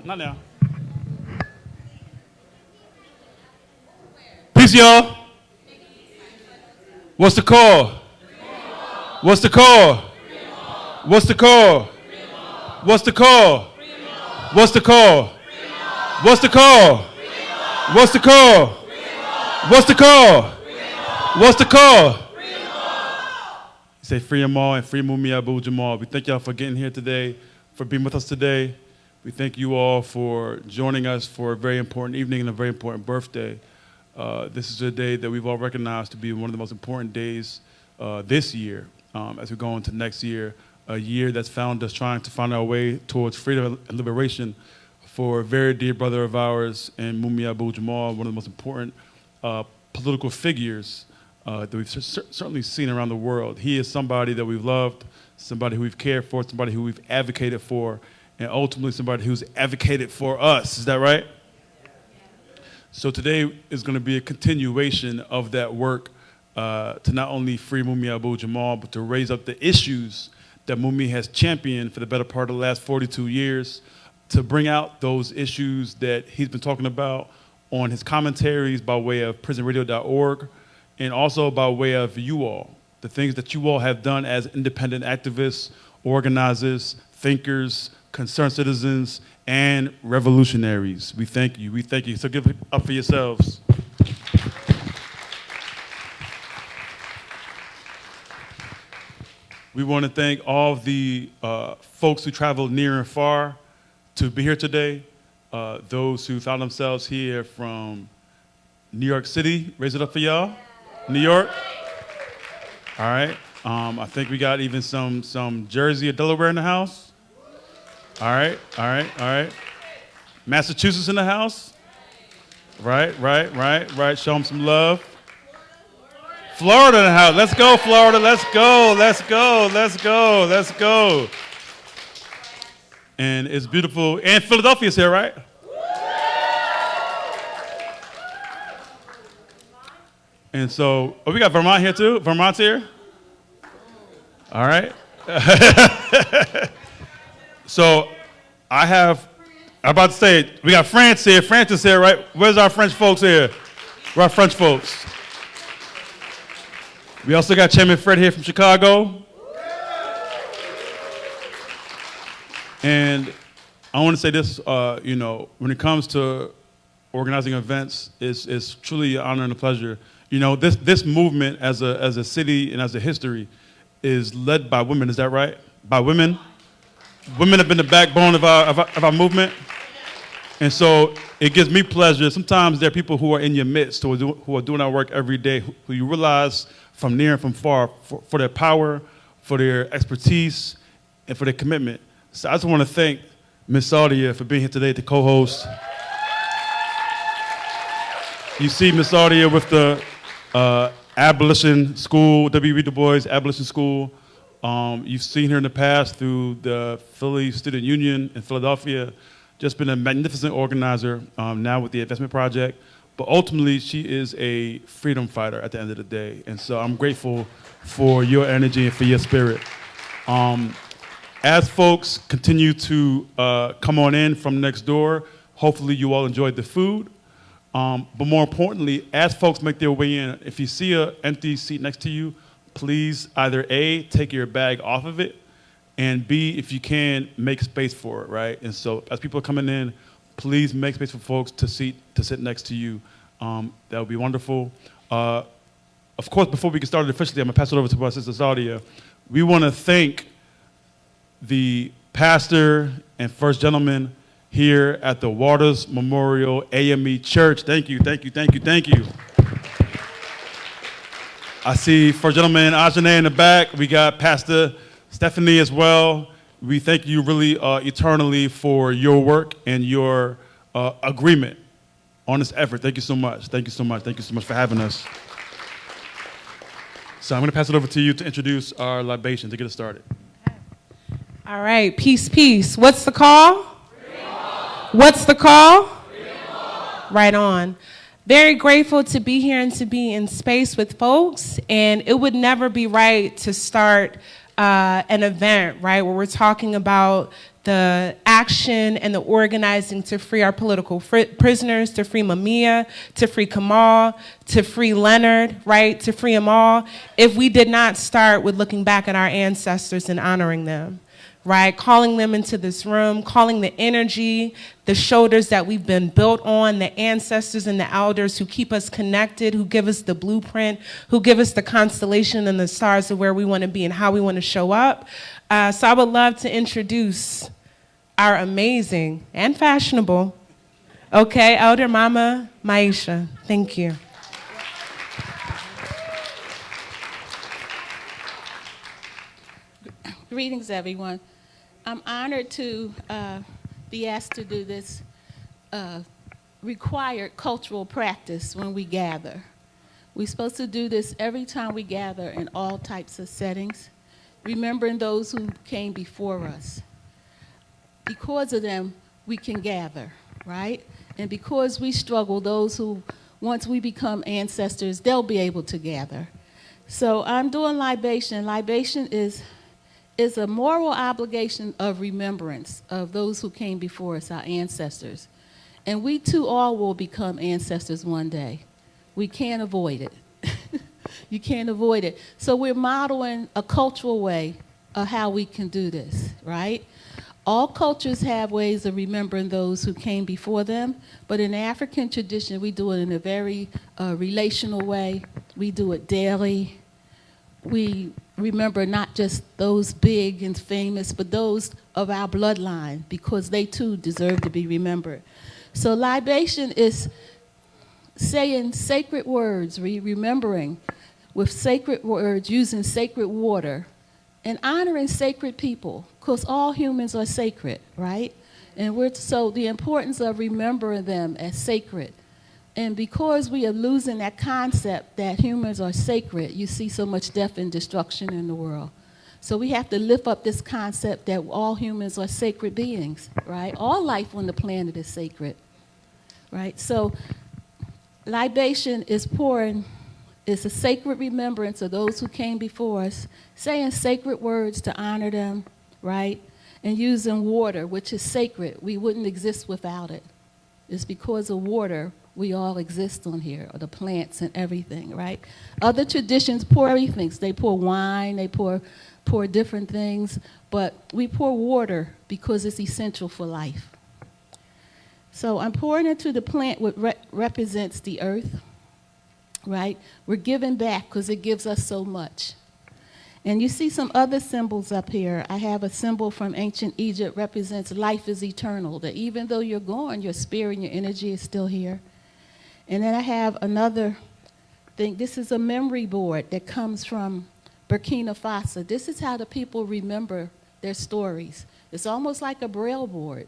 Not now. Peace, y'all. What's the call? What's the call? What's the call? What's the call? What's the call? What's the call? What's the call? What's the call? What's the call? You say free them all and free Mumia Abu Jamal. We thank y'all for getting here today, for being with us today. We thank you all for joining us for a very important evening and a very important birthday. This is a day that we've all recognized to be one of the most important days this year as we go into next year, a year that's found us trying to find our way towards freedom and liberation for a very dear brother of ours and Mumia Abu Jamal, one of the most important political figures that we've certainly seen around the world. He is somebody that we've loved, somebody who we've cared for, somebody who we've advocated for, and ultimately somebody who's advocated for us. Is that right? So today is going to be a continuation of that work to not only free Mumia Abu Jamal, but to raise up the issues that Mumia has championed for the better part of the last 42 years, to bring out those issues that he's been talking about on his commentaries by way of prisonradio.org, and also by way of you all, the things that you all have done as independent activists, organizers, thinkers, concerned citizens, and revolutionaries. We thank you. We thank you. So give it up for yourselves. We want to thank all of the folks who traveled near and far to be here today. Those who found themselves here from New York City. Raise it up for y'all. New York. All right. I think we got even some Jersey or Delaware in the house. All right, all right, all right. Massachusetts in the house. Right. Show them some love. Florida in the house. Let's go, Florida. Let's go. And it's beautiful. And Philadelphia's here, right? And so, we got Vermont here too. Vermont's here. All right. So I'm about to say, we got France here. France is here, right? Where's our French folks here? Where are our French folks? We also got Chairman Fred here from Chicago. And I want to say this, when it comes to organizing events, it's truly an honor and a pleasure. This movement as a city and as a history is led by women, is that right? By women? Women have been the backbone of our movement. And so it gives me pleasure. Sometimes there are people who are in your midst who are doing our work every day, who you realize from near and from far for their power, for their expertise, and for their commitment. So I just want to thank Ms. Saudia for being here today to co-host. You see Ms. Saudia with the Abolition School, W.E. Du Bois Abolition School. You've seen her in the past through the Philly Student Union in Philadelphia. Just been a magnificent organizer now with the Investment Project. But ultimately, she is a freedom fighter at the end of the day. And so I'm grateful for your energy and for your spirit. As folks continue to come on in from next door, hopefully you all enjoyed the food. But more importantly, as folks make their way in, if you see an empty seat next to you, please either A, take your bag off of it, and B, if you can, make space for it, right? And so as people are coming in, please make space for folks to sit next to you. That would be wonderful. Of course, before we get started officially, I'm gonna pass it over to my sister Saudia. We wanna thank the pastor and first gentleman here at the Waters Memorial AME Church. Thank you. I see first gentleman Ajane in the back. We got Pastor Stephanie as well. We thank you really eternally for your work and your agreement on this effort. Thank you so much. Thank you so much for having us. So I'm going to pass it over to you to introduce our libation to get us started. All right, peace. What's the call? What's the call? Right on. Very grateful to be here and to be in space with folks. And it would never be right to start an event, right, where we're talking about the action and the organizing to free our political prisoners, to free Mumia, to free Kamal, to free Leonard, right, to free them all, if we did not start with looking back at our ancestors and honoring them, right, calling them into this room, calling the energy, the shoulders that we've been built on, the ancestors and the elders who keep us connected, who give us the blueprint, who give us the constellation and the stars of where we want to be and how we want to show up. So I would love to introduce our amazing and fashionable, okay, Elder Mama Maisha. Thank you. Greetings, everyone. I'm honored to be asked to do this required cultural practice when we gather. We're supposed to do this every time we gather in all types of settings, remembering those who came before us. Because of them, we can gather, right? And because we struggle, those who, once we become ancestors, they'll be able to gather. So I'm doing libation. Libation is a moral obligation of remembrance of those who came before us, our ancestors. And we too all will become ancestors one day. We can't avoid it. You can't avoid it. So we're modeling a cultural way of how we can do this, right? All cultures have ways of remembering those who came before them, but in the African tradition, we do it in a very relational way. We do it daily. We remember not just those big and famous, but those of our bloodline, because they too deserve to be remembered. So libation is saying sacred words, remembering with sacred words, using sacred water, and honoring sacred people, because all humans are sacred, right? And so the importance of remembering them as sacred. And because we are losing that concept that humans are sacred, you see so much death and destruction in the world. So we have to lift up this concept that all humans are sacred beings, right? All life on the planet is sacred, right? So libation is pouring. It's a sacred remembrance of those who came before us, saying sacred words to honor them, right? And using water, which is sacred. We wouldn't exist without it. It's because of water we all exist on here, or the plants and everything, right? Other traditions pour everything. So they pour wine, they pour different things, but we pour water because it's essential for life. So I'm pouring into the plant what represents the earth. Right? We're giving back because it gives us so much. And you see some other symbols up here. I have a symbol from ancient Egypt represents life is eternal, that even though you're gone, your spirit and your energy is still here. And then I have another thing. This is a memory board that comes from Burkina Faso. This is how the people remember their stories. It's almost like a braille board.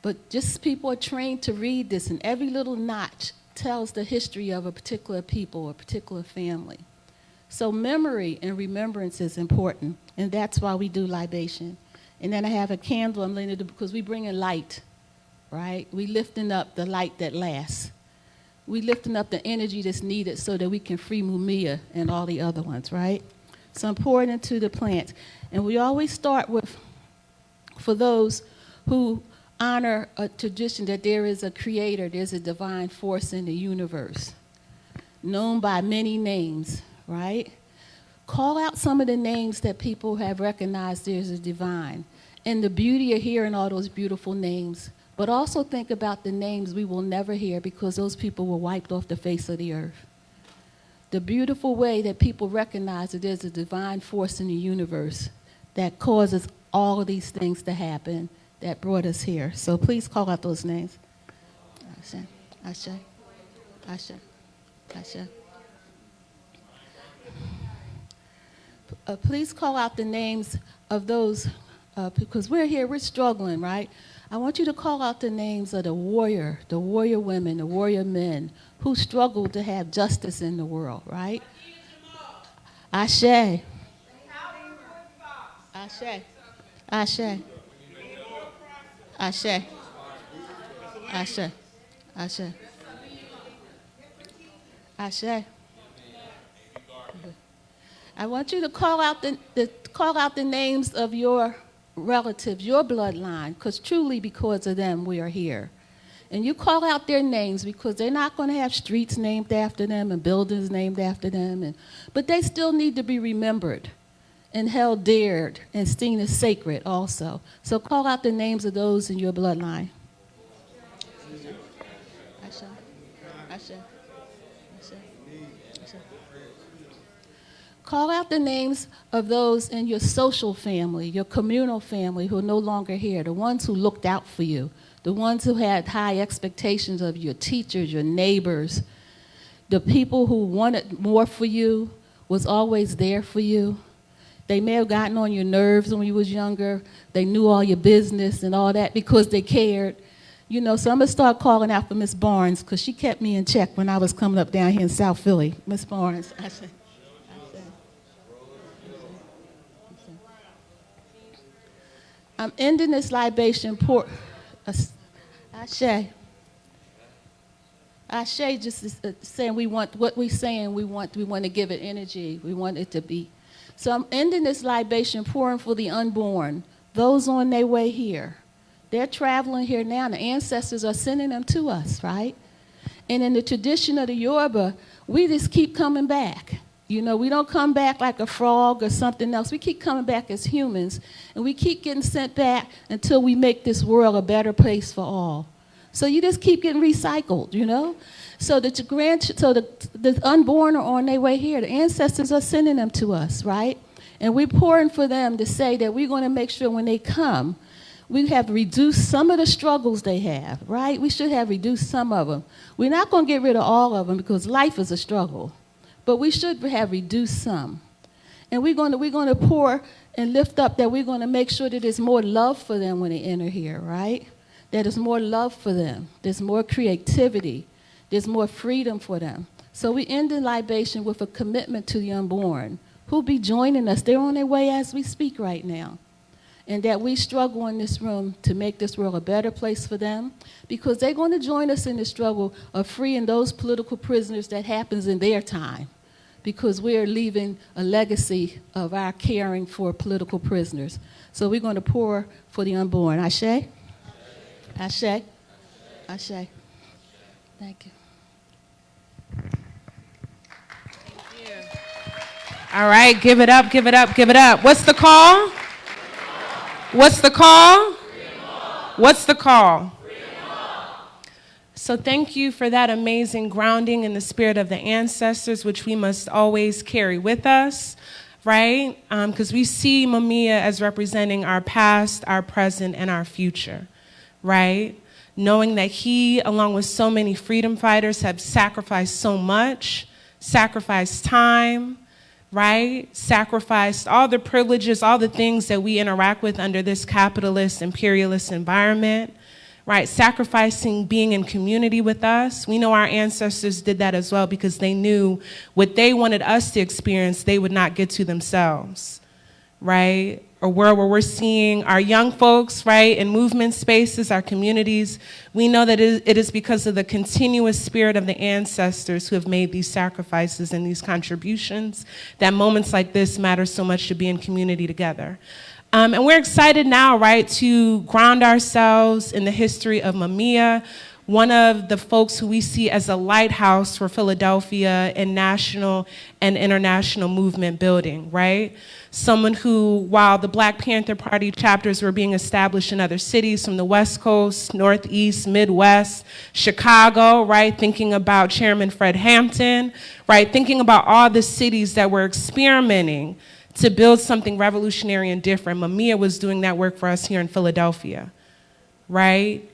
But just people are trained to read this, and every little notch tells the history of a particular people, a particular family. So memory and remembrance is important, and that's why we do libation. And then I have a candle I'm laying it because we bring in light, right? We lifting up the light that lasts. We lifting up the energy that's needed so that we can free Mumia and all the other ones, right? So I'm pouring into the plant. And we always start with, for those who honor a tradition that there is a creator, there's a divine force in the universe, known by many names, right? Call out some of the names that people have recognized there's a divine. And the beauty of hearing all those beautiful names, but also think about the names we will never hear because those people were wiped off the face of the earth. The beautiful way that people recognize that there's a divine force in the universe that causes all of these things to happen that brought us here. So please call out those names. Ashe, Ashe, Ashe, Ashe. Please call out the names of those, because we're here, we're struggling, right? I want you to call out the names of the warrior women, the warrior men who struggle to have justice in the world, right? Ashe. Ashe. Ashe. Ashe. Ashe. Ashe. Ashe. I want you to call out the names of your relatives, your bloodline, because truly because of them we are here. And you call out their names because they're not going to have streets named after them and buildings named after them, but they still need to be remembered and held dear and seen as sacred also. So call out the names of those in your bloodline. Ashe. Ashe. Ashe. Ashe. Call out the names of those in your social family, your communal family who are no longer here, the ones who looked out for you, the ones who had high expectations of your teachers, your neighbors, the people who wanted more for you, was always there for you. They may have gotten on your nerves when you was younger. They knew all your business and all that because they cared. You know, so I'm going to start calling out for Miss Barnes because she kept me in check when I was coming up down here in South Philly. Miss Barnes, I said, I'm ending this libation Ashe. Ashe just is saying we want what we're saying. We want to give it energy. We want it to be. So I'm ending this libation pouring for the unborn, those on their way here. They're traveling here now. The ancestors are sending them to us, right? And in the tradition of the Yoruba, we just keep coming back. You know, we don't come back like a frog or something else. We keep coming back as humans, and we keep getting sent back until we make this world a better place for all. So you just keep getting recycled, you know? So that the unborn are on their way here. The ancestors are sending them to us, right? And we're pouring for them to say that we're going to make sure when they come, we have reduced some of the struggles they have, right? We should have reduced some of them. We're not going to get rid of all of them because life is a struggle. But we should have reduced some. And we're going to pour and lift up that we're going to make sure that there's more love for them when they enter here, right? That there's more love for them. There's more creativity. There's more freedom for them. So we end the libation with a commitment to the unborn who'll be joining us. They're on their way as we speak right now. And that we struggle in this room to make this world a better place for them because they're going to join us in the struggle of freeing those political prisoners that happens in their time because we're leaving a legacy of our caring for political prisoners. So we're going to pour for the unborn. Ashe? Ashe? Ashe. Thank you. All right, give it up, give it up, give it up. What's the call? What's the call? What's the call? So thank you for that amazing grounding in the spirit of the ancestors, which we must always carry with us, right? Because we see Mumia as representing our past, our present, and our future, right? Knowing that he, along with so many freedom fighters, have sacrificed so much, sacrificed time, right? Sacrificed all the privileges, all the things that we interact with under this capitalist, imperialist environment, right? Sacrificing being in community with us. We know our ancestors did that as well because they knew what they wanted us to experience, they would not get to themselves, right? A world where we're seeing our young folks, right, in movement spaces, our communities. We know that it is because of the continuous spirit of the ancestors who have made these sacrifices and these contributions that moments like this matter so much to be in community together. And we're excited now, right, to ground ourselves in the history of Mumia, one of the folks who we see as a lighthouse for Philadelphia in national and international movement building, right? Someone who, while the Black Panther Party chapters were being established in other cities from the West Coast, Northeast, Midwest, Chicago, right? Thinking about Chairman Fred Hampton, right? Thinking about all the cities that were experimenting to build something revolutionary and different. Mumia was doing that work for us here in Philadelphia, right?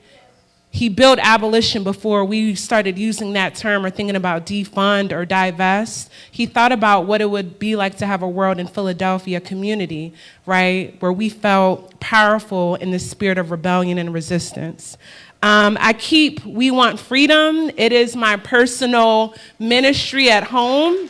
He built abolition before we started using that term or thinking about defund or divest. He thought about what it would be like to have a world in Philadelphia community, right, where we felt powerful in the spirit of rebellion and resistance. We want freedom. It is my personal ministry at home.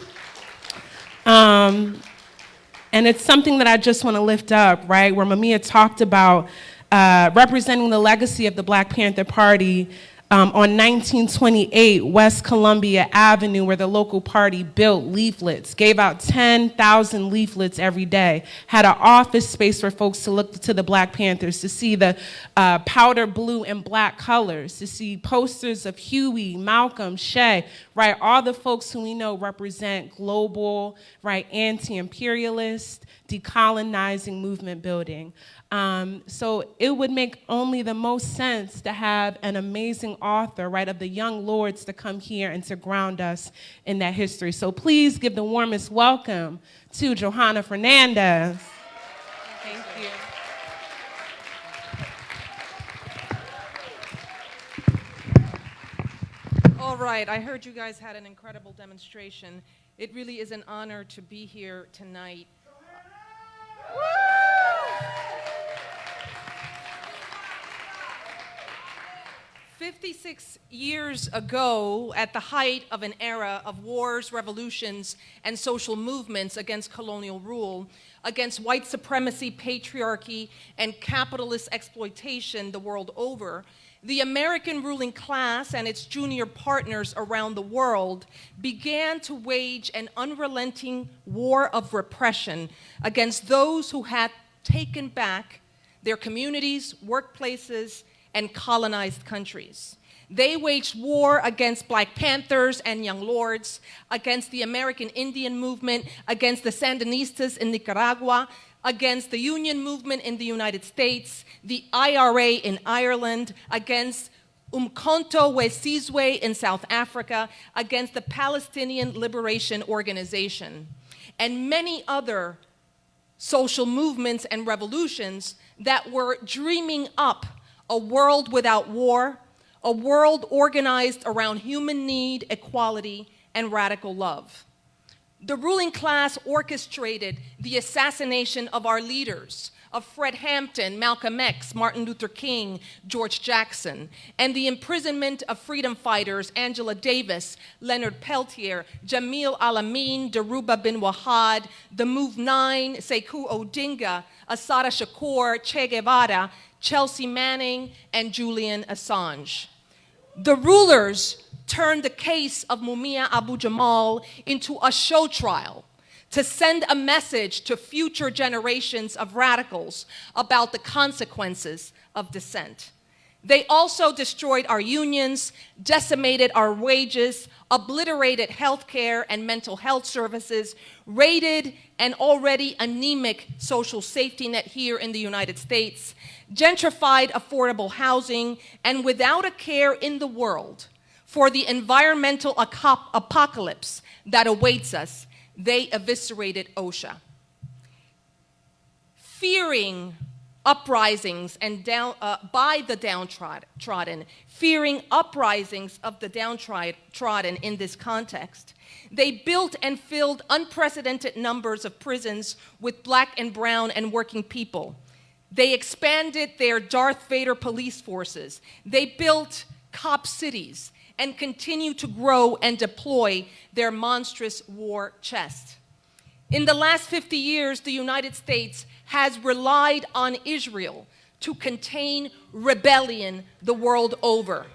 And it's something that I just want to lift up, right, where Mumia talked about representing the legacy of the Black Panther Party on 1928 West Columbia Avenue, where the local party built leaflets, gave out 10,000 leaflets every day, had an office space for folks to look to the Black Panthers, to see the powder blue and black colors, to see posters of Huey, Malcolm, Shea, right? All the folks who we know represent global, right, anti-imperialist, decolonizing movement building. So it would make only the most sense to have an amazing author, right, of the young lords to come here and to ground us in that history. So please give the warmest welcome to Johanna Fernandez. Thank you. All right, I heard you guys had an incredible demonstration. It really is an honor to be here tonight. 56 years ago, at the height of an era of wars, revolutions, and social movements against colonial rule, against white supremacy, patriarchy, and capitalist exploitation the world over, the American ruling class and its junior partners around the world began to wage an unrelenting war of repression against those who had taken back their communities, workplaces, and colonized countries. They waged war against Black Panthers and Young Lords, against the American Indian movement, against the Sandinistas in Nicaragua, against the Union movement in the United States, the IRA in Ireland, against Umkhonto we Sizwe in South Africa, against the Palestinian Liberation Organization, and many other social movements and revolutions that were dreaming up a world without war, a world organized around human need, equality, and radical love. The ruling class orchestrated the assassination of our leaders, of Fred Hampton, Malcolm X, Martin Luther King, George Jackson, and the imprisonment of freedom fighters Angela Davis, Leonard Peltier, Jamil Al-Amin, Dhoruba bin Wahad, the Move 9, Sekou Odinga, Assata Shakur, Che Guevara, Chelsea Manning, and Julian Assange. The rulers turned the case of Mumia Abu Jamal into a show trial to send a message to future generations of radicals about the consequences of dissent. They also destroyed our unions, decimated our wages, obliterated healthcare and mental health services, raided an already anemic social safety net here in the United States, gentrified affordable housing, and without a care in the world for the environmental apocalypse that awaits us, they eviscerated OSHA. Fearing uprisings and by the downtrodden, fearing uprisings of the downtrodden in this context, they built and filled unprecedented numbers of prisons with Black and brown and working people. They expanded their Darth Vader police forces. They built cop cities and continue to grow and deploy their monstrous war chest. In the last 50 years, the United States has relied on Israel to contain rebellion the world over,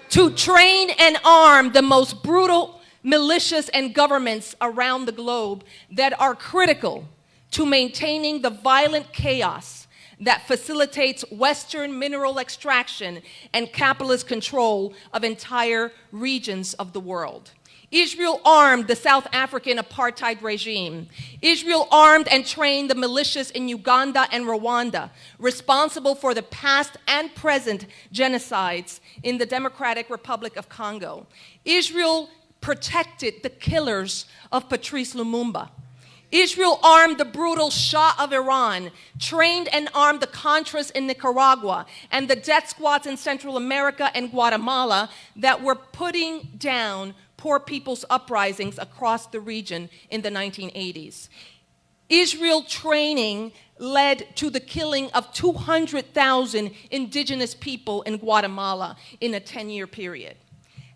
to train and arm the most brutal militias and governments around the globe that are critical to maintaining the violent chaos that facilitates Western mineral extraction and capitalist control of entire regions of the world. Israel armed the South African apartheid regime. Israel armed and trained the militias in Uganda and Rwanda, responsible for the past and present genocides in the Democratic Republic of Congo. Israel protected the killers of Patrice Lumumba. Israel armed the brutal Shah of Iran, trained and armed the Contras in Nicaragua, and the death squads in Central America and Guatemala that were putting down poor people's uprisings across the region in the 1980s. Israel training led to the killing of 200,000 indigenous people in Guatemala in a 10-year period.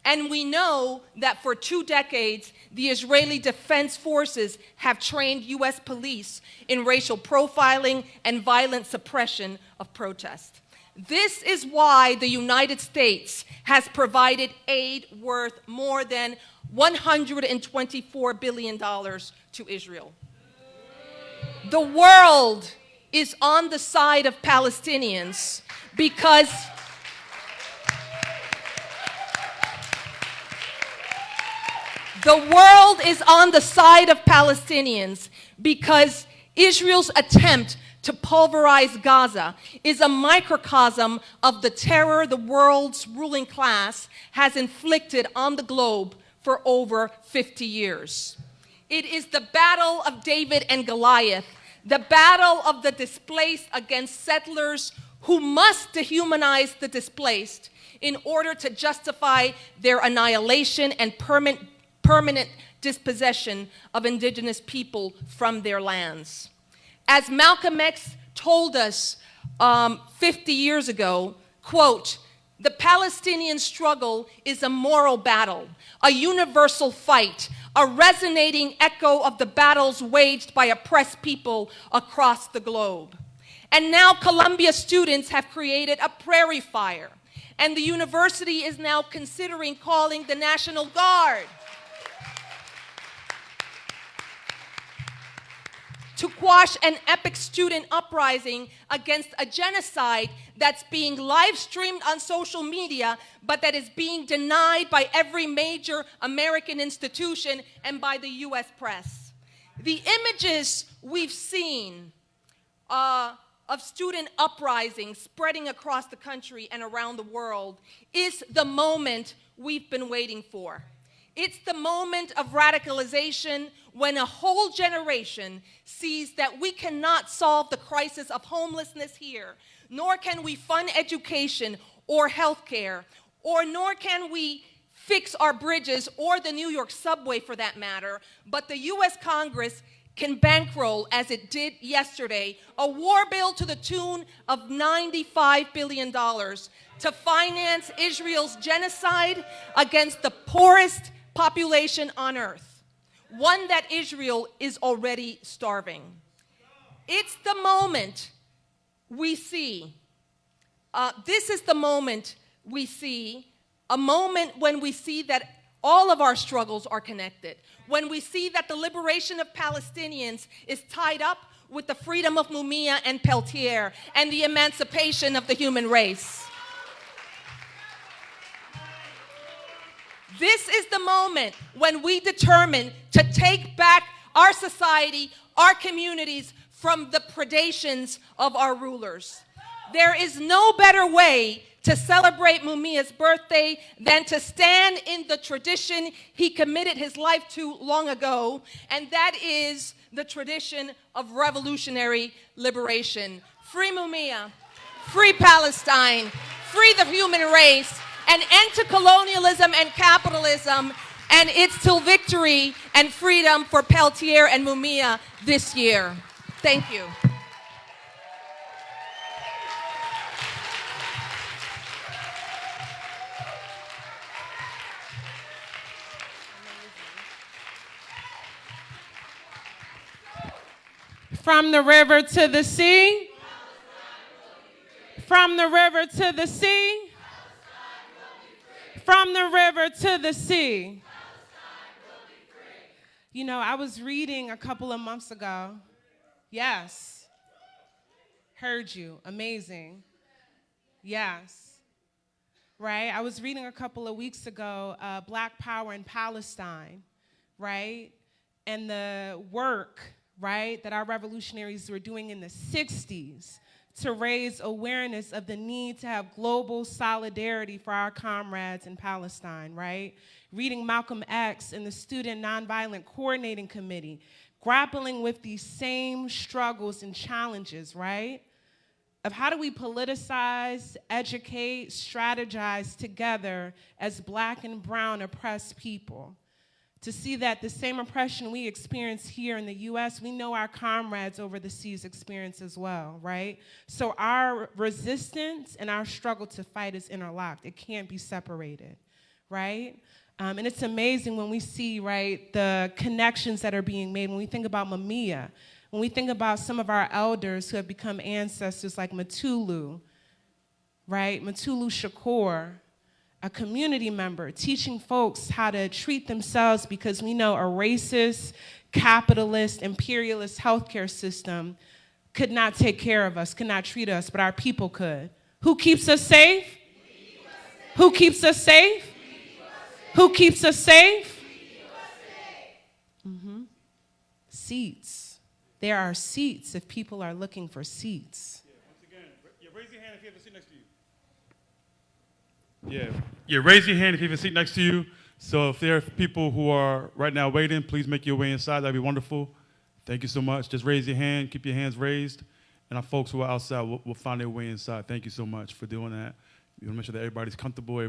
And we know that for 2 decades, the Israeli Defense Forces have trained US police in racial profiling and violent suppression of protest. This is why the United States has provided aid worth more than $124 billion to Israel. The world is on the side of Palestinians because Israel's attempt to pulverize Gaza is a microcosm of the terror the world's ruling class has inflicted on the globe for over 50 years. It is the battle of David and Goliath, the battle of the displaced against settlers who must dehumanize the displaced in order to justify their annihilation and permanent dispossession of indigenous people from their lands. As Malcolm X told us 50 years ago, quote, "The Palestinian struggle is a moral battle, a universal fight, a resonating echo of the battles waged by oppressed people across the globe." And now Columbia students have created a prairie fire, and the university is now considering calling the National Guard to quash an epic student uprising against a genocide that's being live streamed on social media, but that is being denied by every major American institution and by the US press. The images we've seen of student uprisings spreading across the country and around the world is the moment we've been waiting for. It's the moment of radicalization when a whole generation sees that we cannot solve the crisis of homelessness here, nor can we fund education or healthcare, nor can we fix our bridges or the New York subway for that matter, but the US Congress can bankroll, as it did yesterday, a war bill to the tune of $95 billion to finance Israel's genocide against the poorest population on earth, one that Israel is already starving. It's the moment we see, this is the moment we see, a moment when we see that all of our struggles are connected, when we see that the liberation of Palestinians is tied up with the freedom of Mumia and Peltier and the emancipation of the human race. This is the moment when we determine to take back our society, our communities from the predations of our rulers. There is no better way to celebrate Mumia's birthday than to stand in the tradition he committed his life to long ago, and that is the tradition of revolutionary liberation. Free Mumia, free Palestine, free the human race, an end to colonialism and capitalism, and it's till victory and freedom for Peltier and Mumia this year. Thank you. From the river to the sea. From the river to the sea. From the river to the sea. You know, I was reading a couple of months ago. Yes. Heard you. Amazing. Yes. Right? I was reading a couple of weeks ago, Black Power in Palestine, right? And the work, right, that our revolutionaries were doing in the 60s to raise awareness of the need to have global solidarity for our comrades in Palestine, right? Reading Malcolm X and the Student Nonviolent Coordinating Committee, grappling with these same struggles and challenges, right? Of how do we politicize, educate, strategize together as Black and brown oppressed people? To see that the same oppression we experience here in the US, we know our comrades over the seas experience as well, right? So our resistance and our struggle to fight is interlocked. It can't be separated, right? And it's amazing when we see, right, the connections that are being made. When we think about Mumia, when we think about some of our elders who have become ancestors like Matulu, right? Mutulu Shakur, a community member, teaching folks how to treat themselves because we know a racist, capitalist, imperialist healthcare system could not take care of us, could not treat us, but our people could. Who keeps us safe? Who keeps us safe? Who keeps us safe? Mm-hmm. Seats. There are seats if people are looking for seats. Yeah, once again, raise your hand if you have a seat next to you. Yeah, raise your hand if you have a seat next to you. So if there are people who are right now waiting, please make your way inside. That'd be wonderful. Thank you so much. Just raise your hand, keep your hands raised, and our folks who are outside will find their way inside. Thank you so much for doing that. You want to make sure that everybody's comfortable.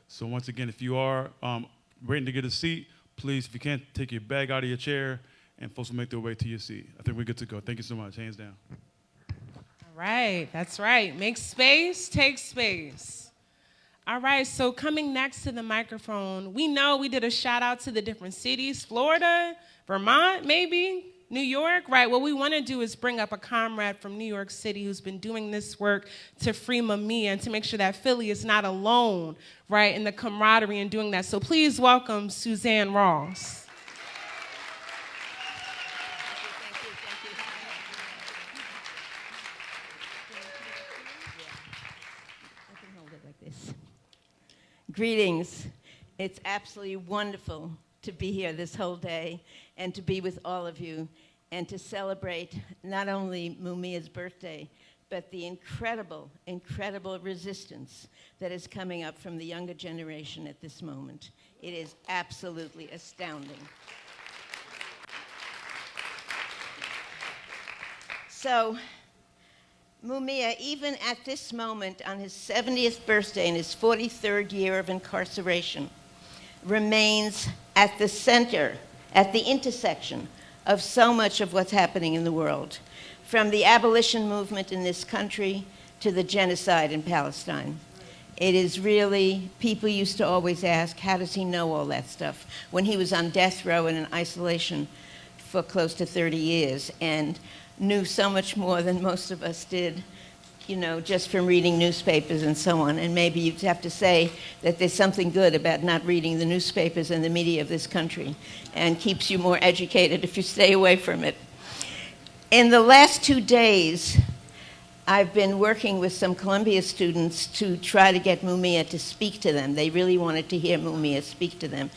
So once again, if you are waiting to get a seat, please, if you can't, take your bag out of your chair, and folks will make their way to your seat. I think we're good to go. Thank you so much. Hands down. All right, that's right. Make space, take space. All right, so coming next to the microphone, we know we did a shout out to the different cities, Florida, Vermont, maybe, New York, right? What we want to do is bring up a comrade from New York City who's been doing this work to free Mumia and to make sure that Philly is not alone, right, in the camaraderie in doing that. So please welcome Suzanne Ross. Thank you. I can hold it like this. Greetings. It's absolutely wonderful to be here this whole day and to be with all of you and to celebrate not only Mumia's birthday, but the incredible, incredible resistance that is coming up from the younger generation at this moment. It is absolutely astounding. So, Mumia, even at this moment, on his 70th birthday and his 43rd year of incarceration, remains at the center, at the intersection of so much of what's happening in the world, from the abolition movement in this country to the genocide in Palestine. It is really, people used to always ask, how does he know all that stuff? When he was on death row and in isolation for close to 30 years and knew so much more than most of us did, you know, just from reading newspapers and so on. And maybe you'd have to say that there's something good about not reading the newspapers and the media of this country and keeps you more educated if you stay away from it. In the last 2 days, I've been working with some Columbia students to try to get Mumia to speak to them. They really wanted to hear Mumia speak to them.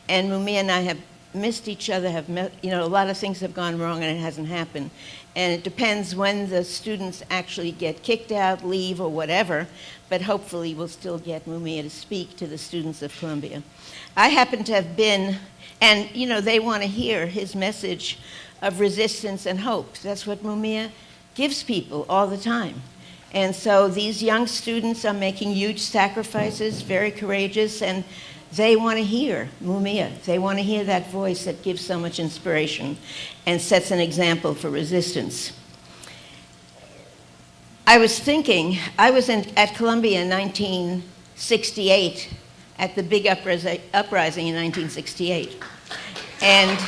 And Mumia and I have missed each other, have met, you know, a lot of things have gone wrong and it hasn't happened. And it depends when the students actually get kicked out, leave, or whatever, but hopefully we'll still get Mumia to speak to the students of Columbia. I happen to have been, and you know, they want to hear his message of resistance and hope. That's what Mumia gives people all the time. And so these young students are making huge sacrifices, very courageous, and they want to hear Mumia. They want to hear that voice that gives so much inspiration and sets an example for resistance. I was thinking, I was at Columbia in 1968, at the big uprising in 1968. And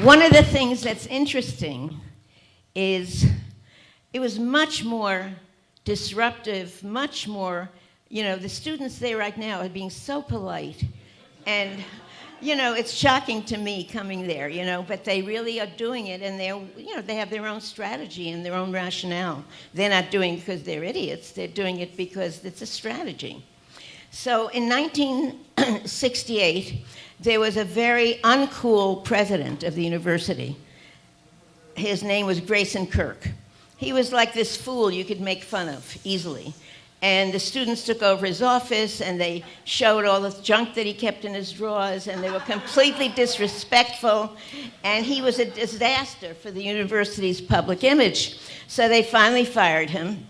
one of the things that's interesting is it was much more disruptive, much more, you know, the students there right now are being so polite. And, you know, it's shocking to me coming there, you know, but they really are doing it, and they're, you know, they have their own strategy and their own rationale. They're not doing it because they're idiots. They're doing it because it's a strategy. So in 1968, there was a very uncool president of the university. His name was Grayson Kirk. He was like this fool you could make fun of easily. And the students took over his office, and they showed all the junk that he kept in his drawers, and they were completely disrespectful. And he was a disaster for the university's public image. So they finally fired him.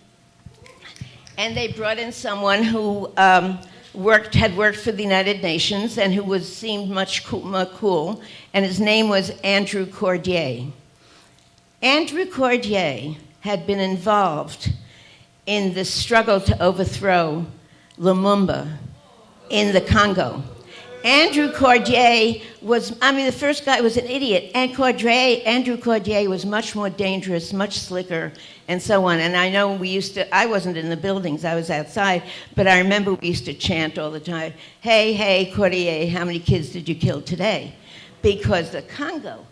And they brought in someone who had worked for the United Nations and who seemed much more cool. And his name was Andrew Cordier. Andrew Cordier had been involved in the struggle to overthrow Lumumba in the Congo. Andrew Cordier was, I mean, the first guy was an idiot. And Andrew Cordier was much more dangerous, much slicker, and so on. And I know we used to, I wasn't in the buildings, I was outside, but I remember we used to chant all the time, hey, hey, Cordier, how many kids did you kill today? Because the Congo.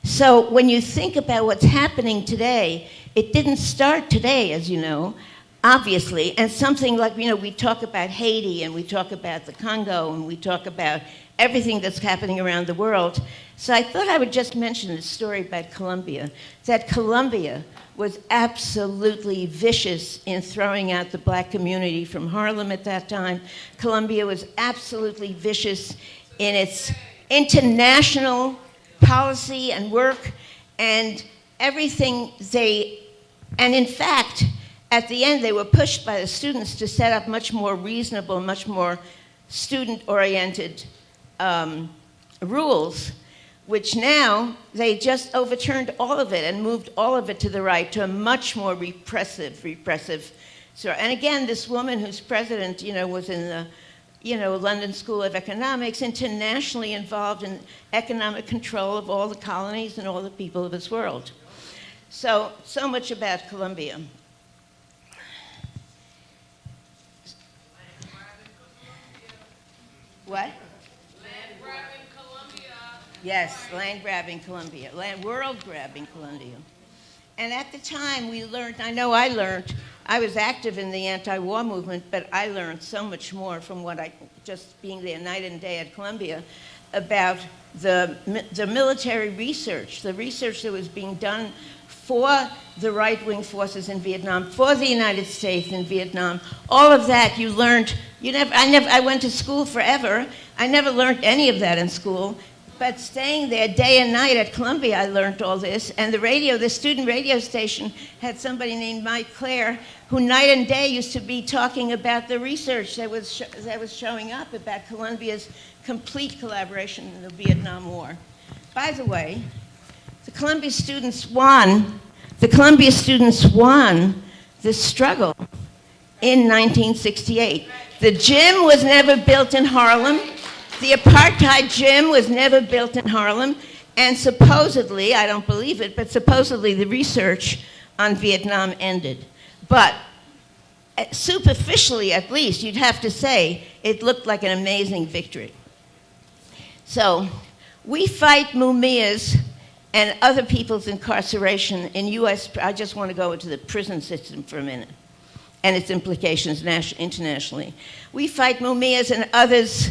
So when you think about what's happening today, it didn't start today, as you know, obviously, and something like, you know, we talk about Haiti and we talk about the Congo and we talk about everything that's happening around the world. So I thought I would just mention this story about Colombia, that Colombia was absolutely vicious in throwing out the black community from Harlem at that time. Colombia was absolutely vicious in its international policy and work and everything and in fact, at the end, they were pushed by the students to set up much more reasonable, much more student-oriented rules, which now they just overturned all of it and moved all of it to the right, to a much more repressive. So, and again, this woman who's president, you know, was in the, you know, London School of Economics, internationally involved in economic control of all the colonies and all the people of this world. So much about Colombia. What? Land grabbing Colombia. Yes, land grabbing Colombia, world grabbing Colombia. And at the time we learned, I was active in the anti-war movement, but I learned so much more from just being there night and day at Colombia about the military research, the research that was being done for the right-wing forces in Vietnam, for the United States in Vietnam. All of that you learned. I went to school forever. I never learned any of that in school. But staying there day and night at Columbia, I learned all this. And the student radio station had somebody named Mike Clare, who night and day used to be talking about the research that was showing up about Columbia's complete collaboration in the Vietnam War. By the way, the Columbia students won the struggle in 1968. The gym was never built in Harlem. The apartheid gym was never built in Harlem. And supposedly, I don't believe it, but supposedly the research on Vietnam ended. But superficially, at least, you'd have to say it looked like an amazing victory. So we fight Mumia's and other people's incarceration in U.S. I just want to go into the prison system for a minute and its implications internationally. We fight Mumia's and others'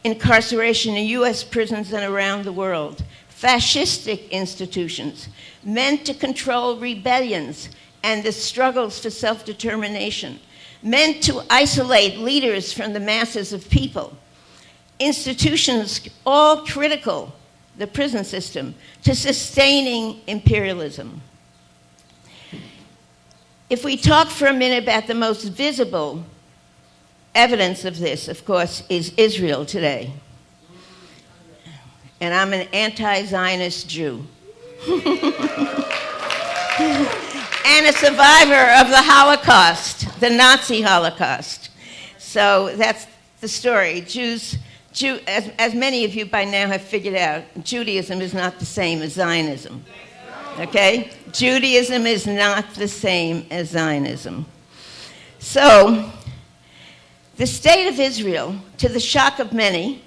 incarceration in U.S. prisons and around the world. Fascistic institutions meant to control rebellions and the struggles for self-determination, meant to isolate leaders from the masses of people. Institutions all critical, the prison system, to sustaining imperialism. If we talk for a minute about the most visible evidence of this, of course, is Israel today. And I'm an anti-Zionist Jew. And a survivor of the Holocaust, the Nazi Holocaust. So that's the story. As many of you by now have figured out, Judaism is not the same as Zionism. Okay? Judaism is not the same as Zionism. So, the state of Israel, to the shock of many,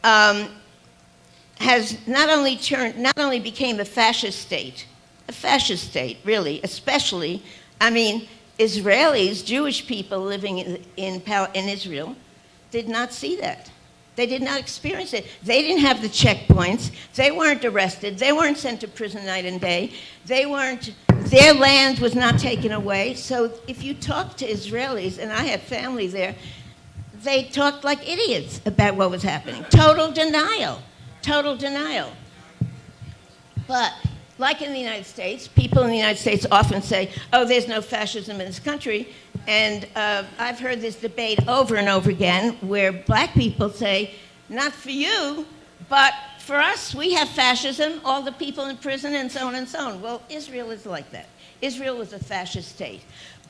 has not only became a fascist state, really, especially, I mean, Israelis, Jewish people living in Israel, did not see that. They did not experience it. They didn't have the checkpoints. They weren't arrested. They weren't sent to prison night and day. Their land was not taken away. So if you talk to Israelis, and I have family there, they talked like idiots about what was happening. Total denial. But like in the United States, people in the United States often say, oh, there's no fascism in this country. And I've heard this debate over and over again where black people say, not for you, but for us, we have fascism, all the people in prison, and so on and so on. Well, Israel is like that. Israel was a fascist state.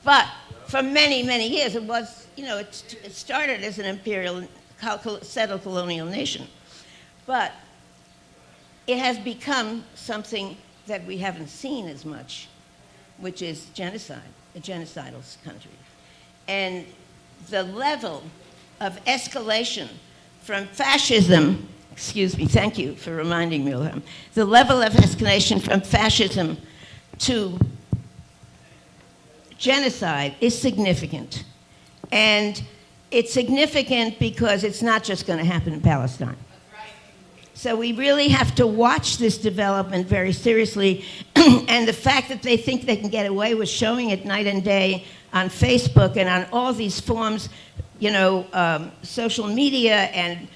But for many, many years, it was, it started as an imperial settled colonial nation. But it has become something that we haven't seen as much, which is genocide, a genocidal country. And the level of escalation from fascism, excuse me, thank you for reminding me, Wilhelm, the level of escalation from fascism to genocide is significant. And it's significant because it's not just going to happen in Palestine. So we really have to watch this development very seriously. And the fact that they think they can get away with showing it night and day on Facebook and on all these forms, you know, social media and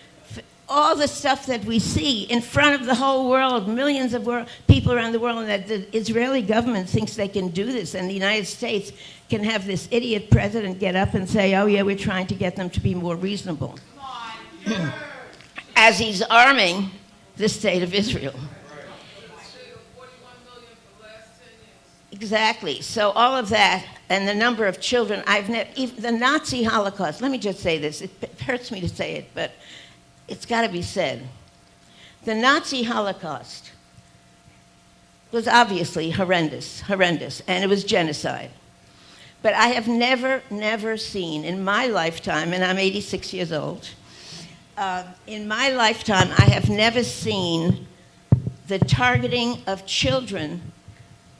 all the stuff that we see in front of the whole world, millions of people around the world, and that the Israeli government thinks they can do this, and the United States can have this idiot president get up and say, oh yeah, we're trying to get them to be more reasonable. As he's arming the state of Israel. Exactly. So all of that and the number of children, the Nazi Holocaust, let me just say this, it hurts me to say it, but it's got to be said. The Nazi Holocaust was obviously horrendous, and it was genocide. But I have never seen in my lifetime, and I'm 86 years old, in my lifetime, I have never seen the targeting of children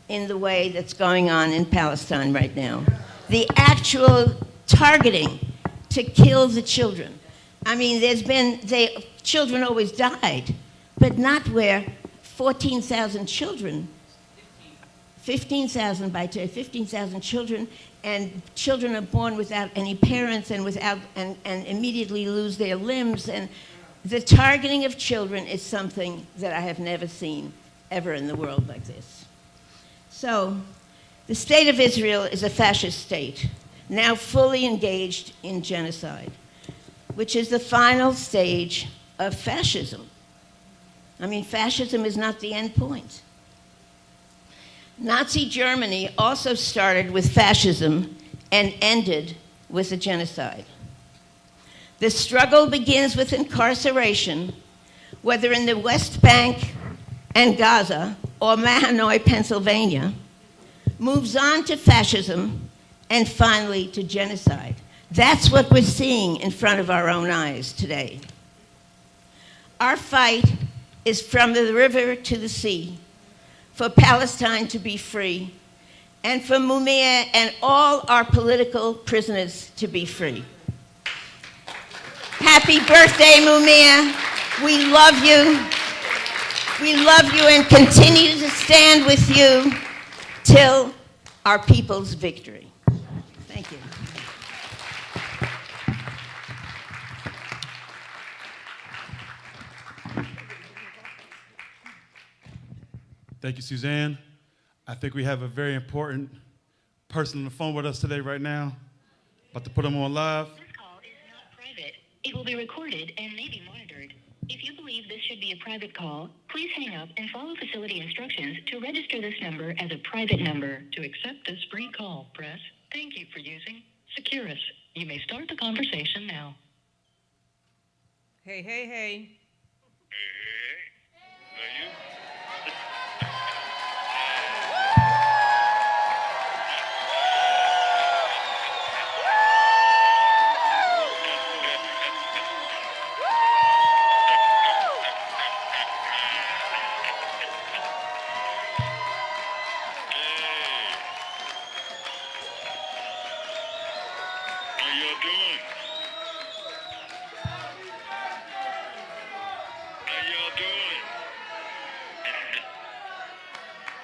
in the way that's going on in Palestine right now. The actual targeting to kill the children. I mean, children always died, but not where 14,000 children, 15,000 by today, 15,000 children, and children are born without any parents and and immediately lose their limbs. And the targeting of children is something that I have never seen ever in the world like this. So, the state of Israel is a fascist state, now fully engaged in genocide, which is the final stage of fascism. I mean, fascism is not the end point. Nazi Germany also started with fascism and ended with a genocide. The struggle begins with incarceration, whether in the West Bank and Gaza or Mahanoy, Pennsylvania, moves on to fascism and finally to genocide. That's what we're seeing in front of our own eyes today. Our fight is from the river to the sea, for Palestine to be free, and for Mumia and all our political prisoners to be free. Happy birthday, Mumia. We love you. We love you and continue to stand with you till our people's victory. Thank you. Thank you, Suzanne. I think we have a very important person on the phone with us today right now. About to put him on live. This call is not private. It will be recorded and may be monitored. If you believe this should be a private call, please hang up and follow facility instructions to register this number as a private number. To accept this free call, press "Thank you for using Securus." You may start the conversation now. Hey, hey, hey. Hey, are you?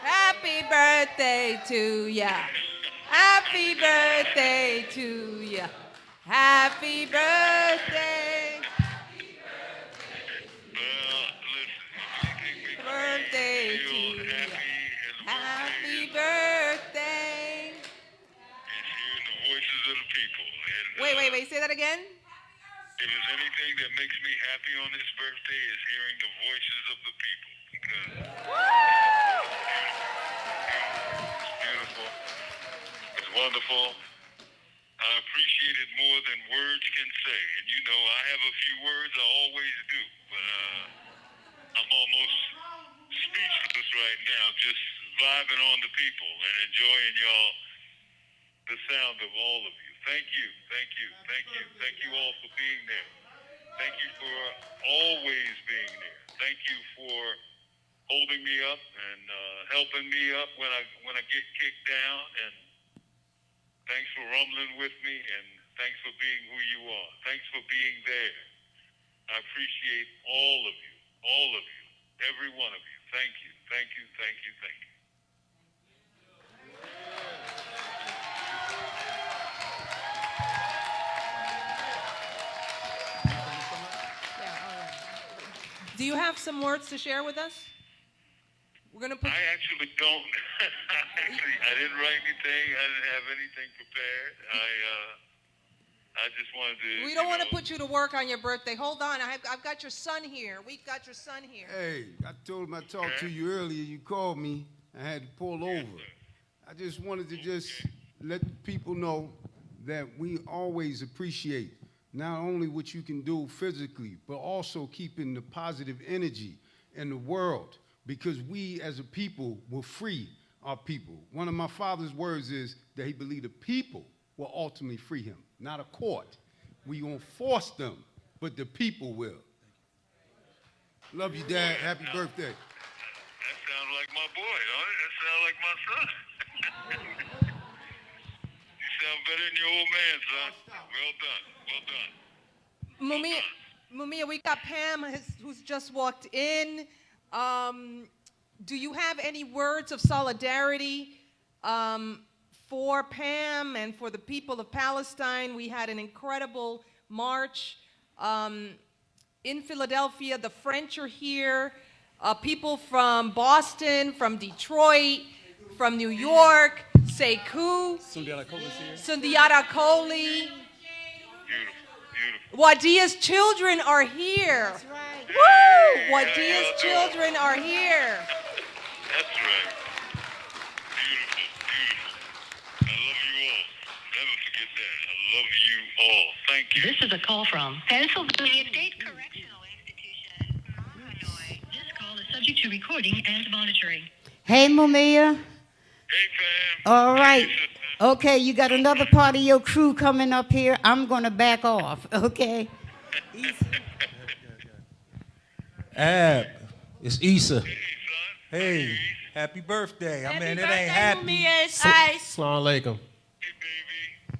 Happy birthday to ya. Happy birthday to ya. Happy birthday. Birthday to ya. Happy birthday. It's hearing the voices of the people. And, Wait, say that again? if there's anything that makes me happy on this birthday is hearing the voices of the people. Because it's beautiful. It's wonderful. I appreciate it more than words can say. And you know, I have a few words, I always do, but I'm almost speechless right now, just vibing on the people and enjoying y'all, the sound of all of you. Thank you, thank you, thank you, thank you all for being there. Thank you for always being there. Thank you for holding me up and helping me up when I get kicked down. And thanks for rumbling with me, and thanks for being who you are. Thanks for being there. I appreciate all of you, every one of you. Thank you, thank you, thank you, thank you. Do you have some words to share with us? We're gonna put. I actually don't. I didn't write anything. I didn't have anything prepared. I just wanted to. We don't want to put you to work on your birthday. Hold on, I've got your son here. We've got your son here. Hey, I told him I talked to you earlier. You called me. I had to pull over. I just wanted to let people know that we always appreciate not only what you can do physically, but also keeping the positive energy in the world, because we as a people will free our people. One of my father's words is that he believed the people will ultimately free him, not a court. We won't force them, but the people will. Love you, Dad. Happy birthday. That sounds like my boy, don't it? That sounds like my son. You sound better than your old man, son. Well done. Well done. Mumia, we got Pam who's just walked in. Do you have any words of solidarity for Pam and for the people of Palestine? We had an incredible march in Philadelphia. The French are here. People from Boston, from Detroit, from New York, Sekou, Sundiata Kohli. Wadia's children are here. That's right. Woo! Wadia's children are here. That's right. Beautiful, beautiful. I love you all. Never forget that. I love you all. Thank you. This is a call from Pennsylvania State Correctional Institution, Mahanoy. This call is subject to recording and monitoring. Hey, Mumia. Hey, fam. All right. Hey, sister. Okay, you got another part of your crew coming up here. I'm going to back off, okay? Ab, it's Issa. Hey, son. Hey, happy birthday. I mean, it birthday, ain't happy. Mumia. It's Ice. Assalamu alaikum. Hey, baby.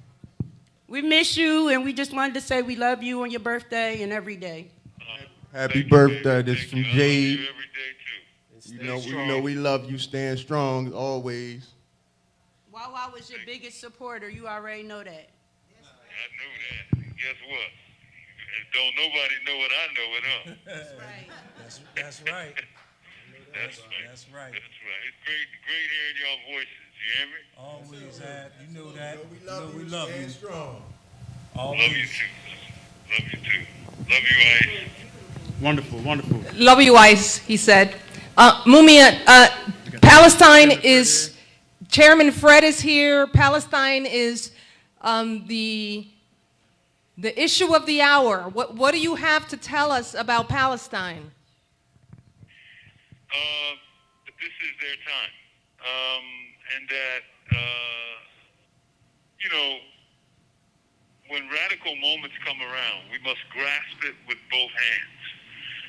We miss you, and we just wanted to say we love you on your birthday and every day. Happy birthday. This is from I love Jade. you every day, too. You know we love you. Stand strong always. Wawa was your biggest supporter. You already know that. I knew that. Guess what? Don't nobody know what I know it, huh? That's right. That's right. That's right. That's right. That's right. It's great hearing y'all voices. You hear me? Always, Ab. You know that. We love you. Stand strong. Love you too. Love you too. Love you, Ice. Wonderful, wonderful. Love you, Ice, he said. Mumia, Palestine is, Chairman Fred is here. Palestine is the issue of the hour. What do you have to tell us about Palestine? This is their time. And that, when radical moments come around, we must grasp it with both hands.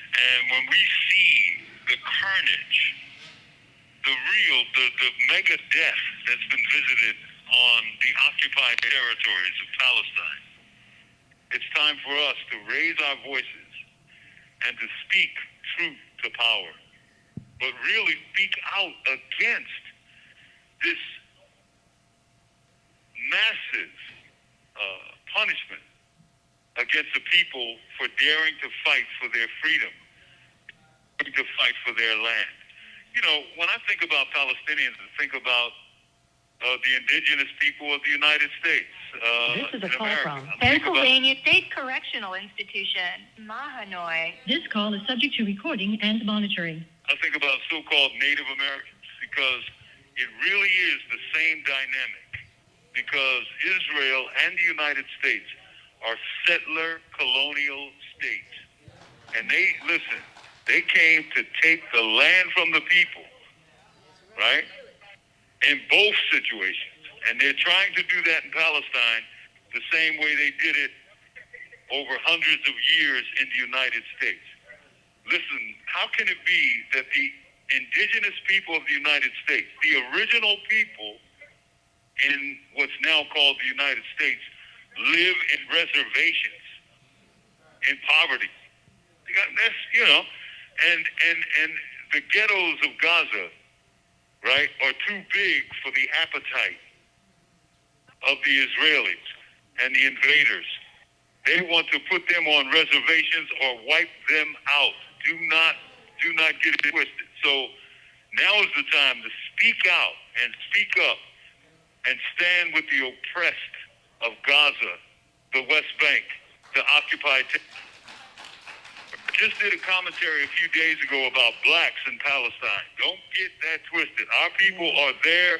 And when we see the carnage, the mega death that's been visited on the occupied territories of Palestine, it's time for us to raise our voices and to speak truth to power, but really speak out against this massive punishment against the people for daring to fight for their freedom, to fight for their land. You know, when I think about Palestinians, I think about the indigenous people of the United States. This is a call America. from Pennsylvania State Correctional Institution, Mahanoy. This call is subject to recording and monitoring. I think about so-called Native Americans because it really is the same dynamic, because Israel and the United States are settler colonial states. And they came to take the land from the people, right? In both situations. And they're trying to do that in Palestine the same way they did it over hundreds of years in the United States. Listen, how can it be that the indigenous people of the United States, the original people in what's now called the United States, live in reservations, in poverty? That's, and the ghettos of Gaza, right, are too big for the appetite of the Israelis and the invaders. They want to put them on reservations or wipe them out. Do not get it twisted. So now is the time to speak out and speak up and stand with the oppressed of Gaza, the West Bank, the occupied territory. Just did a commentary a few days ago about blacks in Palestine. Don't get that twisted. Our people are there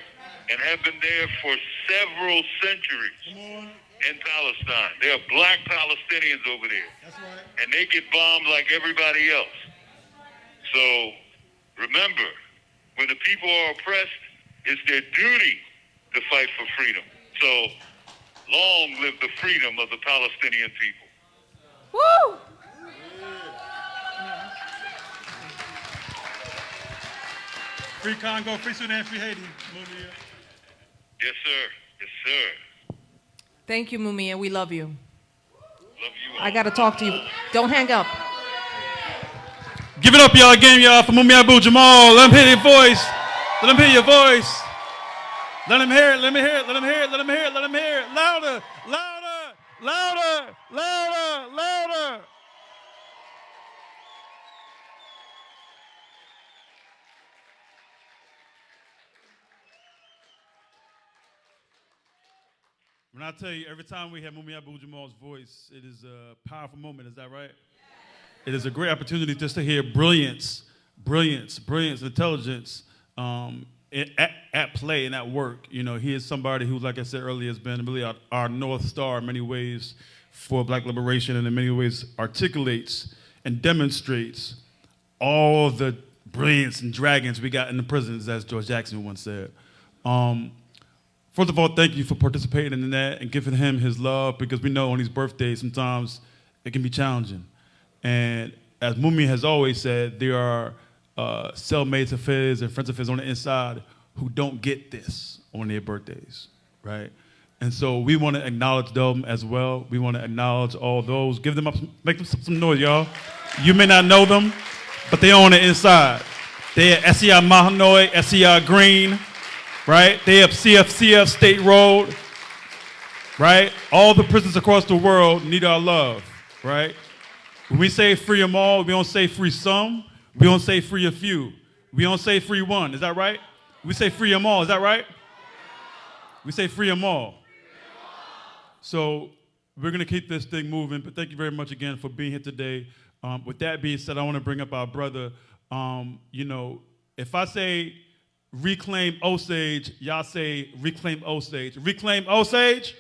and have been there for several centuries in Palestine. There are black Palestinians over there. That's right. And they get bombed like everybody else. So remember, when the people are oppressed, it's their duty to fight for freedom. So long live the freedom of the Palestinian people. Woo! Free Congo, free Sudan, free Haiti. Mumia. Yes, sir. Yes, sir. Thank you, Mumia. We love you. Love you all. I got to talk to you. Don't hang up. Give it up, y'all, again, y'all, for Mumia Abu Jamal. Let them hear your voice. Let them hear your voice. Let them hear it, let me hear it, let them hear it, let them hear it, let them hear it. Louder, louder, louder, louder, louder. When I tell you, every time we have Mumia Abu Jamal's voice, it is a powerful moment, is that right? It is a great opportunity just to hear brilliance, intelligence at play and at work. You know, he is somebody who, like I said earlier, has been really our North Star in many ways for black liberation, and in many ways articulates and demonstrates all the brilliance and dragons we got in the prisons, as George Jackson once said. First of all, thank you for participating in that and giving him his love, because we know on his birthdays sometimes it can be challenging. And as Mumia has always said, there are cellmates of his and friends of his on the inside who don't get this on their birthdays, right? And so we want to acknowledge them as well. We want to acknowledge all those. Give them up, make them some noise, y'all. You may not know them, but they're on the inside. They're at SCI Mahanoy, SCI Green, right? They up CF State Road, right? All the prisons across the world need our love, right? When we say free them all, we don't say free some. We don't say free a few. We don't say free one. Is that right? We say free them all. Is that right? We say free them all. So we're going to keep this thing moving. But thank you very much again for being here today. With that being said, I want to bring up our brother. You know, if I say reclaim Osage, y'all say reclaim Osage. Reclaim Osage.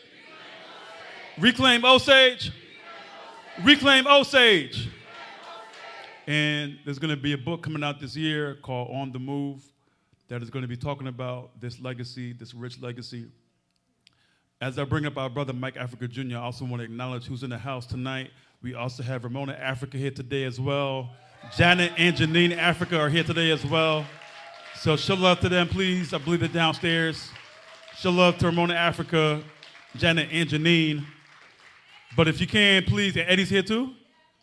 Reclaim Osage. Reclaim Osage. And there's going to be a book coming out this year called On the Move that is going to be talking about this legacy, this rich legacy. As I bring up our brother Mike Africa Jr., I also want to acknowledge who's in the house tonight. We also have Ramona Africa here today as well. Janet and Janine Africa are here today as well. So show love to them, please. I believe they're downstairs. Show love to Ramona Africa, Janet and Janine. But if you can, please, and Eddie's here too.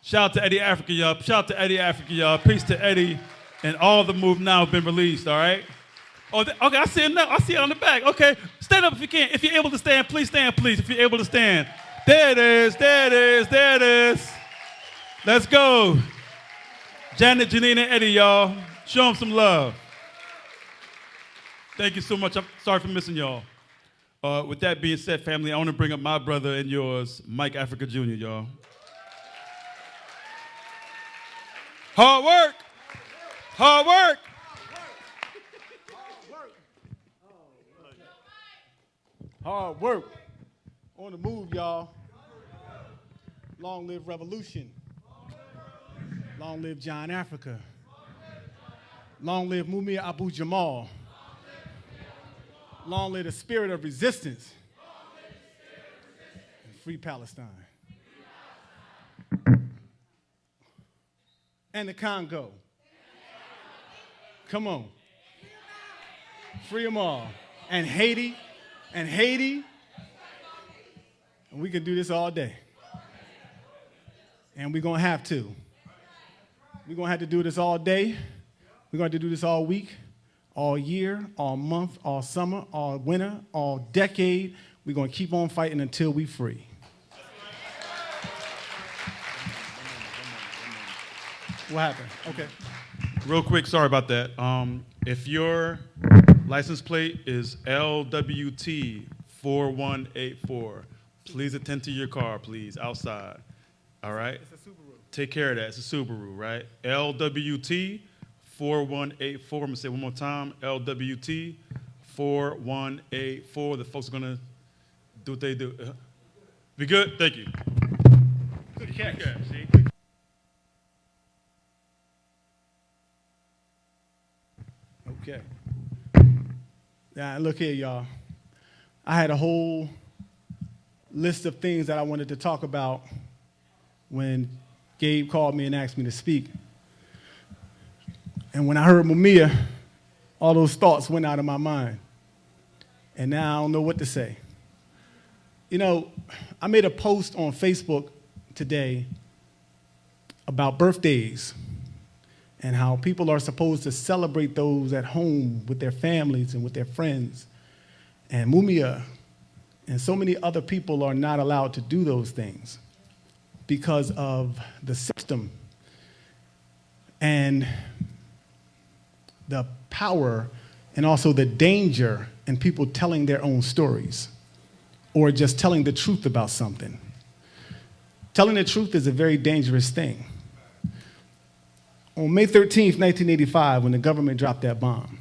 Shout out to Eddie Africa, y'all. Shout out to Eddie Africa, y'all. Peace to Eddie. And all the move now have been released, all right? Oh, okay, I see him now. I see it on the back. Okay, stand up if you can. If you're able to stand, please stand, please. If you're able to stand. There it is, there it is, there it is. Let's go. Janet, Janine, and Eddie, y'all. Show them some love. Thank you so much. I'm sorry for missing y'all. With that being said, family, I want to bring up my brother and yours, Mike Africa Jr., y'all. Hard work. Hard work. Hard work. On the move, y'all. Long live revolution. Long live John Africa. Long live Mumia Abu Jamal. Long live the spirit of resistance. And free Palestine. And the Congo. Come on. Free them all. And Haiti. And Haiti. And we can do this all day. And we're going to have to. We're going to have to do this all day. We're going to have to do this all week, all year, all month, all summer, all winter, all decade. We're going to keep on fighting until we're free. What happened? Okay. Real quick, sorry about that. If your license plate is LWT 4184, please attend to your car, please, outside. All right? It's a Subaru. Take care of that. It's a Subaru, right? LWT 4184. I'm going to say it one more time. LWT 4184. The folks are going to do what they do. Be good? Thank you. Good catch. See? Okay. Now, look here, y'all. I had a whole list of things that I wanted to talk about when Gabe called me and asked me to speak. And when I heard Mumia, all those thoughts went out of my mind. And now I don't know what to say. You know, I made a post on Facebook today about birthdays and how people are supposed to celebrate those at home with their families and with their friends. And Mumia and so many other people are not allowed to do those things because of the system and the power and also the danger in people telling their own stories or just telling the truth about something. Telling the truth is a very dangerous thing. On May 13th, 1985, when the government dropped that bomb,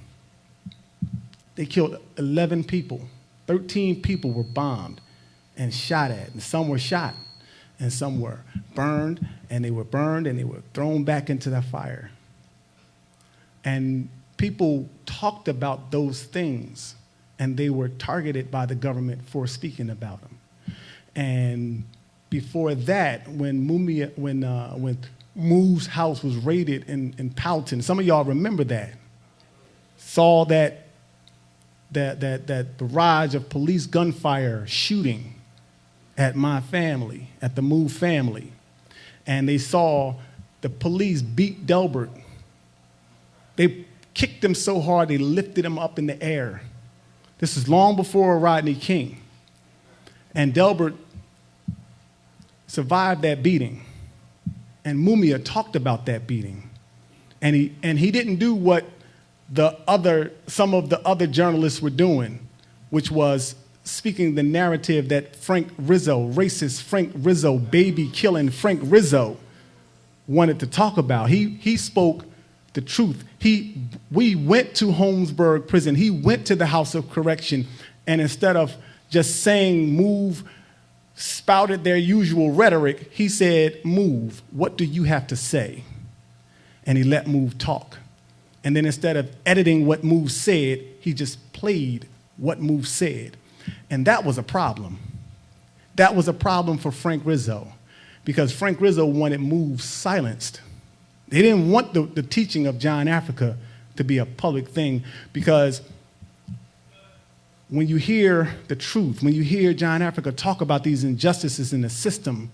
they killed 11 people. 13 people were bombed and shot at, and some were shot, and some were burned, and they were thrown back into the fire. And people talked about those things, and they were targeted by the government for speaking about them. And before that, when Moo's house was raided in Powelton, some of y'all remember that, saw that barrage of police gunfire shooting at my family, at the Moo family. And they saw the police beat Delbert. They kicked him so hard they lifted him up in the air. This is long before Rodney King. And Delbert survived that beating. And Mumia talked about that beating. And he didn't do what some of the other journalists were doing, which was speaking the narrative that Frank Rizzo, racist Frank Rizzo, baby-killing Frank Rizzo, wanted to talk about. He spoke the truth. We went to Holmesburg Prison. He went to the House of Correction, and instead of just saying move, spouted their usual rhetoric, he said, move, what do you have to say? And he let Move talk. And then instead of editing what Move said, he just played what Move said. And that was a problem. That was a problem for Frank Rizzo, because Frank Rizzo wanted Move silenced. They didn't want the teaching of John Africa to be a public thing, because when you hear the truth, when you hear John Africa talk about these injustices in the system,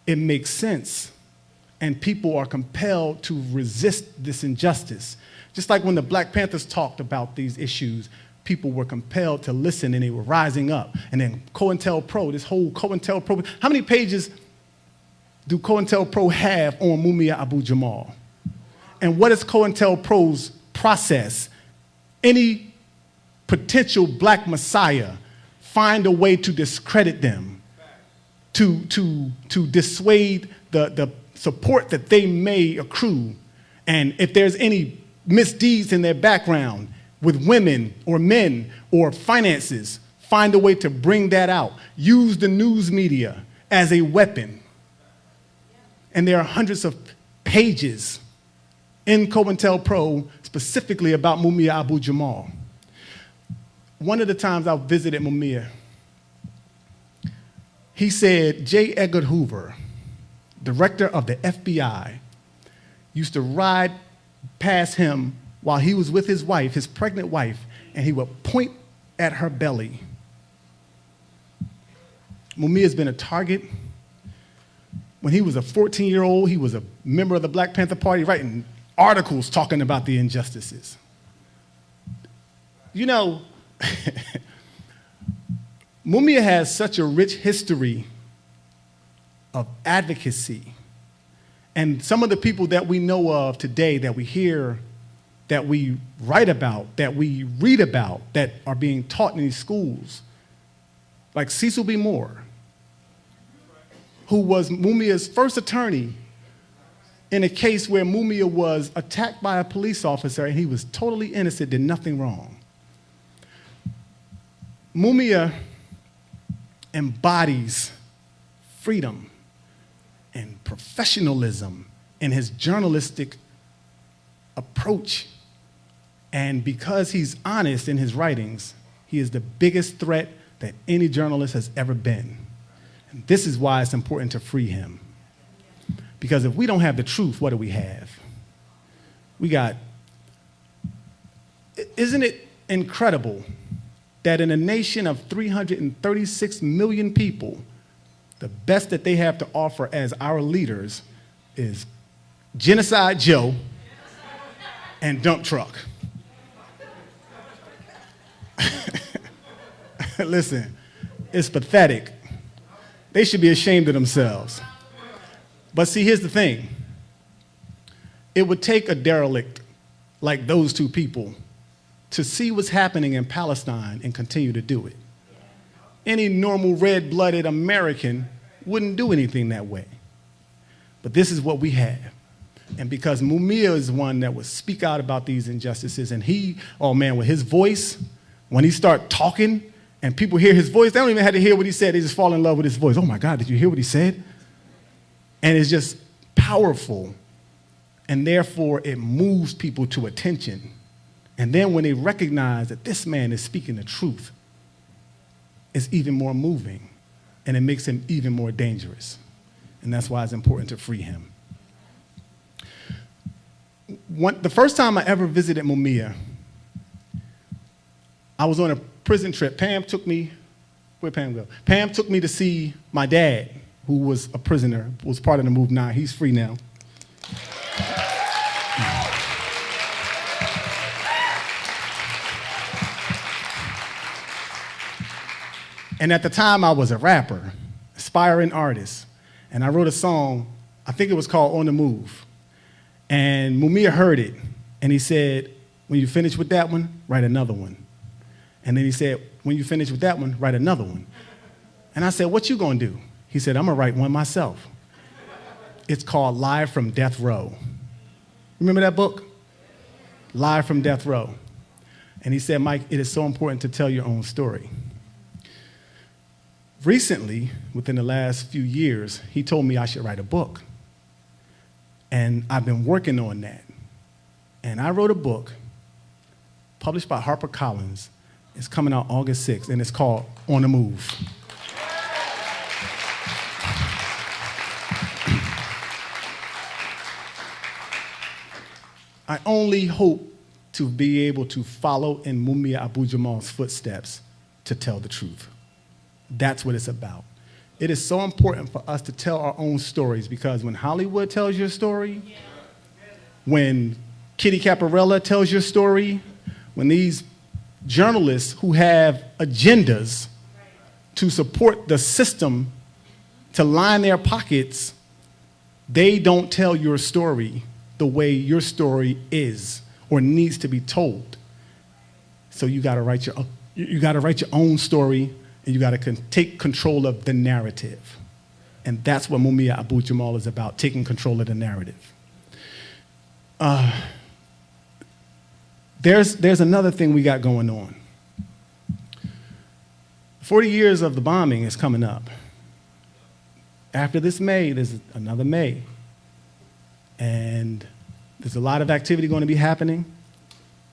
it makes sense. And people are compelled to resist this injustice. Just like when the Black Panthers talked about these issues, people were compelled to listen and they were rising up. And then COINTELPRO, this whole COINTELPRO, how many pages do COINTELPRO have on Mumia Abu Jamal? And what is COINTELPRO's process? Any potential black messiah find a way to discredit them, to dissuade the support that they may accrue. And if there's any misdeeds in their background with women or men or finances, find a way to bring that out. Use the news media as a weapon And there are hundreds of pages in COINTELPRO specifically about Mumia Abu Jamal. One of the times I visited Mumia, he said J. Edgar Hoover, director of the FBI, used to ride past him while he was with his wife, his pregnant wife, and he would point at her belly. Mumia's been a target. When he was a 14-year-old, he was a member of the Black Panther Party writing articles talking about the injustices. You know, Mumia has such a rich history of advocacy. And some of the people that we know of today, that we hear, that we write about, that we read about, that are being taught in these schools, like Cecil B. Moore, who was Mumia's first attorney in a case where Mumia was attacked by a police officer and he was totally innocent, did nothing wrong. Mumia embodies freedom and professionalism in his journalistic approach. And because he's honest in his writings, he is the biggest threat that any journalist has ever been. And this is why it's important to free him. Because if we don't have the truth, what do we have? Isn't it incredible that in a nation of 336 million people, the best that they have to offer as our leaders is Genocide Joe and Dump Truck? Listen, it's pathetic. They should be ashamed of themselves. But see, here's the thing. It would take a derelict like those two people to see what's happening in Palestine and continue to do it. Any normal red-blooded American wouldn't do anything that way. But this is what we have. And because Mumia is one that would speak out about these injustices, and he, oh man, with his voice, when he start talking and people hear his voice, they don't even have to hear what he said, they just fall in love with his voice. Oh my God, did you hear what he said? And it's just powerful, and therefore it moves people to attention. And then when they recognize that this man is speaking the truth, it's even more moving, and it makes him even more dangerous. And that's why it's important to free him. The first time I ever visited Mumia, I was on a prison trip. Pam took me, where'd Pam go? Pam took me to see my dad, who was a prisoner, was part of the Move 9. He's free now. And at the time, I was a rapper, aspiring artist. And I wrote a song, I think it was called On the Move. And Mumia heard it, and he said, when you finish with that one, write another one. And then he said, when you finish with that one, write another one. And I said, what you gonna do? He said, I'm gonna write one myself. It's called Live from Death Row. Remember that book? Live from Death Row. And he said, Mike, it is so important to tell your own story. Recently, within the last few years, he told me I should write a book. And I've been working on that. And I wrote a book published by HarperCollins. It's coming out August 6th, and it's called On the Move. I only hope to be able to follow in Mumia Abu Jamal's footsteps to tell the truth. That's what it's about. It is so important for us to tell our own stories, because when Hollywood tells your story, when Kitty Caparella tells your story, when these journalists who have agendas to support the system to line their pockets, they don't tell your story the way your story is or needs to be told. So you gotta write your own story, and you gotta take control of the narrative. And that's what Mumia Abu Jamal is about, taking control of the narrative. There's another thing we got going on. 40 years of the bombing is coming up. After this May, there's another May. And there's a lot of activity going to be happening.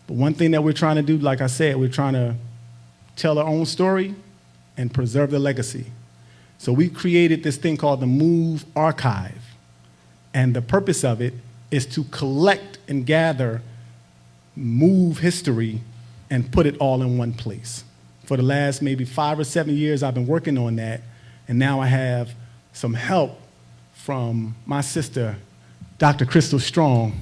But one thing that we're trying to do, like I said, we're trying to tell our own story and preserve the legacy. So we created this thing called the Move Archive. And the purpose of it is to collect and gather Move history and put it all in one place. For the last maybe 5 or 7 years, I've been working on that. And now I have some help from my sister, Dr. Crystal Strong.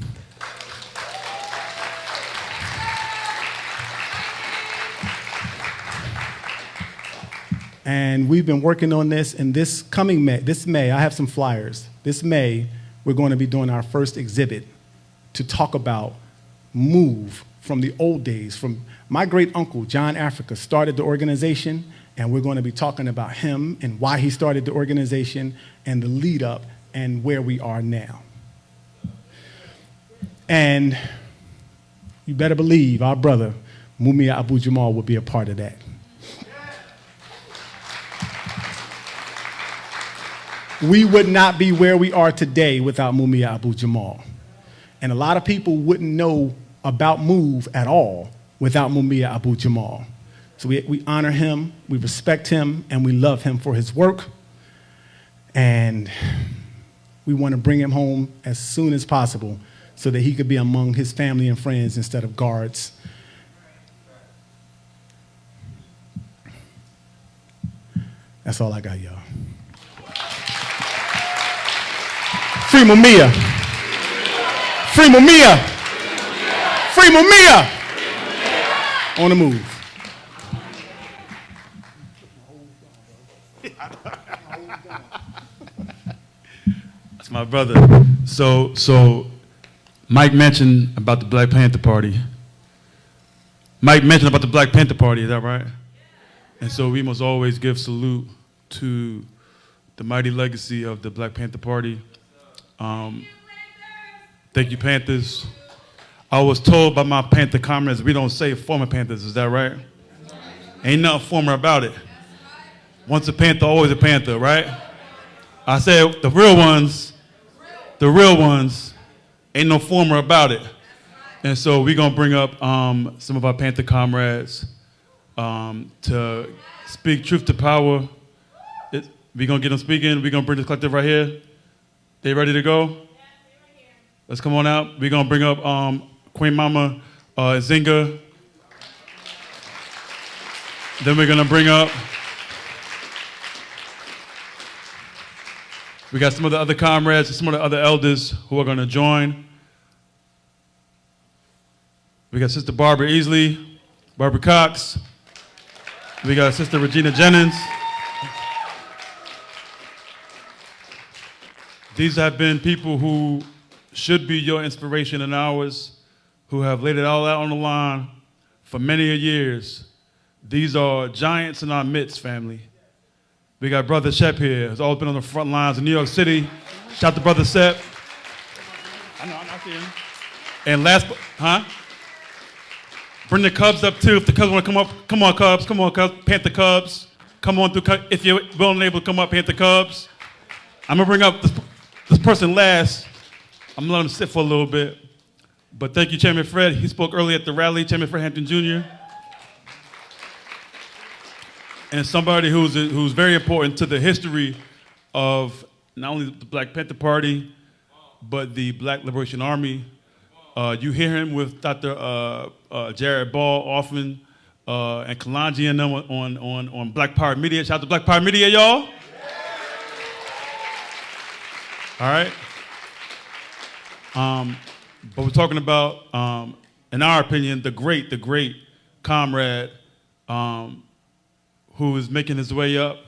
And we've been working on this, and this May, I have some flyers. This May, we're going to be doing our first exhibit to talk about Move from the old days. From my great uncle, John Africa, started the organization, and we're going to be talking about him and why he started the organization and the lead up and where we are now. And you better believe our brother, Mumia Abu Jamal, will be a part of that. We would not be where we are today without Mumia Abu Jamal. And a lot of people wouldn't know about Move at all without Mumia Abu Jamal. So we honor him, we respect him, and we love him for his work. And we want to bring him home as soon as possible so that he could be among his family and friends instead of guards. That's all I got, y'all. Free Mumia! Free Mumia! Free Mumia! On the move. That's my brother. So Mike mentioned about the Black Panther Party. Mike mentioned about the Black Panther Party, is that right? And so we must always give salute to the mighty legacy of the Black Panther Party. Thank you, Panthers. I was told by my Panther comrades we don't say former Panthers, is that right? Ain't nothing former about it. Once a Panther, always a Panther, right? I said the real ones, ain't no former about it. And so we're gonna bring up some of our Panther comrades to speak truth to power. We're gonna get them speaking. We're gonna bring this collective right here. They ready to go? Let's come on out. We're gonna bring up Queen Mama Zinga. Then we're gonna bring up, we got some of the other comrades and some of the other elders who are gonna join. We got Sister Barbara Easley, Barbara Cox. We got Sister Regina Jennings. These have been people who should be your inspiration and ours, who have laid it all out on the line for many years. These are giants in our midst, family. We got Brother Shep here, who's always been on the front lines in New York City. Shout out to Brother Shep. I know, I'm not seeing him. And last, bring the Cubs up too. If the Cubs want to come up, come on Cubs, Panther Cubs. Come on through, if you're willing and able to come up, Panther Cubs. I'm gonna bring up this person last. I'm gonna let him sit for a little bit. But thank you, Chairman Fred. He spoke earlier at the rally, Chairman Fred Hampton Jr. And somebody who's very important to the history of not only the Black Panther Party, but the Black Liberation Army. You hear him with Dr. Jared Ball often, and Kalanji and them on Black Power Media. Shout out to Black Power Media, y'all. All right. But we're talking about, in our opinion, the great comrade who is making his way up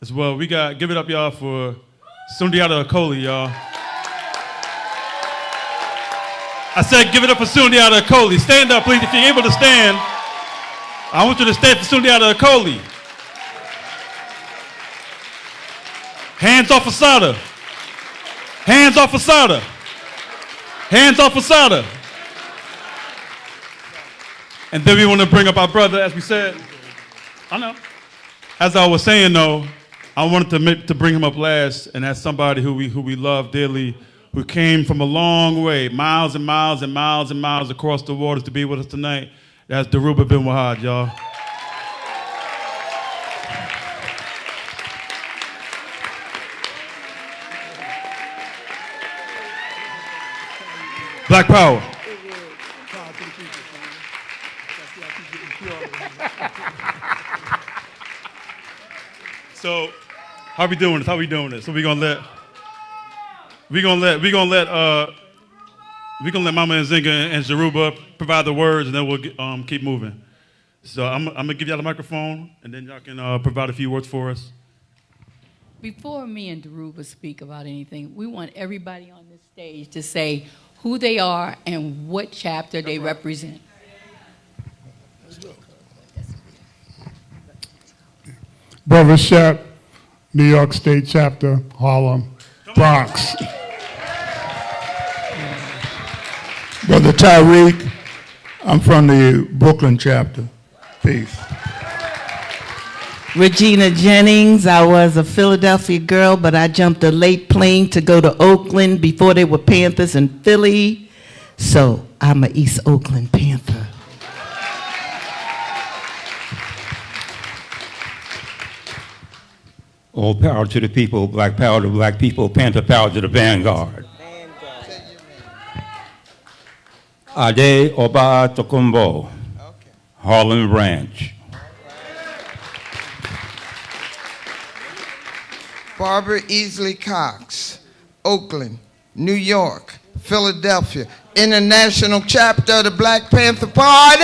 as well. We got, give it up, y'all, for Sundiata Acoli, y'all. I said give it up for Sundiata Acoli. Stand up, please, if you're able to stand. I want you to stand for Sundiata Acoli. Hands off Asada. Hands off Asada. Hands off Asada. And then we want to bring up our brother, as we said. I know. As I was saying, though, I wanted to bring him up last, and that's somebody who we love dearly, who came from a long way, miles and miles and miles and miles across the waters to be with us tonight. That's Dhoruba bin Wahad, y'all. Black Power. So, how we doing this? How we doing this? So we gonna let Mama Nzinga and Dhoruba provide the words, and then we'll keep moving. So I'm gonna give y'all the microphone, and then y'all can provide a few words for us. Before me and Dhoruba speak about anything, we want everybody on this stage to say who they are and what chapter they represent. Brother Shep, New York State Chapter, Harlem, Bronx. Brother Tyreek, I'm from the Brooklyn chapter. Peace. Regina Jennings, I was a Philadelphia girl, but I jumped a late plane to go to Oakland before they were Panthers in Philly. So I'm an East Oakland Panther. All power to the people, black power to black people, Panther power to the vanguard. Ade Oba Tokumbo, Harlem Branch. Barbara Easley Cox, Oakland, New York, Philadelphia, International Chapter of the Black Panther Party!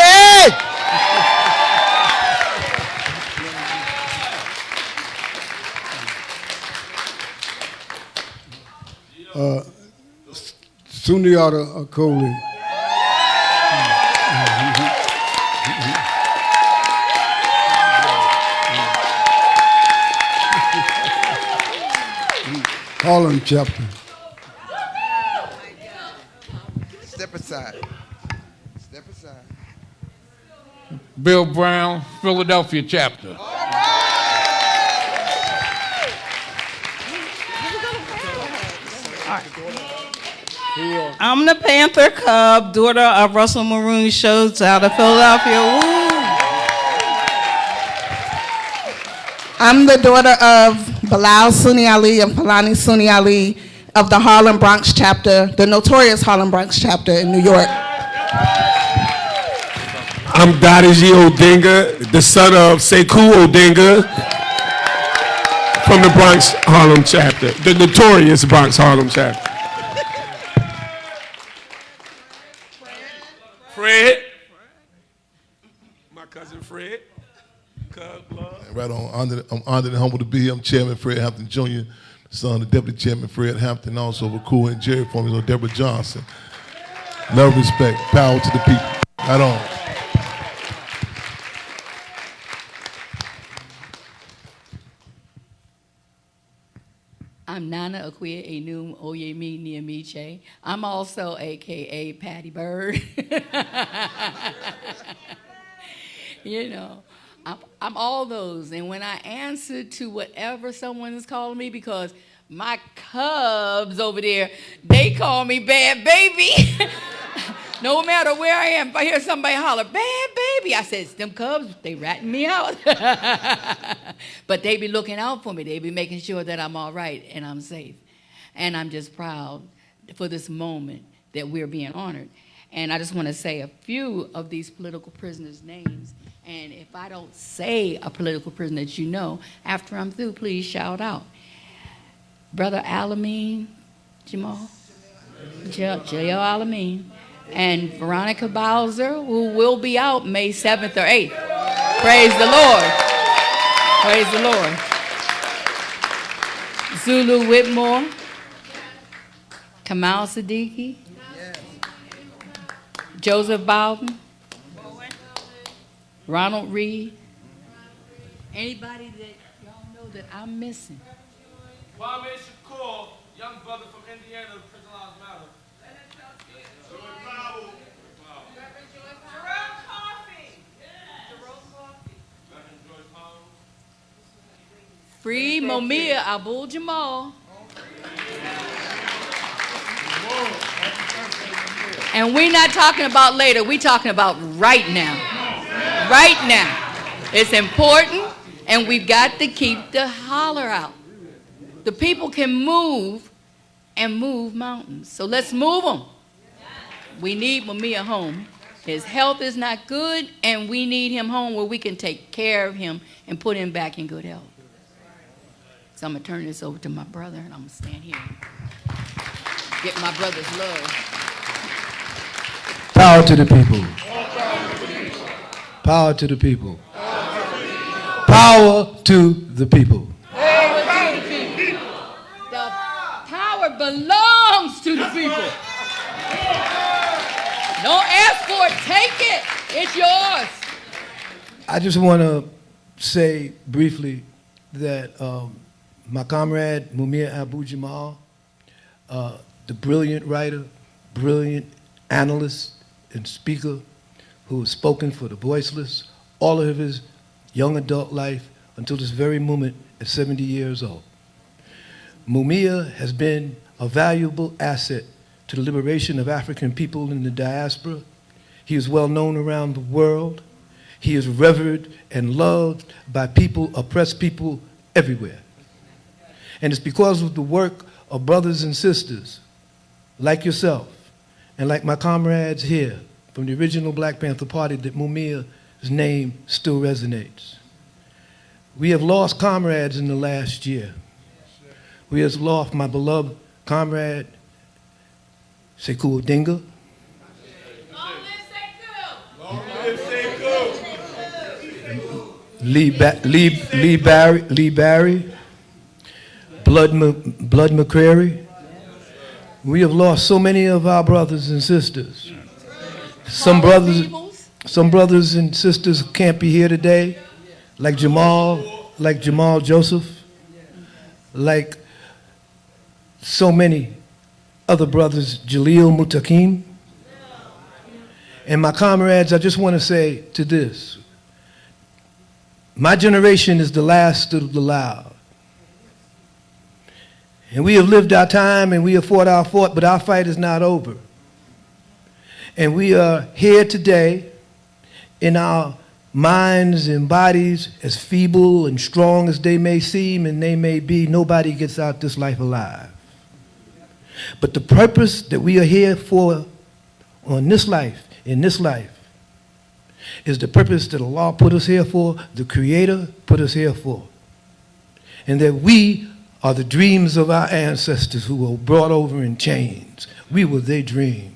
Sundiata Acoli. Harlem chapter. Step aside. Step aside. Bill Brown, Philadelphia chapter. I'm the Panther Cub, daughter of Russell Maroon Schultz out of Philadelphia. Woo. I'm the daughter of Bilal Sunni Ali and Palani Sunni Ali of the Harlem Bronx chapter, the notorious Harlem Bronx chapter in New York. I'm Dadaji Odinga, the son of Sekou Odinga from the Bronx Harlem chapter, the notorious Bronx Harlem chapter. Fred, my cousin Fred. Right on. I'm honored and humbled to be here. I'm Chairman Fred Hampton Jr., son of Deputy Chairman Fred Hampton, also of Cool and Jerry for me, Deborah Johnson. Love, respect, power to the people. Right on. I'm Nana Akuya Enum Oyemi Niamiche. I'm also AKA Patty Bird. You know, I'm all those. And when I answer to whatever someone is calling me, because my cubs over there, they call me Bad Baby. No matter where I am, if I hear somebody holler, Bad Baby, I said, them cubs, they ratting me out. But they be looking out for me. They be making sure that I'm all right and I'm safe. And I'm just proud for this moment that we're being honored. And I just want to say a few of these political prisoners' names. And if I don't say a political prisoner that you know, after I'm through, please shout out. Brother Alameen Jamal, J.L. Alameen, and Veronica Bowser, who will be out May 7th or 8th. Praise the Lord. Praise the Lord. Zulu Whitmore, Kamal Siddiqui, Joseph Bowden, Ronald Reed. Anybody that y'all know that I'm missing? Kwame Shakur, young brother from Indiana, Prison Lives Matter. Free Mumia Abu Jamal. And we're not talking about later, we're talking about right now. Right now. It's important, and we've got to keep the holler out. The people can move and move mountains. So let's move them. We need Mumia home. His health is not good, and we need him home where we can take care of him and put him back in good health. So I'm going to turn this over to my brother, and I'm going to stand here and get my brother's love. Power to the people. Power to the people. Power to the people. The power belongs to the people. Don't ask for it, take it. It's yours. I just want to say briefly that my comrade Mumia Abu Jamal, the brilliant writer, brilliant analyst and speaker who has spoken for the voiceless all of his young adult life until this very moment at 70 years old. Mumia has been a valuable asset to the liberation of African people in the diaspora. He is well known around the world. He is revered and loved by people, oppressed people everywhere. And it's because of the work of brothers and sisters like yourself and like my comrades here from the original Black Panther Party that Mumia's name still resonates. We have lost comrades in the last year. We have lost my beloved comrade, Sekou Odinga. Lee Barry, Blood McCrary. We have lost so many of our brothers and sisters. Some brothers and sisters can't be here today, like Jamal Joseph, like so many other brothers, Jalil Mutakim. And my comrades, I just want to say to this, my generation is the last of the loud. And we have lived our time and we have fought our fight, but our fight is not over. And we are here today in our minds and bodies, as feeble and strong as they may seem and they may be. Nobody gets out this life alive. But the purpose that we are here for in this life, is the purpose that Allah put us here for, the Creator put us here for. And that we are the dreams of our ancestors who were brought over in chains. We were their dream.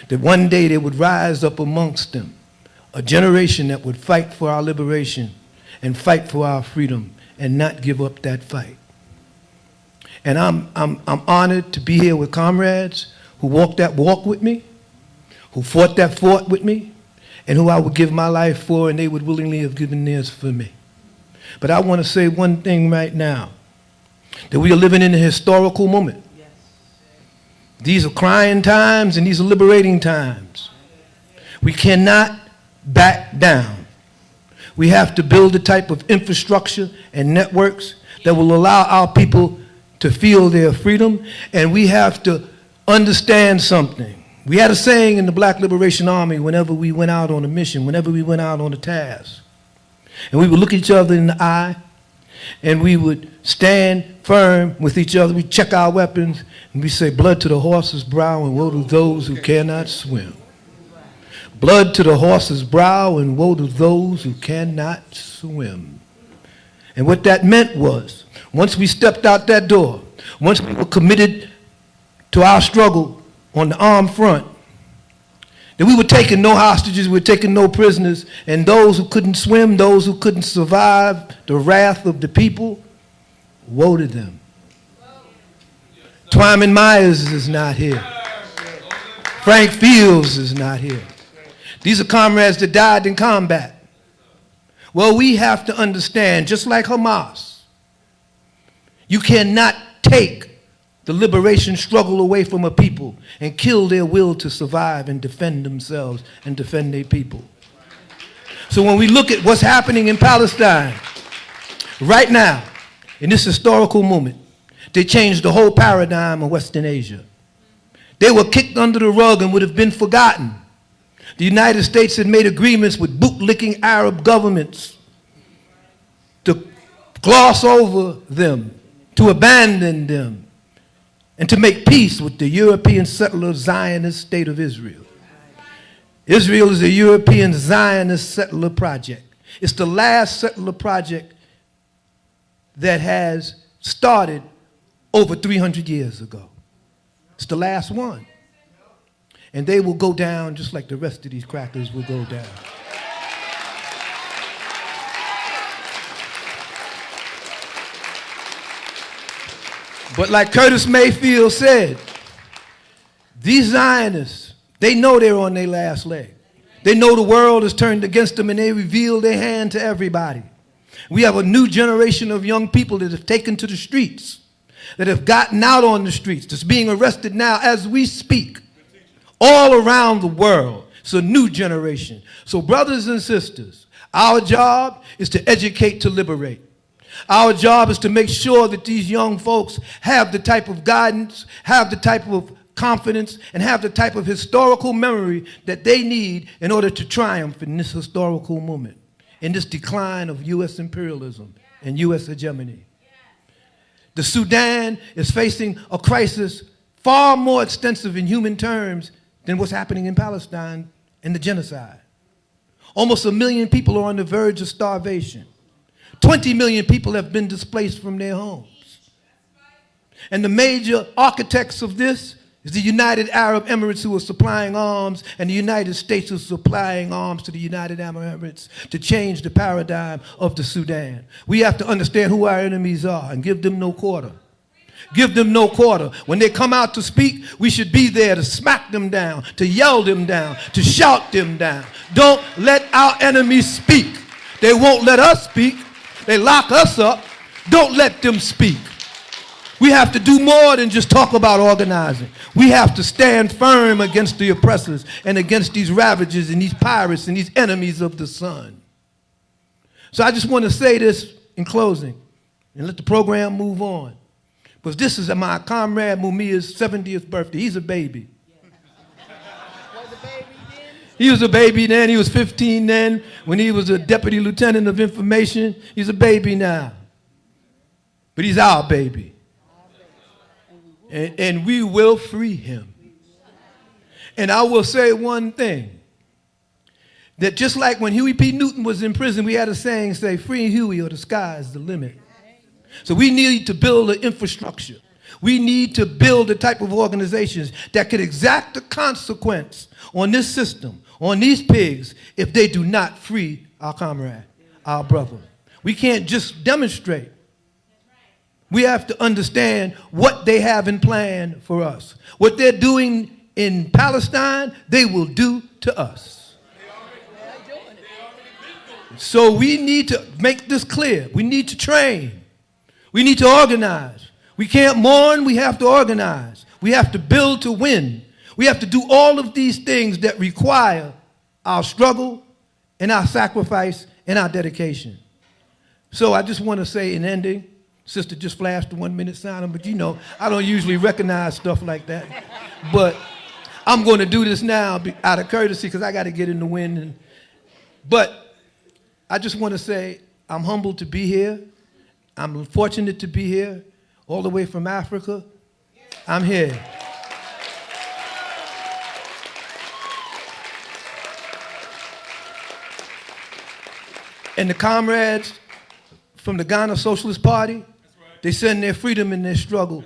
That one day they would rise up amongst them, a generation that would fight for our liberation and fight for our freedom and not give up that fight. And I'm honored to be here with comrades who walked that walk with me, who fought that fought with me, and who I would give my life for, and they would willingly have given theirs for me. But I want to say one thing right now, that we are living in a historical moment. These are crying times and these are liberating times. We cannot back down. We have to build a type of infrastructure and networks that will allow our people to feel their freedom, and we have to understand something. We had a saying in the Black Liberation Army whenever we went out on a mission, whenever we went out on a task. And we would look each other in the eye, and we would stand firm with each other. We'd check our weapons, and we say, blood to the horse's brow and woe to those who cannot swim. Blood to the horse's brow and woe to those who cannot swim. And what that meant was, once we stepped out that door, once we were committed to our struggle on the armed front, that we were taking no hostages, we were taking no prisoners, and those who couldn't swim, those who couldn't survive the wrath of the people, woe to them. Twyman Myers is not here. Frank Fields is not here. These are comrades that died in combat. Well, we have to understand, just like Hamas, you cannot take the liberation struggle away from a people and kill their will to survive and defend themselves and defend their people. So when we look at what's happening in Palestine right now, in this historical moment, they changed the whole paradigm of Western Asia. They were kicked under the rug and would have been forgotten. The United States had made agreements with bootlicking Arab governments to gloss over them, to abandon them, and to make peace with the European settler Zionist state of Israel. Israel is a European Zionist settler project. It's the last settler project that has started over 300 years ago. It's the last one. And they will go down just like the rest of these crackers will go down. But like Curtis Mayfield said, these Zionists, they know they're on their last leg. They know the world is turned against them, and they reveal their hand to everybody. We have a new generation of young people that have taken to the streets, that have gotten out on the streets, that's being arrested now as we speak, all around the world. It's a new generation. So brothers and sisters, our job is to educate, to liberate. Our job is to make sure that these young folks have the type of guidance, have the type of confidence, and have the type of historical memory that they need in order to triumph in this historical moment, in this decline of U.S. imperialism and U.S. hegemony. The Sudan is facing a crisis far more extensive in human terms than what's happening in Palestine and the genocide. Almost 1 million people are on the verge of starvation. 20 million people have been displaced from their homes. And the major architects of this is the United Arab Emirates, who are supplying arms, and the United States, who are supplying arms to the United Arab Emirates to change the paradigm of the Sudan. We have to understand who our enemies are and give them no quarter. Give them no quarter. When they come out to speak, we should be there to smack them down, to yell them down, to shout them down. Don't let our enemies speak. They won't let us speak. They lock us up. Don't let them speak. We have to do more than just talk about organizing. We have to stand firm against the oppressors and against these ravagers and these pirates and these enemies of the sun. So I just want to say this in closing and let the program move on. Because this is my comrade Mumia's 70th birthday. He's a baby. He was a baby then. He was 15 then when he was a deputy lieutenant of information. He's a baby now. But he's our baby. And we will free him. And I will say one thing. That just like when Huey P. Newton was in prison, we had a saying say, free Huey or the sky's the limit. So we need to build an infrastructure. We need to build the type of organizations that could exact the consequence on this system, on these pigs, if they do not free our comrade, our brother. We can't just demonstrate. We have to understand what they have in plan for us. What they're doing in Palestine, they will do to us. So we need to make this clear. We need to train. We need to organize. We can't mourn, we have to organize. We have to build to win. We have to do all of these things that require our struggle and our sacrifice and our dedication. So I just want to say in ending, Sister just flashed the 1 minute silence, but you know, I don't usually recognize stuff like that. But I'm going to do this now out of courtesy because I got to get in the wind. But I just want to say I'm humbled to be here. I'm fortunate to be here, all the way from Africa. I'm here. And the comrades from the Ghana Socialist Party, they send their freedom in their struggle.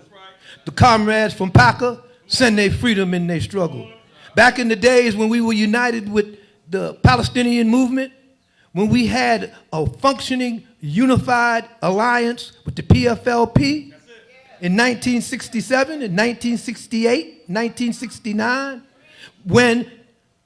The comrades from PACA send their freedom in their struggle. Back in the days when we were united with the Palestinian movement, when we had a functioning, unified alliance with the PFLP in 1967, in 1968, 1969, when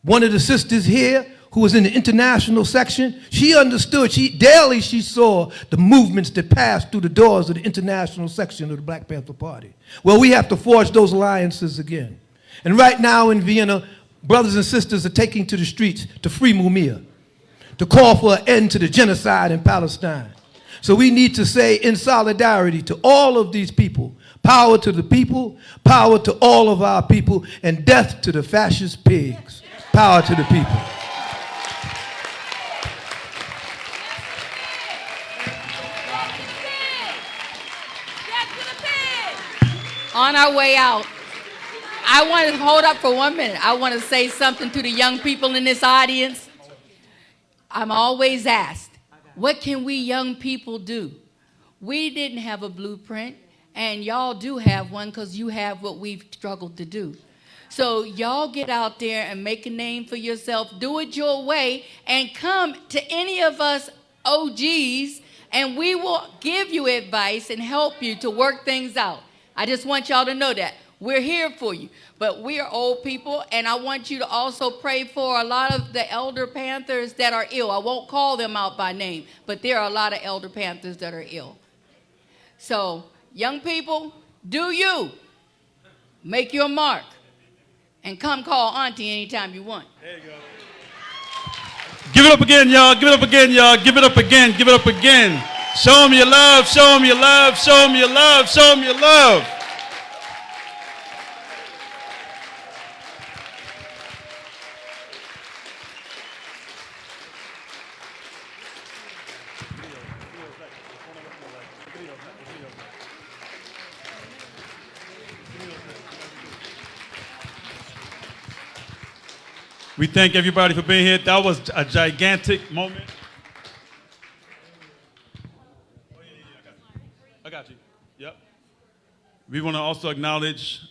one of the sisters here who was in the international section, she understood, daily she saw the movements that passed through the doors of the international section of the Black Panther Party. Well, we have to forge those alliances again. And right now in Vienna, brothers and sisters are taking to the streets to free Mumia, to call for an end to the genocide in Palestine. So we need to say in solidarity to all of these people, power to the people, power to all of our people, and death to the fascist pigs. Power to the people. On our way out, I want to hold up for 1 minute. I want to say something to the young people in this audience. I'm always asked, what can we young people do? We didn't have a blueprint, and y'all do have one because you have what we've struggled to do. So y'all get out there and make a name for yourself, do it your way, and come to any of us OGs, and we will give you advice and help you to work things out. I just want y'all to know that. We're here for you, but we are old people, and I want you to also pray for a lot of the elder Panthers that are ill. I won't call them out by name, but there are a lot of elder Panthers that are ill. So, young people, do you. Make your mark, and come call Auntie anytime you want. There you go. Give it up again, y'all. Give it up again, y'all. Give it up again. Give it up again. Show them your love. Show them your love. Show them your love. Show them your love. We thank everybody for being here. That was a gigantic moment. I got you. Yep. We want to also acknowledge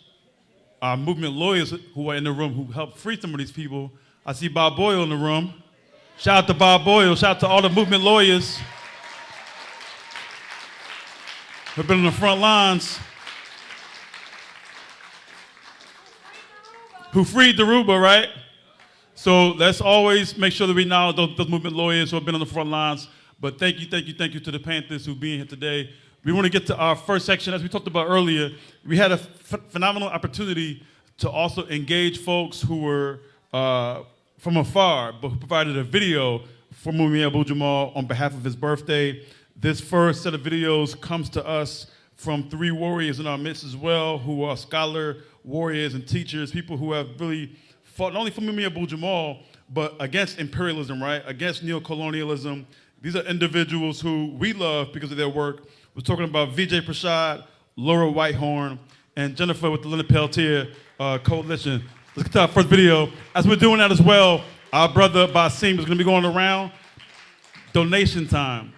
our movement lawyers who are in the room who helped free some of these people. I see Bob Boyle in the room. Shout out to Bob Boyle. Shout out to all the movement lawyers who've been on the front lines, who freed Dhoruba, right? So let's always make sure that we acknowledge those movement lawyers who have been on the front lines. But thank you to the Panthers who being here today. We want to get to our first section. As we talked about earlier, we had a phenomenal opportunity to also engage folks who were from afar, but who provided a video for Mumia Abu Jamal on behalf of his birthday. This first set of videos comes to us from 3 warriors in our midst as well, who are scholar, warriors, and teachers, people who have really fought not only for Mumia Abu Jamal, but against imperialism, right? Against neocolonialism. These are individuals who we love because of their work. We're talking about Vijay Prashad, Laura Whitehorn, and Jennifer with the Leonard Peltier Coalition. Let's get to our first video. As we're doing that as well, our brother Basim is going to be going around. Donation time.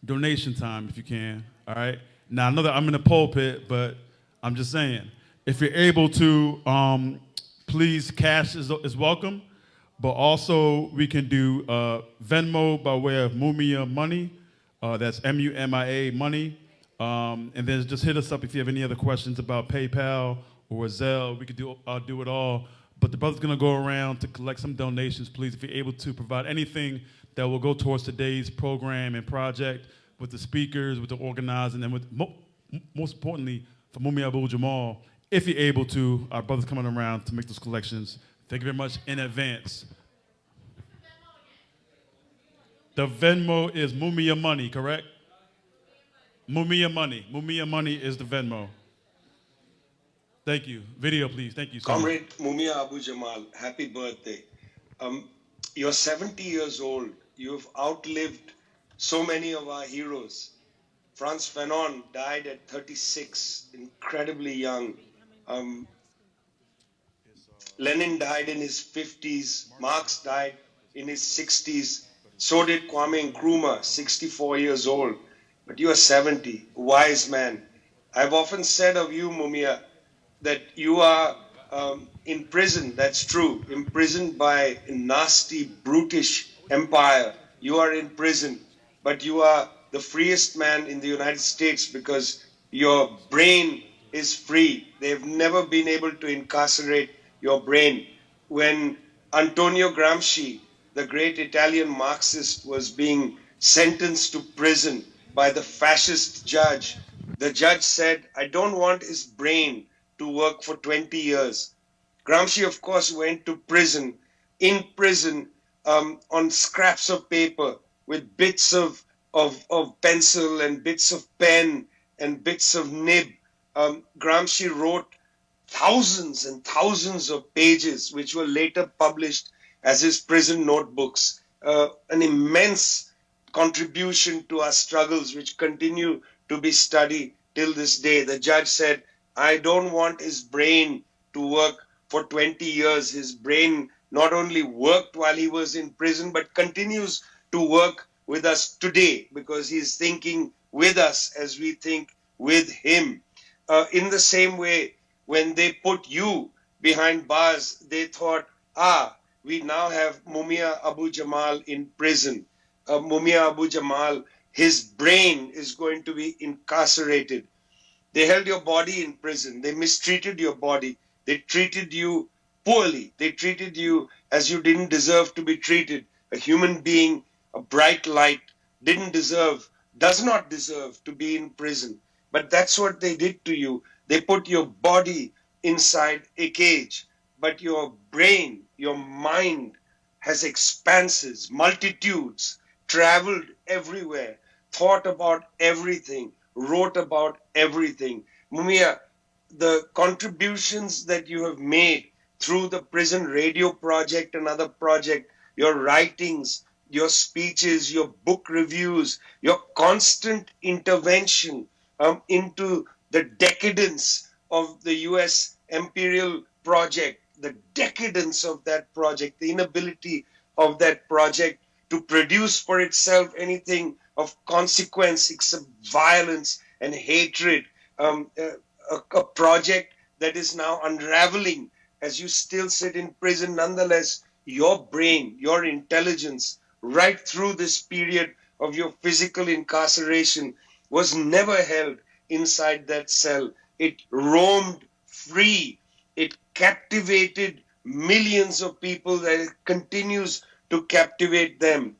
Donation time, if you can, all right? Now, I know that I'm in the pulpit, but I'm just saying, if you're able to, please, cash is welcome, but also we can do Venmo by way of Mumia Money. That's MUMIA Money. And then just hit us up if you have any other questions about PayPal or Zelle. We could do it all. But the brother's going to go around to collect some donations, please, if you're able to provide anything that will go towards today's program and project with the speakers, with the organizing, and with most importantly, for Mumia Abu Jamal. If you're able to, our brother's coming around to make those collections. Thank you very much in advance. The Venmo is Mumia Money, correct? Mumia Money. Mumia Money is the Venmo. Thank you. Video, please. Thank you so much. Comrade Mumia Abu Jamal, happy birthday. You're 70 years old. You've outlived so many of our heroes. Frantz Fanon died at 36, incredibly young. Lenin died in his 50s. Marx died in his 60s. So did Kwame Nkrumah, 64 years old. But you are 70, a wise man. I've often said of you, Mumia, that you are in prison. That's true. Imprisoned by a nasty, brutish empire. You are in prison. But you are the freest man in the United States because your brain is free. They've never been able to incarcerate your brain. When Antonio Gramsci, the great Italian Marxist, was being sentenced to prison by the fascist judge, the judge said, I don't want his brain to work for 20 years. Gramsci, of course, went to prison, in prison, on scraps of paper with bits of of pencil and bits of pen and bits of nib. Gramsci wrote thousands and thousands of pages, which were later published as his prison notebooks. An immense contribution to our struggles, which continue to be studied till this day. The judge said, I don't want his brain to work for 20 years. His brain not only worked while he was in prison, but continues to work with us today, because he's thinking with us as we think with him. In the same way, when they put you behind bars, they thought, we now have Mumia Abu Jamal in prison. Mumia Abu Jamal, his brain is going to be incarcerated. They held your body in prison. They mistreated your body. They treated you poorly. They treated you as you didn't deserve to be treated. A human being, a bright light, does not deserve to be in prison. But that's what they did to you. They put your body inside a cage, but your brain, your mind has expanses, multitudes, traveled everywhere, thought about everything, wrote about everything. Mumia, the contributions that you have made through the Prison Radio Project and other projects, your writings, your speeches, your book reviews, your constant intervention into the decadence of the US imperial project, the decadence of that project, the inability of that project to produce for itself anything of consequence except violence and hatred, a project that is now unraveling as you still sit in prison. Nonetheless, your brain, your intelligence, right through this period of your physical incarceration was never held inside that cell. It roamed free. It captivated millions of people, that it continues to captivate them.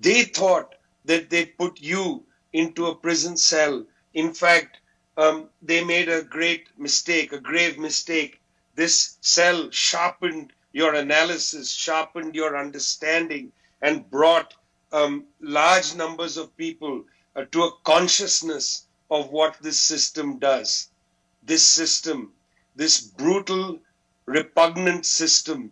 They thought that they put you into a prison cell. In fact, they made a great mistake, a grave mistake. This cell sharpened your analysis, sharpened your understanding, and brought large numbers of people to a consciousness of what this system does. This system, this brutal, repugnant system,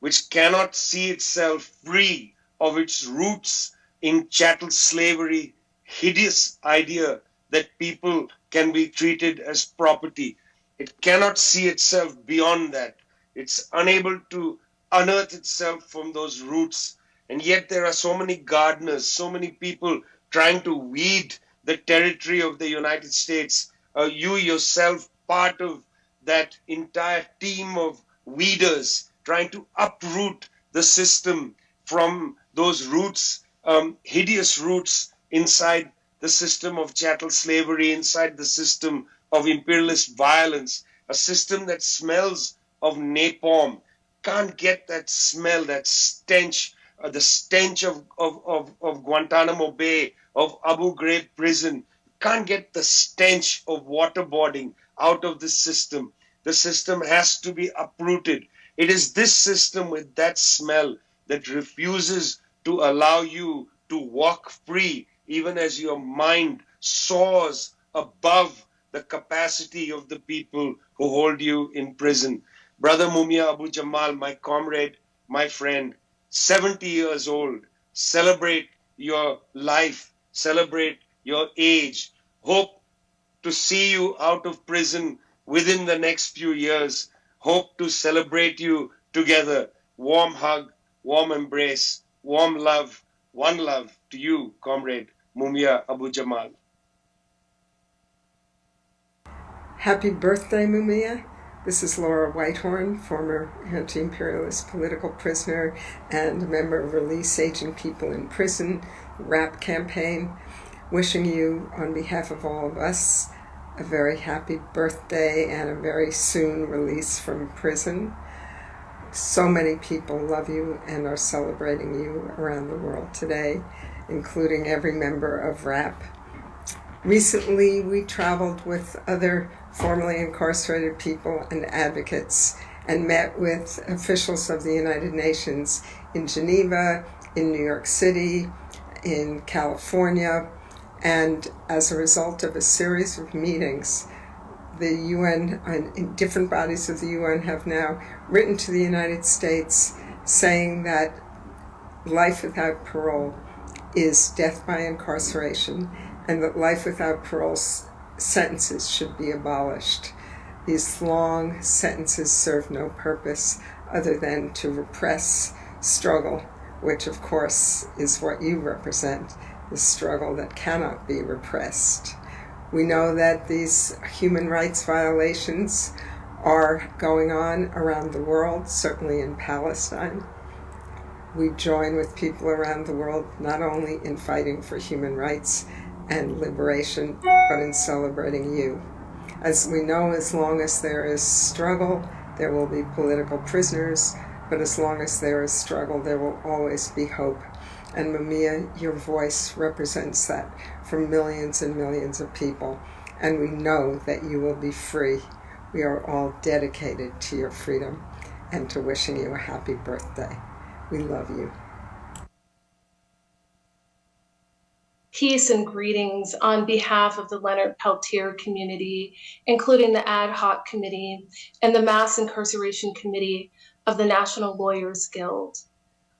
which cannot see itself free of its roots in chattel slavery, hideous idea that people can be treated as property. It cannot see itself beyond that. It's unable to unearth itself from those roots. And yet there are so many gardeners, so many people trying to weed the territory of the United States. You yourself part of that entire team of weeders trying to uproot the system from those roots, hideous roots inside the system of chattel slavery, inside the system of imperialist violence, a system that smells of napalm. Can't get that smell, that stench, the stench of Guantanamo Bay, of Abu Ghraib prison. Can't get the stench of waterboarding out of this system. The system has to be uprooted. It is this system with that smell that refuses to allow you to walk free, even as your mind soars above the capacity of the people who hold you in prison. Brother Mumia Abu Jamal, my comrade, my friend, 70 years old, celebrate your life, celebrate your age. Hope to see you out of prison within the next few years. Hope to celebrate you together. Warm hug, warm embrace, warm love, one love to you, comrade Mumia Abu Jamal. Happy birthday, Mumia. This is Laura Whitehorn, former anti-imperialist political prisoner and a member of Release Aging People in Prison RAP campaign, wishing you, on behalf of all of us, a very happy birthday and a very soon release from prison. So many people love you and are celebrating you around the world today, including every member of RAP. Recently, we traveled with other formerly incarcerated people and advocates and met with officials of the United Nations in Geneva, in New York City, in California, and as a result of a series of meetings, the UN and different bodies of the UN have now written to the United States saying that life without parole is death by incarceration, and that life without parole sentences should be abolished. These long sentences serve no purpose other than to repress struggle, which of course is what you represent, the struggle that cannot be repressed. We know that these human rights violations are going on around the world, certainly in Palestine. We join with people around the world not only in fighting for human rights and liberation, but in celebrating you. As we know, as long as there is struggle, there will be political prisoners, but as long as there is struggle, there will always be hope. And Mumia, your voice represents that for millions and millions of people, and we know that you will be free. We are all dedicated to your freedom and to wishing you a happy birthday. We love you. Peace and greetings on behalf of the Leonard Peltier community, including the Ad Hoc Committee and the Mass Incarceration Committee of the National Lawyers Guild.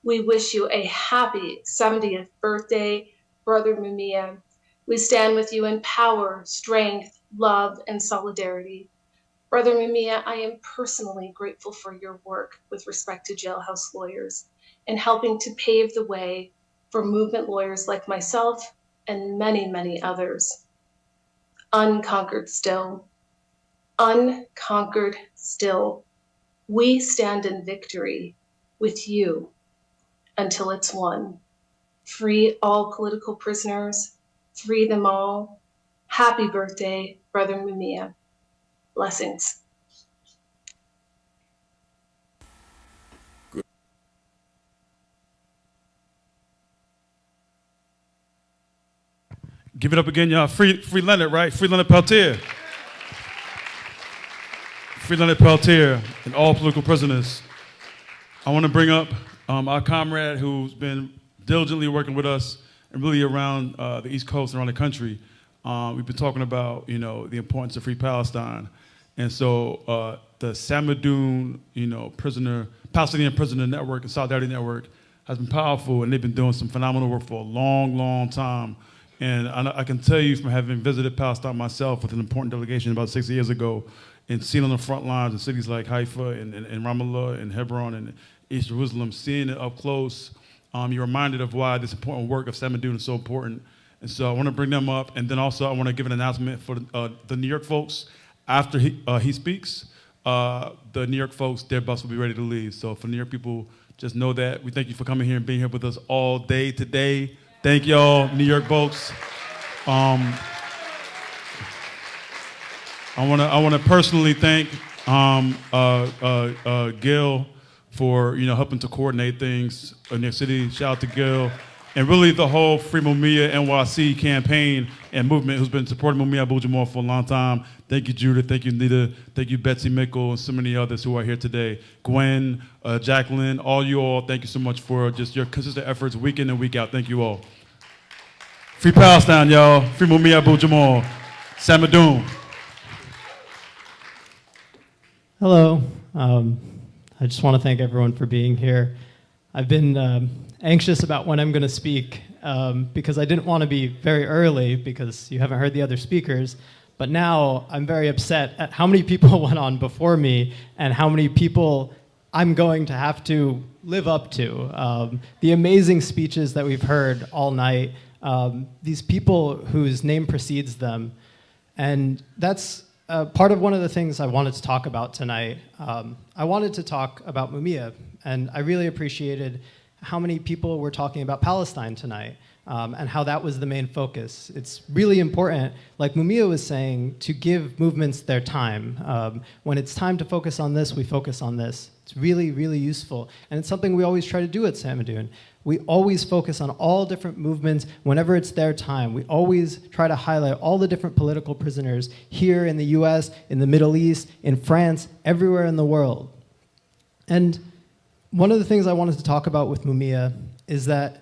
We wish you a happy 70th birthday, Brother Mumia. We stand with you in power, strength, love, and solidarity. Brother Mumia, I am personally grateful for your work with respect to jailhouse lawyers and helping to pave the way for movement lawyers like myself and many, many others. Unconquered still, unconquered still. We stand in victory with you until it's won. Free all political prisoners, free them all. Happy birthday, Brother Mumia. Blessings. Give it up again, y'all. Free Leonard, right? Free Leonard Peltier. Free Leonard Peltier and all political prisoners. I want to bring up our comrade who's been diligently working with us and really around the East Coast and around the country. We've been talking about, the importance of free Palestine. And so the Samadoun, Palestinian Prisoner Network and Solidarity Network has been powerful, and they've been doing some phenomenal work for a long, long time. And I can tell you from having visited Palestine myself with an important delegation about 6 years ago and seen on the front lines in cities like Haifa and Ramallah and Hebron and East Jerusalem, seeing it up close, you're reminded of why this important work of Samadoun is so important. And so I want to bring them up. And then also I want to give an announcement for the New York folks. After he speaks, the New York folks, their bus will be ready to leave. So for New York people, just know that. We thank you for coming here and being here with us all day today. Thank y'all, New York folks. I want to personally thank Gil for helping to coordinate things in their city. Shout out to Gil. And really the whole Free Mumia NYC campaign and movement who's been supporting Mumia Abu Jamal for a long time. Thank you, Judith. Thank you, Nita. Thank you, Betsy Mickle, and so many others who are here today. Gwen, Jacqueline, all you all, thank you so much for just your consistent efforts week in and week out. Thank you all. Free Palestine, y'all. Free Mumia Abu Jamal. Samadoun. Hello. I just want to thank everyone for being here. I've been anxious about when I'm going to speak because I didn't want to be very early because you haven't heard the other speakers. But now I'm very upset at how many people went on before me and how many people I'm going to have to live up to. The amazing speeches that we've heard all night, these people whose name precedes them. And that's part of one of the things I wanted to talk about tonight. I wanted to talk about Mumia, and I really appreciated how many people were talking about Palestine tonight. And how that was the main focus. It's really important, like Mumia was saying, to give movements their time. When it's time to focus on this, we focus on this. It's really, really useful. And it's something we always try to do at Samadoun. We always focus on all different movements whenever it's their time. We always try to highlight all the different political prisoners here in the US, in the Middle East, in France, everywhere in the world. And one of the things I wanted to talk about with Mumia is that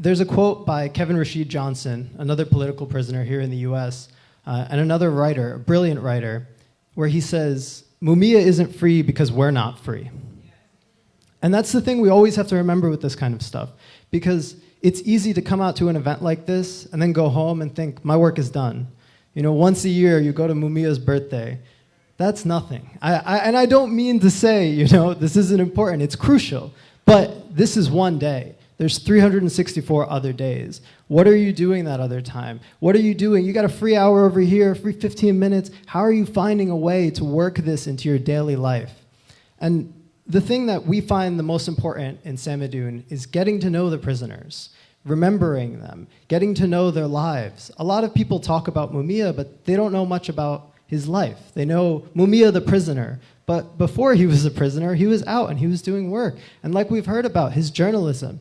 there's a quote by Kevin Rashid Johnson, another political prisoner here in the US, and another writer, a brilliant writer, where he says, Mumia isn't free because we're not free. And that's the thing we always have to remember with this kind of stuff, because it's easy to come out to an event like this and then go home and think, my work is done. You know, once a year you go to Mumia's birthday. That's nothing. And I don't mean to say, you know, this isn't important. It's crucial. But this is one day. There's 364 other days. What are you doing that other time? What are you doing? You got a free hour over here, free 15 minutes. How are you finding a way to work this into your daily life? And the thing that we find the most important in Samidoun is getting to know the prisoners, remembering them, getting to know their lives. A lot of people talk about Mumia, but they don't know much about his life. They know Mumia the prisoner, but before he was a prisoner, he was out and he was doing work. And like we've heard about, his journalism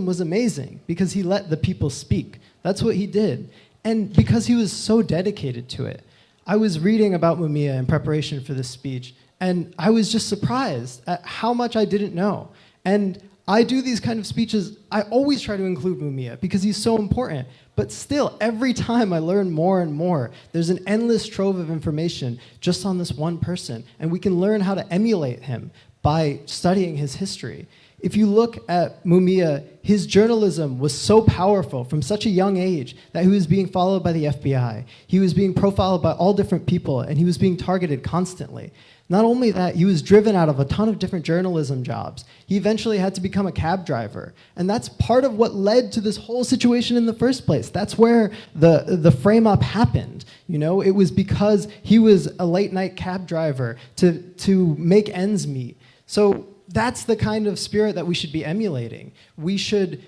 was amazing because he let the people speak. That's what he did. And because he was so dedicated to it. I was reading about Mumia in preparation for this speech, and I was just surprised at how much I didn't know. And I do these kind of speeches, I always try to include Mumia because he's so important. But still, every time I learn more and more. There's an endless trove of information just on this one person. And we can learn how to emulate him by studying his history. If you look at Mumia, his journalism was so powerful from such a young age that he was being followed by the FBI. He was being profiled by all different people, and he was being targeted constantly. Not only that, he was driven out of a ton of different journalism jobs. He eventually had to become a cab driver. And that's part of what led to this whole situation in the first place. That's where the frame-up happened. You know, it was because he was a late-night cab driver to make ends meet. So that's the kind of spirit that we should be emulating. We should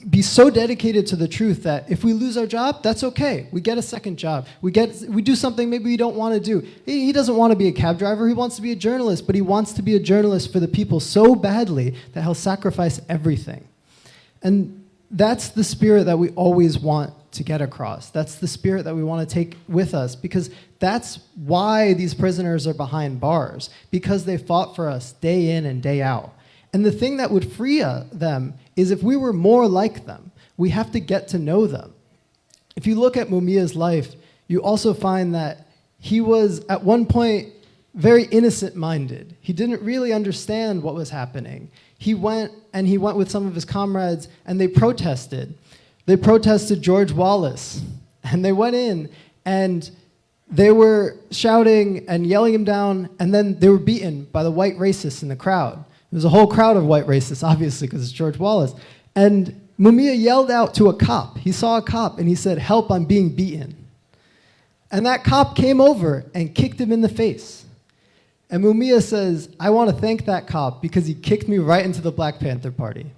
be so dedicated to the truth that if we lose our job, that's okay. We get a second job. We do something maybe we don't want to do. He doesn't want to be a cab driver. He wants to be a journalist, but he wants to be a journalist for the people so badly that he'll sacrifice everything. And that's the spirit that we always want to get across. That's the spirit that we want to take with us, because that's why these prisoners are behind bars, because they fought for us day in and day out. And the thing that would free them is if we were more like them. We have to get to know them. If you look at Mumia's life, you also find that he was at one point very innocent-minded. He didn't really understand what was happening. He went with some of his comrades and they protested. They protested George Wallace, and they went in and they were shouting and yelling him down, and then they were beaten by the white racists in the crowd. There was a whole crowd of white racists, obviously, because it's George Wallace. And Mumia yelled out to a cop. He saw a cop, and he said, "Help, I'm being beaten." And that cop came over and kicked him in the face. And Mumia says, "I want to thank that cop because he kicked me right into the Black Panther Party."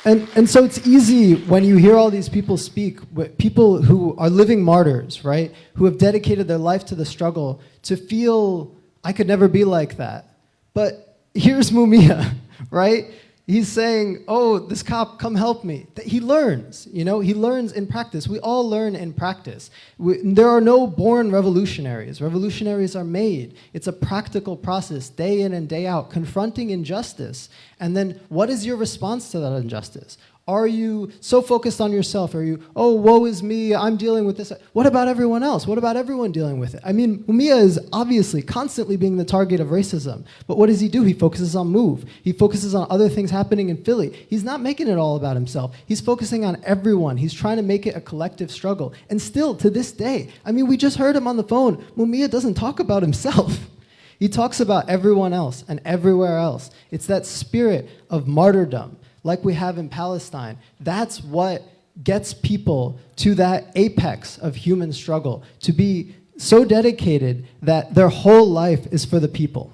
And so it's easy when you hear all these people speak, people who are living martyrs, right, who have dedicated their life to the struggle, to feel, I could never be like that. But here's Mumia, right? He's saying, oh, this cop, come help me. He learns, you know, he learns in practice. We all learn in practice. There are no born revolutionaries. Revolutionaries are made. It's a practical process, day in and day out, confronting injustice. And then what is your response to that injustice? Are you so focused on yourself? Are you, oh, woe is me, I'm dealing with this. What about everyone else? What about everyone dealing with it? I mean, Mumia is obviously constantly being the target of racism. But what does he do? He focuses on MOVE. He focuses on other things happening in Philly. He's not making it all about himself. He's focusing on everyone. He's trying to make it a collective struggle. And still, to this day, I mean, we just heard him on the phone. Mumia doesn't talk about himself. He talks about everyone else and everywhere else. It's that spirit of martyrdom, like we have in Palestine. That's what gets people to that apex of human struggle, to be so dedicated that their whole life is for the people.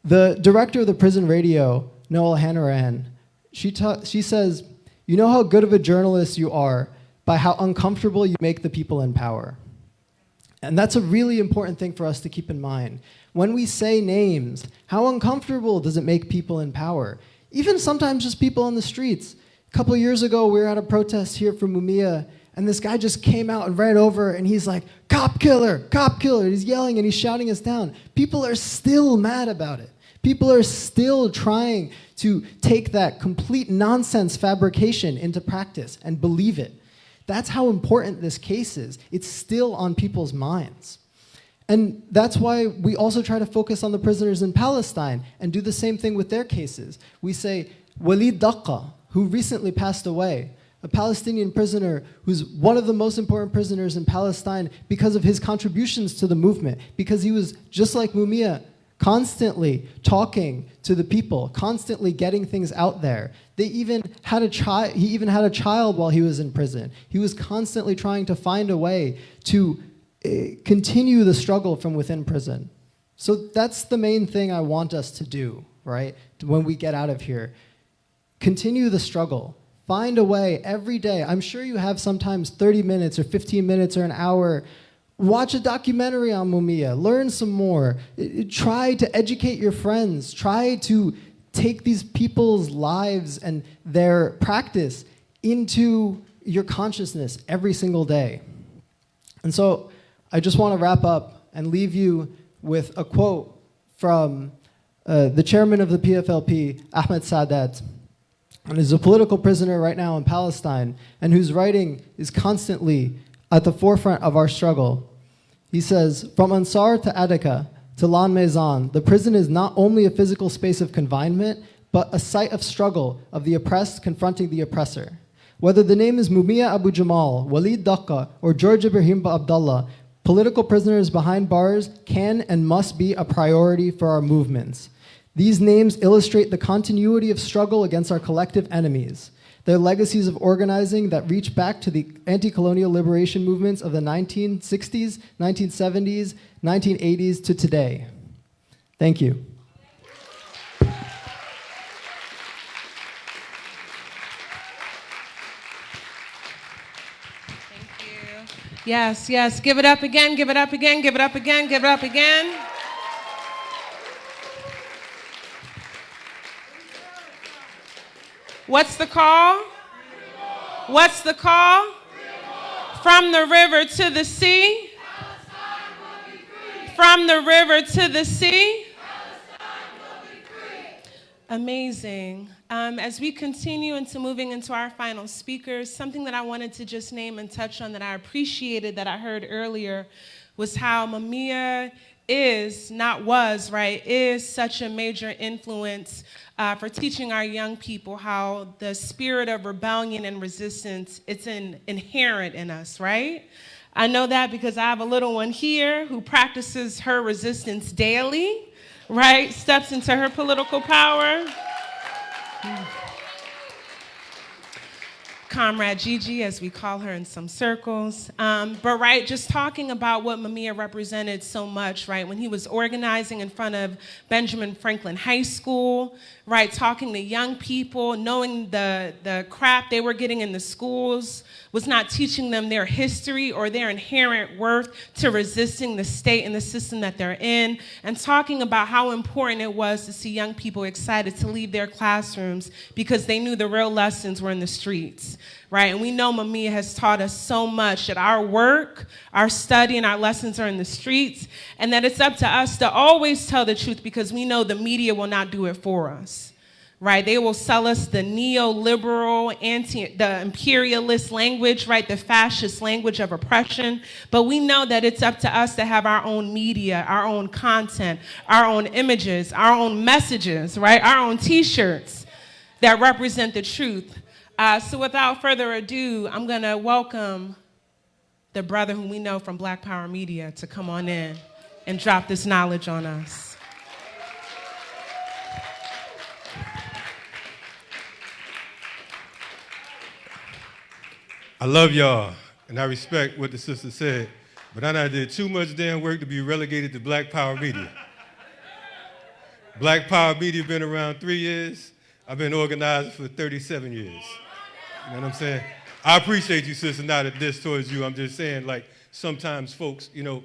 The director of the prison radio, Noel Hanrahan, she says, you know how good of a journalist you are by how uncomfortable you make the people in power. And that's a really important thing for us to keep in mind. When we say names, how uncomfortable does it make people in power? Even sometimes just people on the streets. A couple of years ago, we were at a protest here for Mumia, and this guy just came out and ran over, and he's like, cop killer, cop killer. He's yelling and he's shouting us down. People are still mad about it. People are still trying to take that complete nonsense fabrication into practice and believe it. That's how important this case is. It's still on people's minds. And that's why we also try to focus on the prisoners in Palestine and do the same thing with their cases. We say, Walid Daqqa, who recently passed away, a Palestinian prisoner who's one of the most important prisoners in Palestine because of his contributions to the movement, because he was, just like Mumia, constantly talking to the people, constantly getting things out there. They even had a child. He even had a child while he was in prison. He was constantly trying to find a way to continue the struggle from within prison. So that's the main thing I want us to do, right? When we get out of here, continue the struggle. Find a way every day. I'm sure you have sometimes 30 minutes or 15 minutes or an hour. Watch a documentary on Mumia. Learn some more. Try to educate your friends. Try to take these people's lives and their practice into your consciousness every single day. And so I just want to wrap up and leave you with a quote from the chairman of the PFLP, Ahmed Sadat, and is a political prisoner right now in Palestine, and whose writing is constantly at the forefront of our struggle. He says, from Ansar to Attica to Lan Maison, the prison is not only a physical space of confinement, but a site of struggle of the oppressed confronting the oppressor. Whether the name is Mumia Abu Jamal, Walid Daqqa, or George Ibrahim Abdullah, political prisoners behind bars can and must be a priority for our movements. These names illustrate the continuity of struggle against our collective enemies. They're legacies of organizing that reach back to the anti-colonial liberation movements of the 1960s, 1970s, 1980s to today. Thank you. Yes, yes. Give it up again, give it up again, give it up again, give it up again. What's the call? What's the call? From the river to the sea. From the river to the sea. Amazing. As we continue into moving into our final speakers, something that I wanted to just name and touch on that I appreciated that I heard earlier was how Mumia is, not was, right, is such a major influence for teaching our young people how the spirit of rebellion and resistance, it's inherent in us, right? I know that because I have a little one here who practices her resistance daily, right? Steps into her political power. Comrade Gigi, as we call her in some circles. But right, just talking about what Mumia represented so much, right? When he was organizing in front of Benjamin Franklin High School, right? Talking to young people, knowing the crap they were getting in the schools was not teaching them their history or their inherent worth to resisting the state and the system that they're in, and talking about how important it was to see young people excited to leave their classrooms because they knew the real lessons were in the streets, right? And we know Mumia has taught us so much that our work, our study, and our lessons are in the streets, and that it's up to us to always tell the truth because we know the media will not do it for us. Right, they will sell us the neoliberal, the imperialist language, right, the fascist language of oppression. But we know that it's up to us to have our own media, our own content, our own images, our own messages, right, our own T-shirts that represent the truth. So without further ado, I'm going to welcome the brother whom we know from Black Power Media to come on in and drop this knowledge on us. I love y'all, and I respect what the sister said, but I done did too much damn work to be relegated to Black Power Media. Black Power Media been around 3 years. I've been organizing for 37 years. You know what I'm saying? I appreciate you, sister, not a diss towards you. I'm just saying, like, sometimes folks, you know,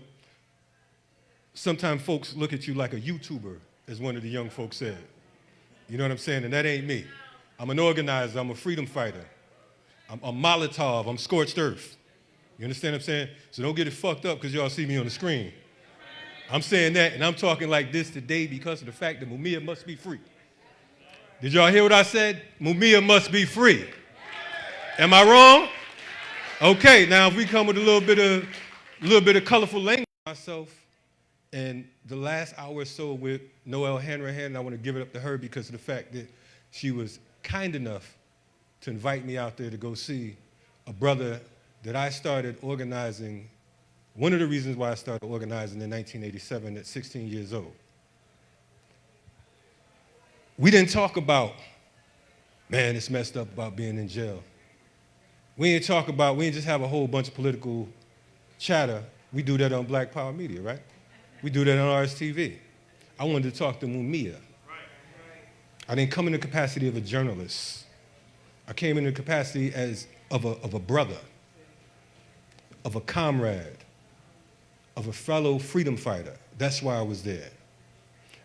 sometimes folks look at you like a YouTuber, as one of the young folks said. You know what I'm saying? And that ain't me. I'm an organizer. I'm a freedom fighter. I'm Molotov, I'm scorched earth. You understand what I'm saying? So don't get it fucked up because y'all see me on the screen. I'm saying that, and I'm talking like this today because of the fact that Mumia must be free. Did y'all hear what I said? Mumia must be free. Am I wrong? Okay, now if we come with a little bit of colorful language myself, and the last hour or so with Noelle Hanrahan, I want to give it up to her because of the fact that she was kind enough to invite me out there to go see a brother that I started organizing. One of the reasons why I started organizing in 1987 at 16 years old. We didn't talk about, man, it's messed up about being in jail. We didn't just have a whole bunch of political chatter. We do that on Black Power Media, right? We do that on RSTV. I wanted to talk to Mumia. I didn't come in the capacity of a journalist. I came in the capacity of a brother, of a comrade, of a fellow freedom fighter. That's why I was there.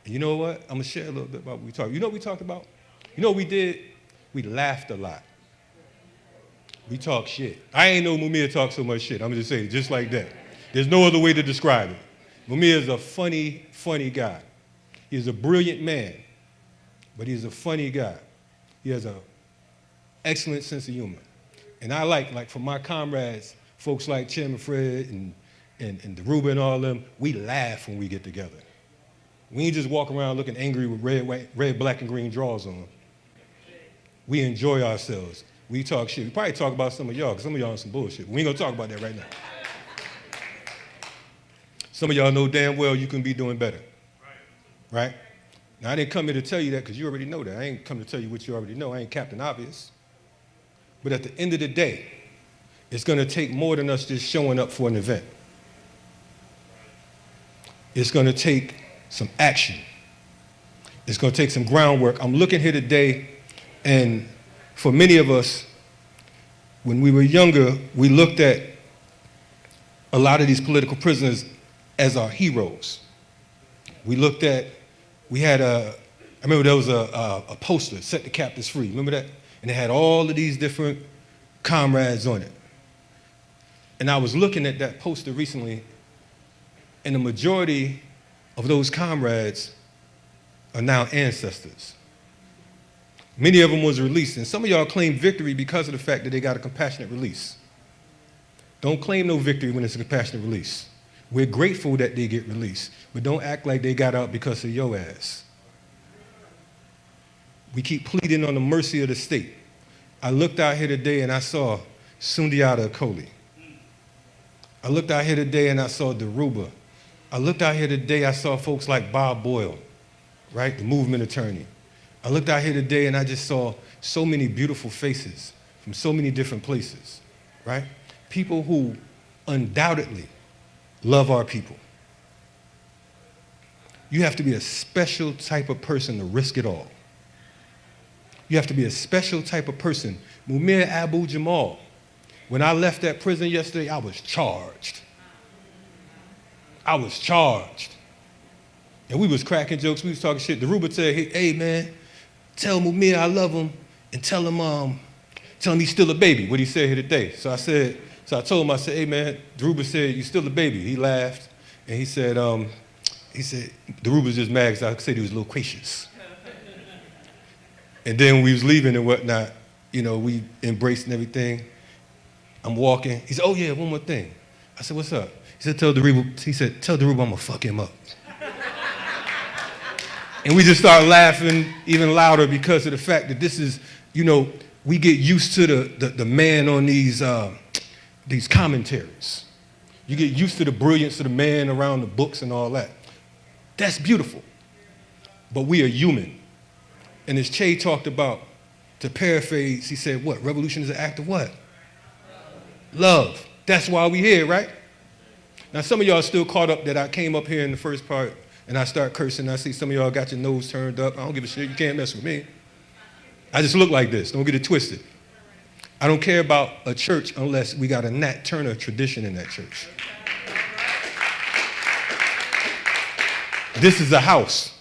And you know what? I'm gonna share a little bit about what we talked. You know what we talked about? You know what we did? We laughed a lot. We talked shit. I ain't know Mumia talk so much shit. I'm just saying, just like that. There's no other way to describe it. Mumia is a funny, funny guy. He's a brilliant man, but he's a funny guy. He has an excellent sense of humor. And I like for my comrades, folks like Chairman Fred and Deruba and all of them, we laugh when we get together. We ain't just walk around looking angry with red, black, and green drawers on. We enjoy ourselves. We talk shit. We probably talk about some of y'all, because some of y'all on some bullshit. We ain't gonna talk about that right now. Some of y'all know damn well you can be doing better. Right? Now, I didn't come here to tell you that because you already know that. I ain't come to tell you what you already know. I ain't Captain Obvious. But at the end of the day, it's gonna take more than us just showing up for an event. It's gonna take some action. It's gonna take some groundwork. I'm looking here today, and for many of us, when we were younger, we looked at a lot of these political prisoners as our heroes. I remember there was a poster, Set the Captives Free, remember that? And it had all of these different comrades on it. And I was looking at that poster recently, and the majority of those comrades are now ancestors. Many of them was released, and some of y'all claim victory because of the fact that they got a compassionate release. Don't claim no victory when it's a compassionate release. We're grateful that they get released, but don't act like they got out because of your ass. We keep pleading on the mercy of the state. I looked out here today and I saw Sundiata Acoli. I looked out here today and I saw Deruba. I looked out here today, I saw folks like Bob Boyle, right, the movement attorney. I looked out here today and I just saw so many beautiful faces from so many different places, right? People who undoubtedly love our people. You have to be a special type of person to risk it all. You have to be a special type of person. Mumia Abu Jamal, when I left that prison yesterday, I was charged. I was charged. And we was cracking jokes, we was talking shit. Deruba said, hey man, tell Mumia I love him and tell him he's still a baby, what he said here today. So I told him, I said, hey man, Deruba said, you still a baby. He laughed and he said, Deruba's just mad because I said he was loquacious. And then we was leaving and whatnot, you know, we embraced and everything. I'm walking. He said, oh yeah, one more thing. I said, what's up? He said, tell Deruba I'm gonna fuck him up. And we just started laughing even louder because of the fact that this is, you know, we get used to the man on these commentaries. You get used to the brilliance of the man around the books and all that. That's beautiful. But we are human. And as Che talked about, to paraphrase, he said, what? Revolution is an act of what? Love. That's why we here, right? Now, some of y'all still caught up that I came up here in the first part and I start cursing. I see some of y'all got your nose turned up. I don't give a shit. You can't mess with me. I just look like this. Don't get it twisted. I don't care about a church unless we got a Nat Turner tradition in that church. This is a house.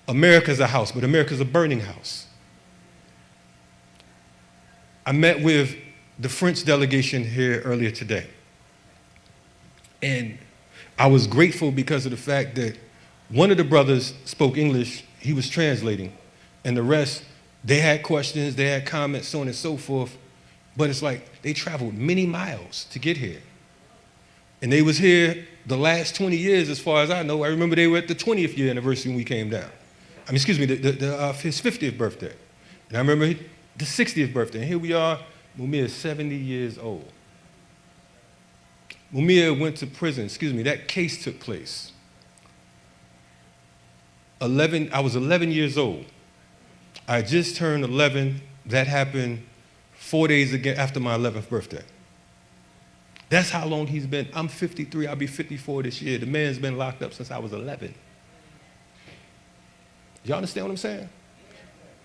America's a house, but America's a burning house. I met with the French delegation here earlier today. And I was grateful because of the fact that one of the brothers spoke English, he was translating, and the rest, they had questions, they had comments, so on and so forth, but it's like they traveled many miles to get here. And they was here the last 20 years, as far as I know. I remember they were at the 20th year anniversary when we came down. I mean, excuse me, his 50th birthday. And I remember the 60th birthday. And here we are, Mumia is 70 years old. Mumia went to prison, that case took place. I was 11 years old. I just turned 11. That happened 4 days after my 11th birthday. That's how long he's been. I'm 53, I'll be 54 this year. The man's been locked up since I was 11. Y'all understand what I'm saying?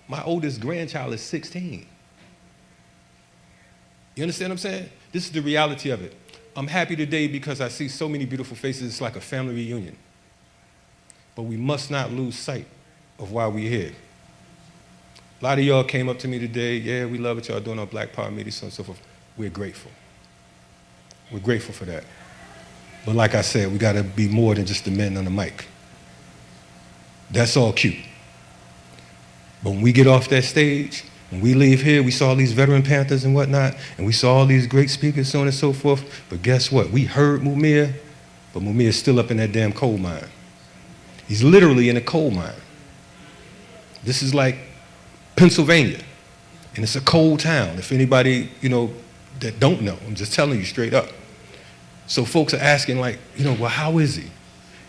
My oldest grandchild is 16. You understand what I'm saying? This is the reality of it. I'm happy today because I see so many beautiful faces. It's like a family reunion. But we must not lose sight of why we're here. A lot of y'all came up to me today, yeah, we love what y'all doing on Black Power Media, so on and so forth. We're grateful. We're grateful for that. But like I said, we gotta be more than just the men on the mic. That's all cute. But when we get off that stage, when we leave here, we saw these veteran Panthers and whatnot, and we saw all these great speakers, so on and so forth, but guess what? We heard Mumia, but Mumia is still up in that damn coal mine. He's literally in a coal mine. This is like Pennsylvania, and it's a coal town. If anybody, that don't know, I'm just telling you straight up. So folks are asking like, well, how is he?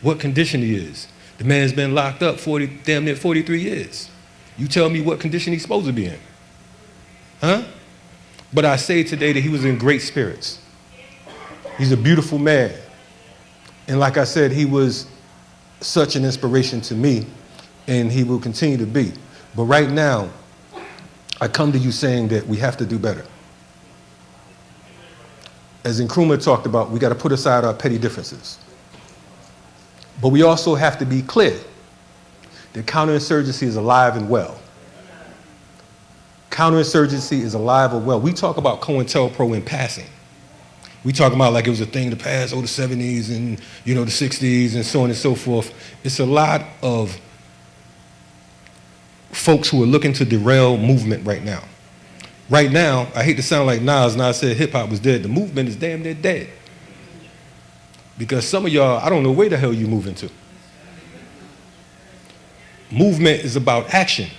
What condition he is? The man's been locked up damn near 43 years. You tell me what condition he's supposed to be in. Huh? But I say today that he was in great spirits. He's a beautiful man. And like I said, he was such an inspiration to me, and he will continue to be. But right now, I come to you saying that we have to do better. As Nkrumah talked about, we got to put aside our petty differences. But we also have to be clear that counterinsurgency is alive and well. Counterinsurgency is alive and well. We talk about COINTELPRO in passing. We talk about like it was a thing to pass, the 70s and the 60s and so on and so forth. It's a lot of folks who are looking to derail movement right now. Right now, I hate to sound like Nas said hip-hop was dead. The movement is damn near dead. Because some of y'all, I don't know where the hell you moving to. Movement is about action.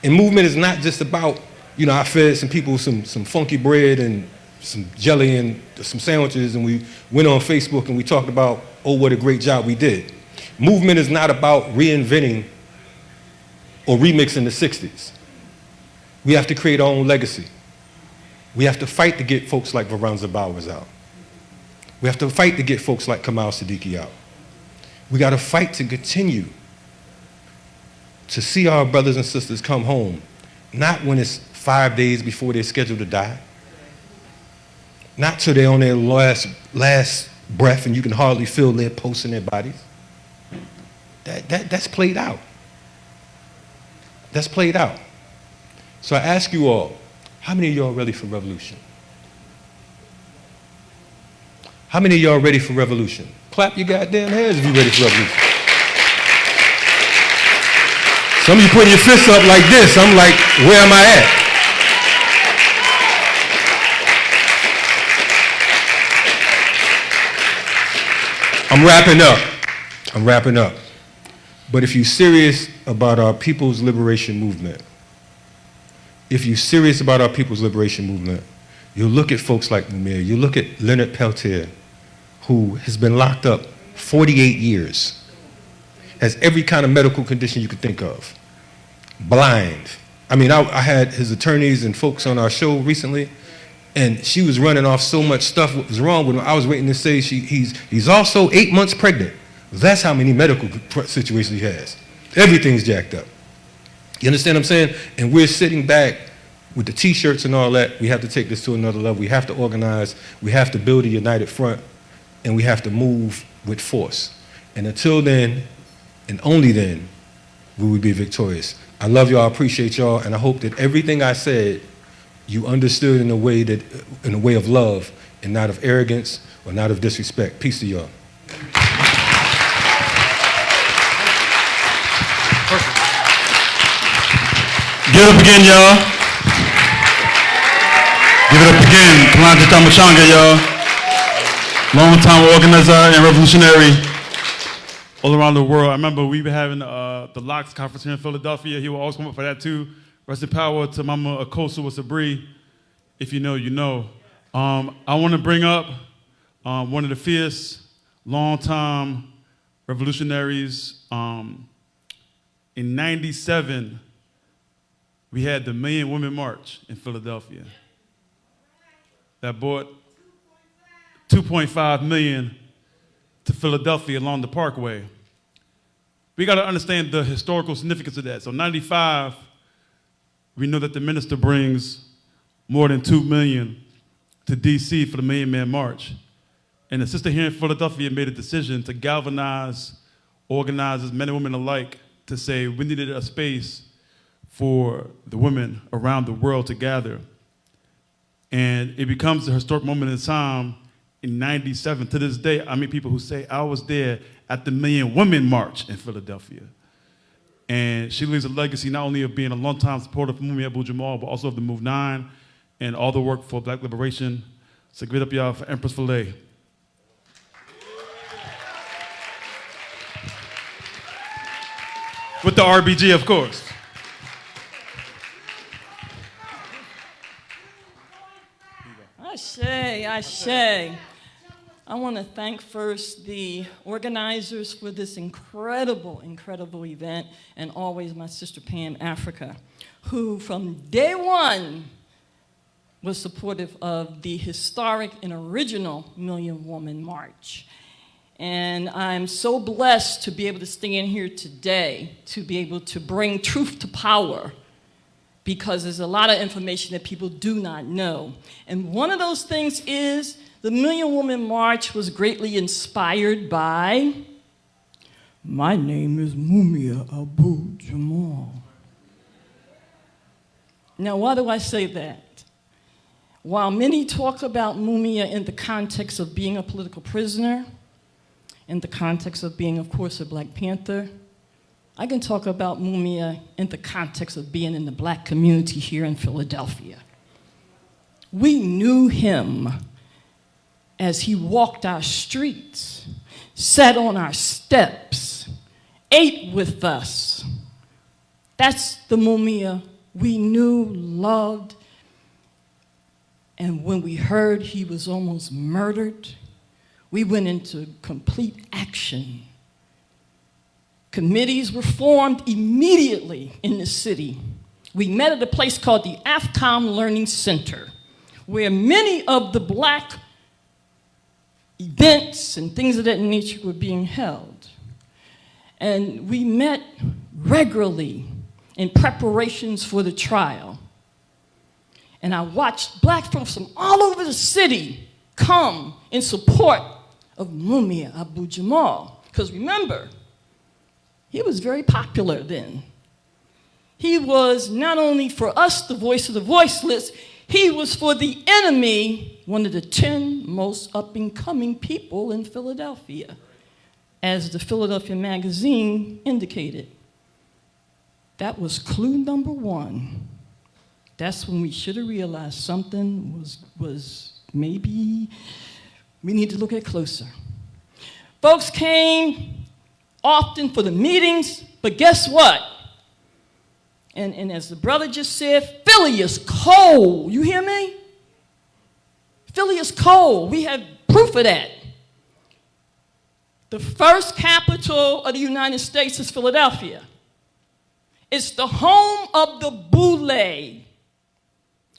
And movement is not just about, I fed some people some funky bread and some jelly and some sandwiches, and we went on Facebook and we talked about, oh, what a great job we did. Movement is not about reinventing or remixing the 60s. We have to create our own legacy. We have to fight to get folks like Veronza Bowers out. We have to fight to get folks like Kamal Siddiqui out. We got to fight to continue to see our brothers and sisters come home, not when it's 5 days before they're scheduled to die, not till they're on their last breath and you can hardly feel their pulse in their bodies. That's played out. That's played out. So I ask you all, how many of y'all ready for revolution? How many of y'all ready for revolution? Clap your goddamn hands if you're ready for revolution. Some of you putting your fists up like this. I'm like, where am I at? I'm wrapping up. But if you're serious about our people's liberation movement, you'll look at folks like Mumia, you look at Leonard Peltier, who has been locked up 48 years, has every kind of medical condition you could think of, blind. I mean, I had his attorneys and folks on our show recently, and she was running off so much stuff what was wrong with him. I was waiting to say he's also 8 months pregnant. That's how many medical situations he has. Everything's jacked up. You understand what I'm saying? And we're sitting back with the T-shirts and all that. We have to take this to another level. We have to organize. We have to build a united front, and we have to move with force. And until then, and only then, we will be victorious. I love y'all, I appreciate y'all, and I hope that everything I said, you understood in a way of love, and not of arrogance or not of disrespect. Peace to y'all. Give it up again, y'all. Give it up again. Kalanja Tamachanga, y'all. Long-time organizer and revolutionary all around the world. I remember we were having the LOX conference here in Philadelphia. He will always come up for that too. Rest in power to Mama Akoso Sabri. If you know, you know. I want to bring up one of the fierce, long-time revolutionaries. In '97, we had the Million Women March in Philadelphia that brought 2.5 million to Philadelphia along the Parkway. We got to understand the historical significance of that. So '95, we know that the minister brings more than 2 million to DC for the Million Man March. And the sister here in Philadelphia made a decision to galvanize organizers, men and women alike, to say we needed a space for the women around the world to gather. And it becomes a historic moment in time in '97. To this day, I meet people who say, I was there at the Million Women March in Philadelphia. And she leaves a legacy not only of being a longtime supporter of Mumia Abu Jamal, but also of the Move 9 and all the work for Black liberation. So give it up, y'all, for Empress Filet. With the RBG, of course. Ashe, ashe. I want to thank first the organizers for this incredible, incredible event, and always my sister Pam Africa, who from day one was supportive of the historic and original Million Woman March. And I'm so blessed to be able to stand here today to be able to bring truth to power, because there's a lot of information that people do not know. And one of those things is the Million Woman March was greatly inspired by, my name is Mumia Abu Jamal. Now, why do I say that? While many talk about Mumia in the context of being a political prisoner, in the context of being, of course, a Black Panther, I can talk about Mumia in the context of being in the Black community here in Philadelphia. We knew him as he walked our streets, sat on our steps, ate with us. That's the Mumia we knew, loved, and when we heard he was almost murdered, we went into complete action. Committees were formed immediately in the city. We met at a place called the Afrikan Learning Center, where many of the Black events and things of that nature were being held. And we met regularly in preparations for the trial. And I watched Black folks from all over the city come in support of Mumia Abu Jamal. Because remember, he was very popular then. He was not only for us the voice of the voiceless, he was for the enemy one of the 10 most up-and-coming people in Philadelphia, as the Philadelphia Magazine indicated. That was clue number one. That's when we should have realized something was maybe we need to look at closer. Folks came often for the meetings, but guess what? And as the brother just said, Philly is cold. You hear me? Philly is cold. We have proof of that. The first capital of the United States is Philadelphia. It's the home of the boule.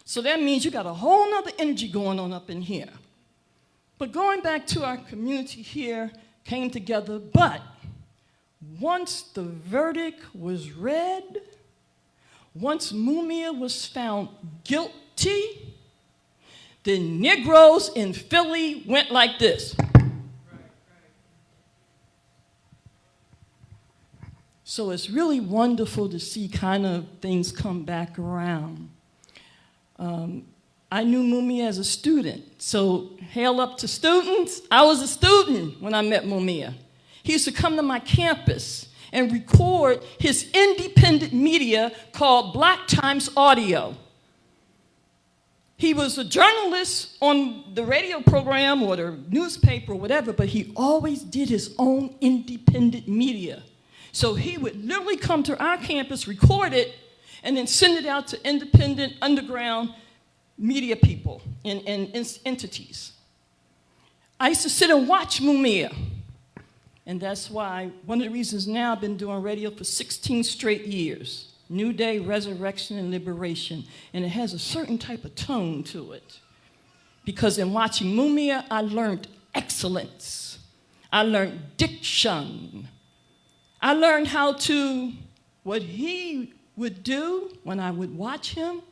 So that means you got a whole nother energy going on up in here. But going back to our community here, came together, but once the verdict was read, once Mumia was found guilty, the Negroes in Philly went like this. So it's really wonderful to see kind of things come back around. I knew Mumia as a student. So hail up to students. I was a student when I met Mumia. He used to come to my campus and record his independent media called Black Times Audio. He was a journalist on the radio program or the newspaper or whatever, but he always did his own independent media. So he would literally come to our campus, record it, and then send it out to independent underground media people and entities. I used to sit and watch Mumia. And that's why one of the reasons now I've been doing radio for 16 straight years. New Day, Resurrection, and Liberation. And it has a certain type of tone to it. Because in watching Mumia, I learned excellence. I learned diction. I learned how to, what he would do when I would watch him,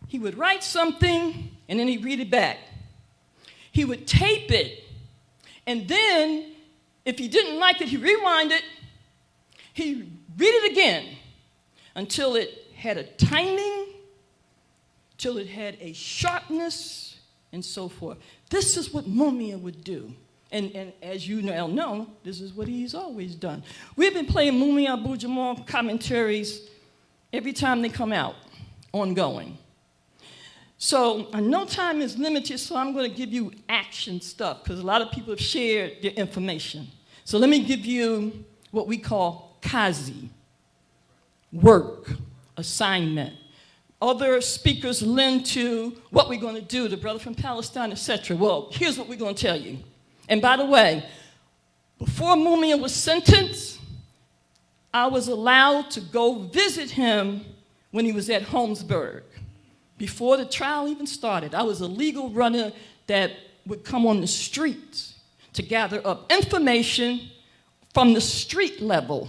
he would write something and then he'd read it back. He would tape it, and then if he didn't like it, he'd rewind it, he'd read it again, until it had a timing, till it had a sharpness, and so forth. This is what Mumia would do. And as you now know, this is what he's always done. We've been playing Mumia Abu Jamal commentaries every time they come out, ongoing. So I know time is limited, so I'm going to give you action stuff, because a lot of people have shared their information. So let me give you what we call kazi. Work, assignment. Other speakers lend to what we're going to do, the brother from Palestine, etc. Well, here's what we're going to tell you. And by the way, before Mumia was sentenced, I was allowed to go visit him when he was at Holmesburg. Before the trial even started, I was a legal runner that would come on the streets to gather up information from the street level.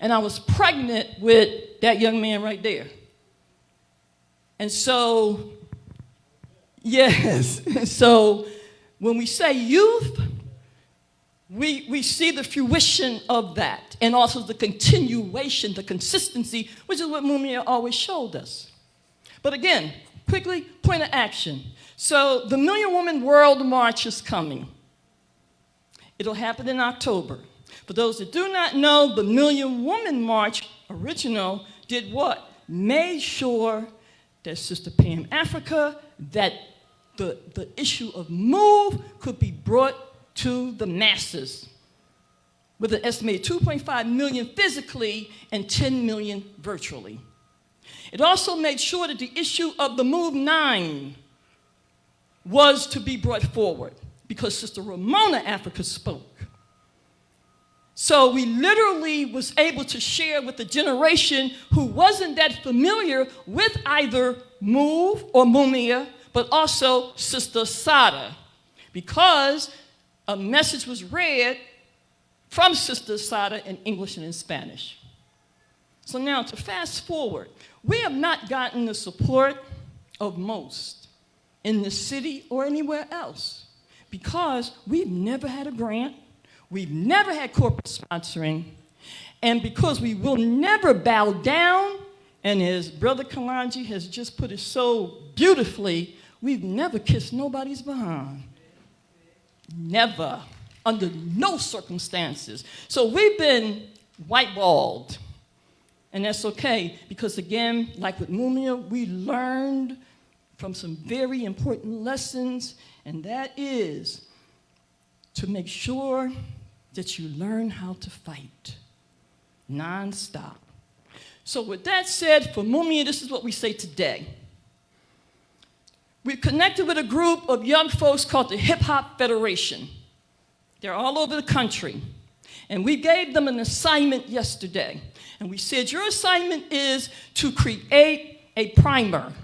And I was pregnant with that young man right there. And so, yes, so when we say youth, we see the fruition of that, and also the continuation, the consistency, which is what Mumia always showed us. But again, quickly, point of action. So the Million Woman World March is coming. It'll happen in October. For those that do not know, the Million Woman March original did what? Made sure that Sister Pam Africa, that the issue of MOVE could be brought to the masses, with an estimated 2.5 million physically and 10 million virtually. It also made sure that the issue of the MOVE 9 was to be brought forward, because Sister Ramona Africa spoke. So we literally was able to share with the generation who wasn't that familiar with either MOVE or Mumia, but also Sister Sada, because a message was read from Sister Sada in English and in Spanish. So now to fast forward, we have not gotten the support of most in the city or anywhere else, because we've never had a grant, we've never had corporate sponsoring, and because we will never bow down, and as Brother Kalanji has just put it so beautifully, we've never kissed nobody's behind. Never, under no circumstances. So we've been whiteballed, and that's okay, because again, like with Mumia, we learned from some very important lessons, and that is to make sure that you learn how to fight nonstop. So with that said, for Mumia, this is what we say today. We've connected with a group of young folks called the Hip Hop Federation. They're all over the country. And we gave them an assignment yesterday. And we said, your assignment is to create a primer.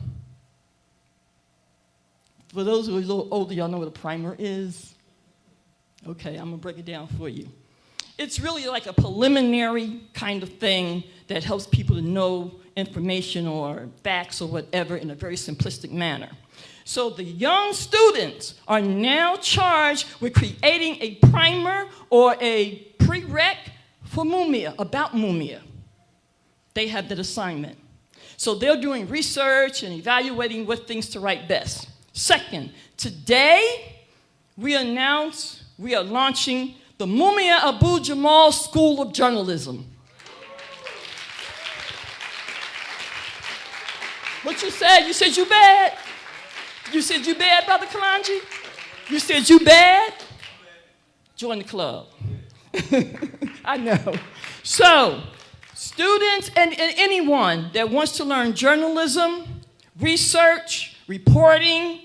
For those who are a little older, y'all know what a primer is? Okay, I'm gonna break it down for you. It's really like a preliminary kind of thing that helps people to know information or facts or whatever in a very simplistic manner. So the young students are now charged with creating a primer or a prereq for Mumia, about Mumia. They have that assignment. So they're doing research and evaluating what things to write best. Second, today we announce we are launching the Mumia Abu Jamal School of Journalism. What you said? You said you bad? You said you bad, Brother Kalanji? You said you bad? Join the club. I know. So, students and anyone that wants to learn journalism, research, reporting,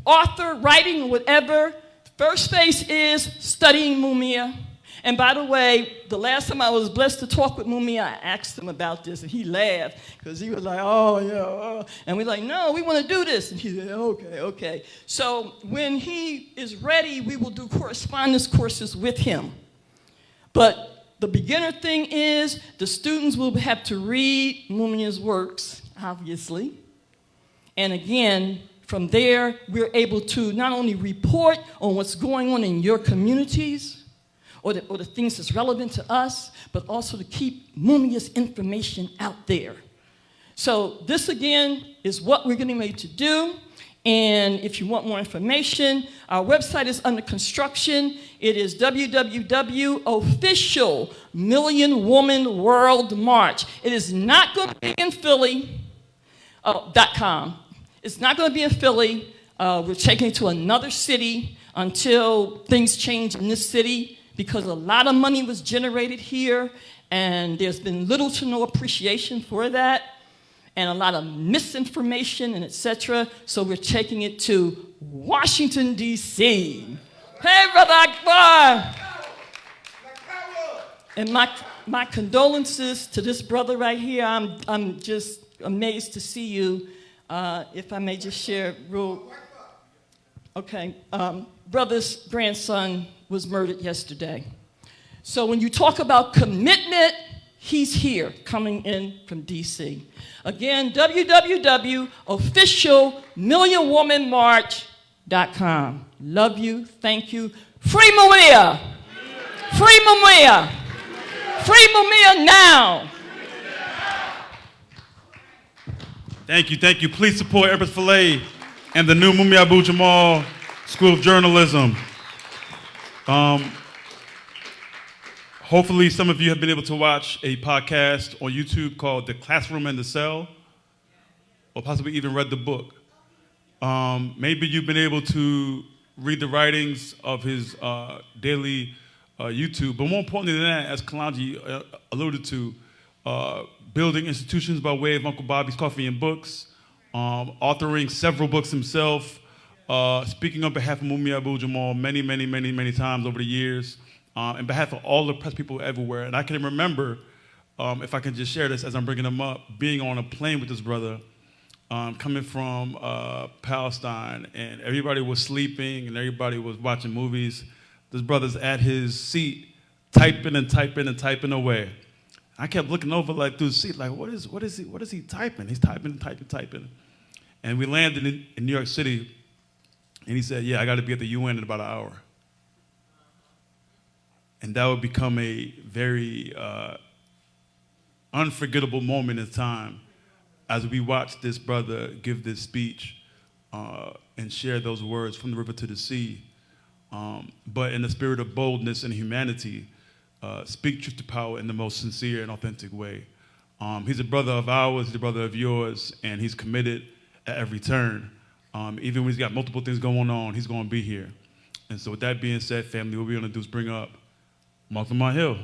author, writing, whatever, first phase is studying Mumia. And by the way, the last time I was blessed to talk with Mumia, I asked him about this, and he laughed, because he was like, oh, yeah. And we're like, no, we want to do this. And he said, okay, okay. So when he is ready, we will do correspondence courses with him. But the beginner thing is the students will have to read Mumia's works, obviously. And again, from there, we're able to not only report on what's going on in your communities, or the things that's relevant to us, but also to keep Mumia's information out there. So this, again, is what we're getting ready to do. And if you want more information, our website is under construction. It is www.officialmillionwomanworldmarch. It is not going to be in Philly, .com. It's not going to be in Philly. We're taking it to another city until things change in this city, because a lot of money was generated here, and there's been little to no appreciation for that, and a lot of misinformation and etc. So we're taking it to Washington, D.C. Hey, Brother Akbar! And my condolences to this brother right here. I'm just amazed to see you. If I may just share real. Okay, brother's grandson was murdered yesterday. So when you talk about commitment, he's here, coming in from DC. Again, www.officialmillionwomanmarch.com. Love you, thank you. Free Mumia! Free Mumia! Free Mumia now! Thank you, thank you. Please support Erbert Filet and the new Mumia Abu Jamal School of Journalism. Hopefully some of you have been able to watch a podcast on YouTube called The Classroom and the Cell, or possibly even read the book. Maybe you've been able to read the writings of his daily YouTube, but more importantly than that, as Kalanji alluded to, building institutions by way of Uncle Bobby's Coffee and Books, authoring several books himself, speaking on behalf of Mumia Abu Jamal many times over the years, on behalf of all the press people everywhere. And I can remember, if I can just share this as I'm bringing them up, being on a plane with this brother, coming from Palestine, and everybody was sleeping and everybody was watching movies. This brother's at his seat, typing away. I kept looking over like through the seat, like what is he typing? He's typing. And we landed in New York City, and he said, yeah, I got to be at the UN in about an hour. And that would become a very unforgettable moment in time as we watched this brother give this speech and share those words from the river to the sea. But in the spirit of boldness and humanity, speak truth to power in the most sincere and authentic way. He's a brother of ours, he's a brother of yours, and he's committed at every turn. Even when he's got multiple things going on, he's going to be here. And so with that being said, family, what we're going to do is bring up Martha Hill.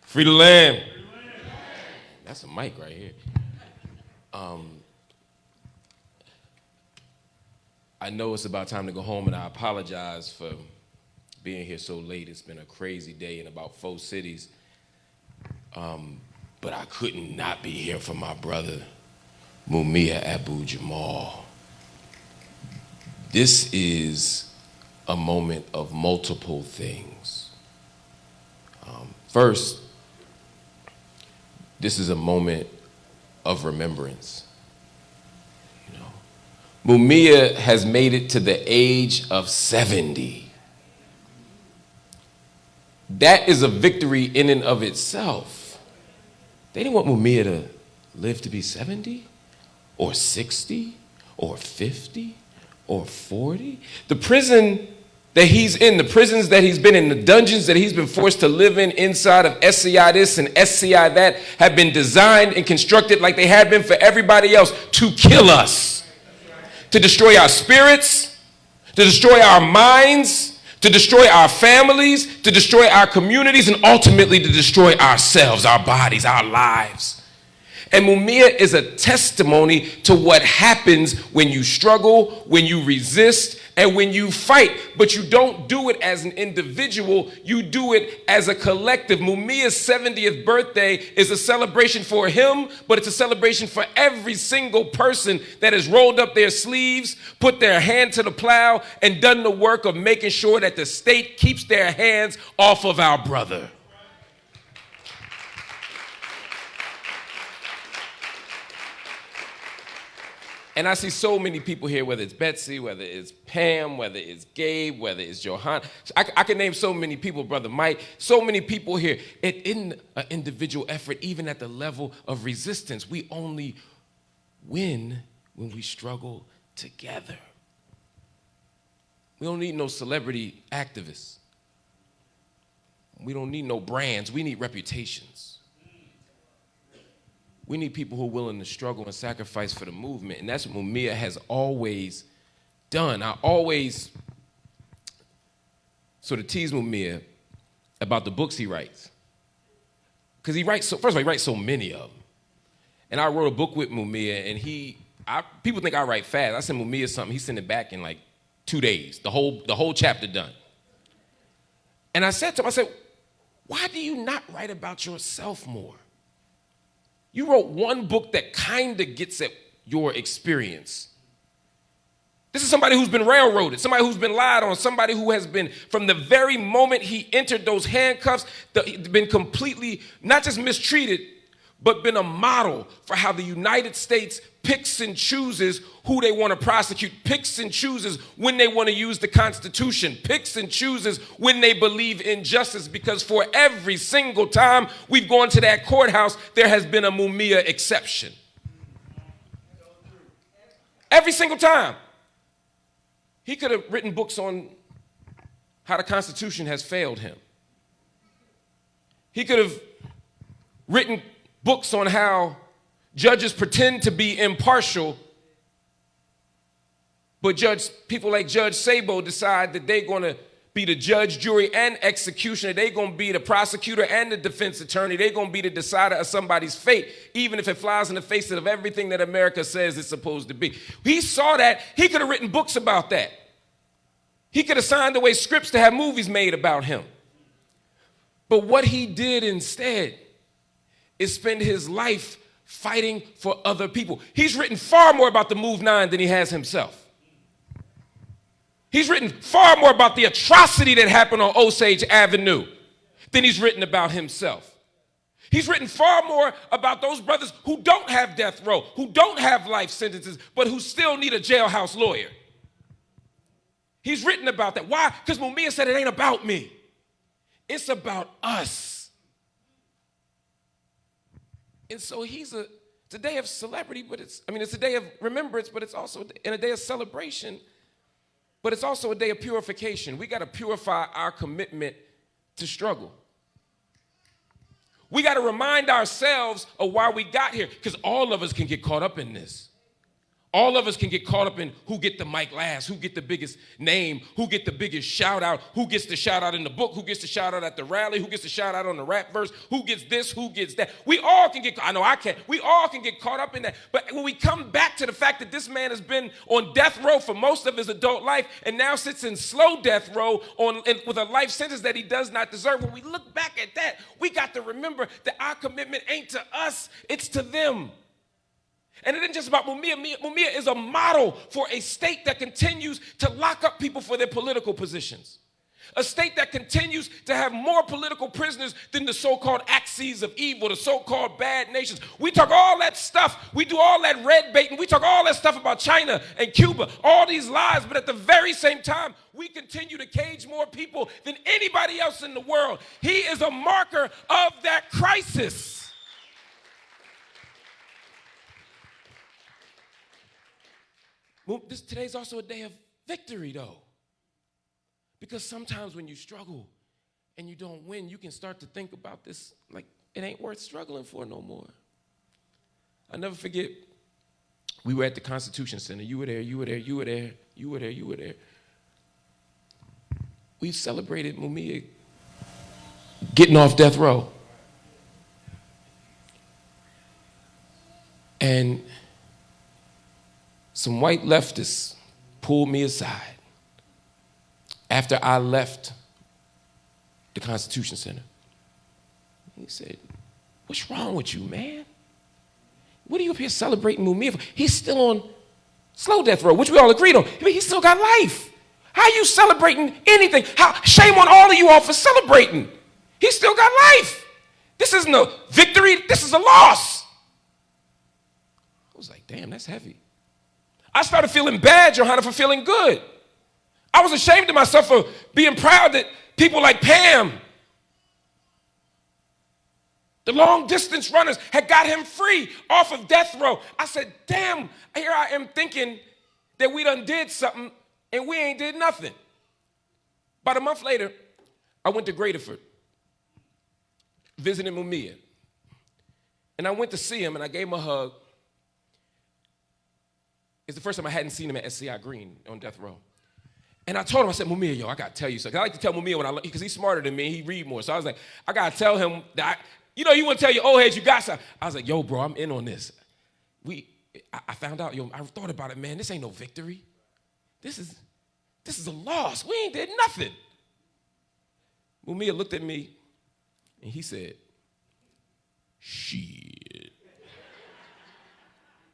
Free the land. That's a mic right here. I know it's about time to go home, and I apologize for being here so late. It's been a crazy day in about 4 cities. But I couldn't not be here for my brother, Mumia Abu Jamal. This is a moment of multiple things. First, this is a moment of remembrance. You know, Mumia has made it to the age of 70. That is a victory in and of itself. They didn't want Mumia to live to be 70 or 60 or 50 or 40. The prison that he's in, the prisons that he's been in, the dungeons that he's been forced to live in inside of SCI this and SCI that have been designed and constructed like they have been for everybody else to kill us, to destroy our spirits, to destroy our minds, to destroy our families, to destroy our communities, and ultimately to destroy ourselves, our bodies, our lives. And Mumia is a testimony to what happens when you struggle, when you resist, and when you fight. But you don't do it as an individual, you do it as a collective. Mumia's 70th birthday is a celebration for him, but it's a celebration for every single person that has rolled up their sleeves, put their hand to the plow, and done the work of making sure that the state keeps their hands off of our brother. And I see so many people here, whether it's Betsy, whether it's Pam, whether it's Gabe, whether it's Johan. I can name so many people, Brother Mike, so many people here. In an individual effort, even at the level of resistance, we only win when we struggle together. We don't need no celebrity activists. We don't need no brands. We need reputations. We need people who are willing to struggle and sacrifice for the movement. And that's what Mumia has always done. I always sort of tease Mumia about the books he writes. Because he writes, first of all, he writes so many of them. And I wrote a book with Mumia, and people think I write fast. I send Mumia something, he sent it back in like 2 days, the whole chapter done. And I said to him, why do you not write about yourself more? You wrote one book that kind of gets at your experience. This is somebody who's been railroaded, somebody who's been lied on, somebody who has been, from the very moment he entered those handcuffs, been completely, not just mistreated, but been a model for how the United States picks and chooses who they want to prosecute, picks and chooses when they want to use the Constitution, picks and chooses when they believe in justice, because for every single time we've gone to that courthouse, there has been a Mumia exception. Every single time. He could have written books on how the Constitution has failed him. He could have written books on how judges pretend to be impartial, but people like Judge Sabo decide that they're going to be the judge, jury, and executioner. They're going to be the prosecutor and the defense attorney. They're going to be the decider of somebody's fate, even if it flies in the face of everything that America says it's supposed to be. He saw that. He could have written books about that. He could have signed away scripts to have movies made about him. But what he did instead is spend his life fighting for other people. He's written far more about the Move 9 than he has himself. He's written far more about the atrocity that happened on Osage Avenue than he's written about himself. He's written far more about those brothers who don't have death row, who don't have life sentences, but who still need a jailhouse lawyer. He's written about that. Why? Because Mumia said it ain't about me. It's about us. And so it's a day of celebrity, but it's a day of remembrance, but it's also a day of celebration, but it's also a day of purification. We got to purify our commitment to struggle. We got to remind ourselves of why we got here, because all of us can get caught up in this. All of us can get caught up in who get the mic last, who get the biggest name, who get the biggest shout out, who gets the shout out in the book, who gets the shout out at the rally, who gets the shout out on the rap verse, who gets this, who gets that. We all can get, I know I can, we all can get caught up in that. But when we come back to the fact that this man has been on death row for most of his adult life and now sits in slow death row with a life sentence that he does not deserve, when we look back at that, we got to remember that our commitment ain't to us, it's to them. And it isn't just about Mumia. Mumia is a model for a state that continues to lock up people for their political positions. A state that continues to have more political prisoners than the so-called axes of evil, the so-called bad nations. We talk all that stuff. We do all that red baiting. We talk all that stuff about China and Cuba, all these lies. But at the very same time, we continue to cage more people than anybody else in the world. He is a marker of that crisis. Today's also a day of victory, though. Because sometimes when you struggle and you don't win, you can start to think about this like it ain't worth struggling for no more. I'll never forget, we were at the Constitution Center. You were there, you were there, you were there, you were there, you were there. We celebrated Mumia getting off death row. And some white leftists pulled me aside after I left the Constitution Center. He said, "What's wrong with you, man? What are you up here celebrating Mumia for? He's still on slow death row," which we all agreed on. I mean, he's still got life. How are you celebrating anything? Shame on all of you all for celebrating. He's still got life. This isn't a victory, this is a loss. I was like, damn, that's heavy. I started feeling bad, Johanna, for feeling good. I was ashamed of myself for being proud that people like Pam, the long distance runners, had got him free off of death row. I said, damn, here I am thinking that we done did something and we ain't did nothing. About a month later, I went to Graterford, visiting Mumia. And I went to see him and I gave him a hug. It's the first time I hadn't seen him at SCI Green on death row. And I told him, I said, Mumia, yo, I got to tell you something. I like to tell Mumia because he's smarter than me, he read more. So I was like, I got to tell him that, you want to tell your old heads you got something. I was like, yo, bro, I'm in on this. I found out, I thought about it, man, this ain't no victory. This is a loss. We ain't did nothing. Mumia looked at me and he said, shit.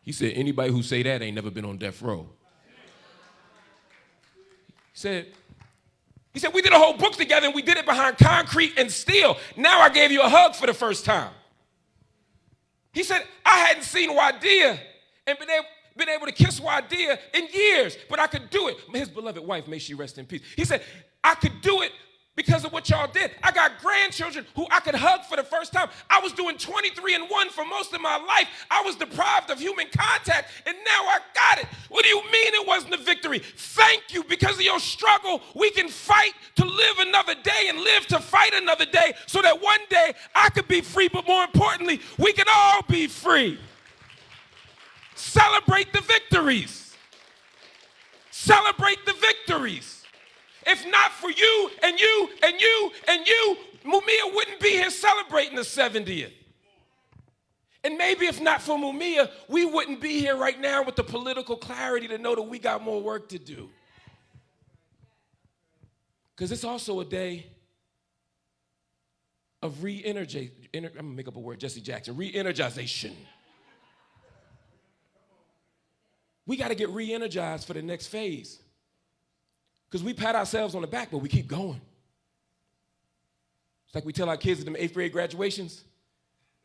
He said, anybody who say that ain't never been on death row. He said, we did a whole book together and we did it behind concrete and steel. Now I gave you a hug for the first time. He said, I hadn't seen Wadia and been able to kiss Wadia in years, but I could do it. His beloved wife, may she rest in peace. He said, I could do it because of what y'all did. I got grandchildren who I could hug for the first time. I was doing 23-1 for most of my life. I was deprived of human contact, and now I got it. What do you mean it wasn't a victory? Thank you. Because of your struggle, we can fight to live another day and live to fight another day so that one day I could be free, but more importantly, we can all be free. Celebrate the victories. Celebrate the victories. If not for you and you and you and you, Mumia wouldn't be here celebrating the 70th. And maybe if not for Mumia, we wouldn't be here right now with the political clarity to know that we got more work to do. Because it's also a day of re-energization. I'm going to make up a word, Jesse Jackson, re-energization. We got to get re-energized for the next phase. Because we pat ourselves on the back, but we keep going. It's like we tell our kids at them 8th grade graduations,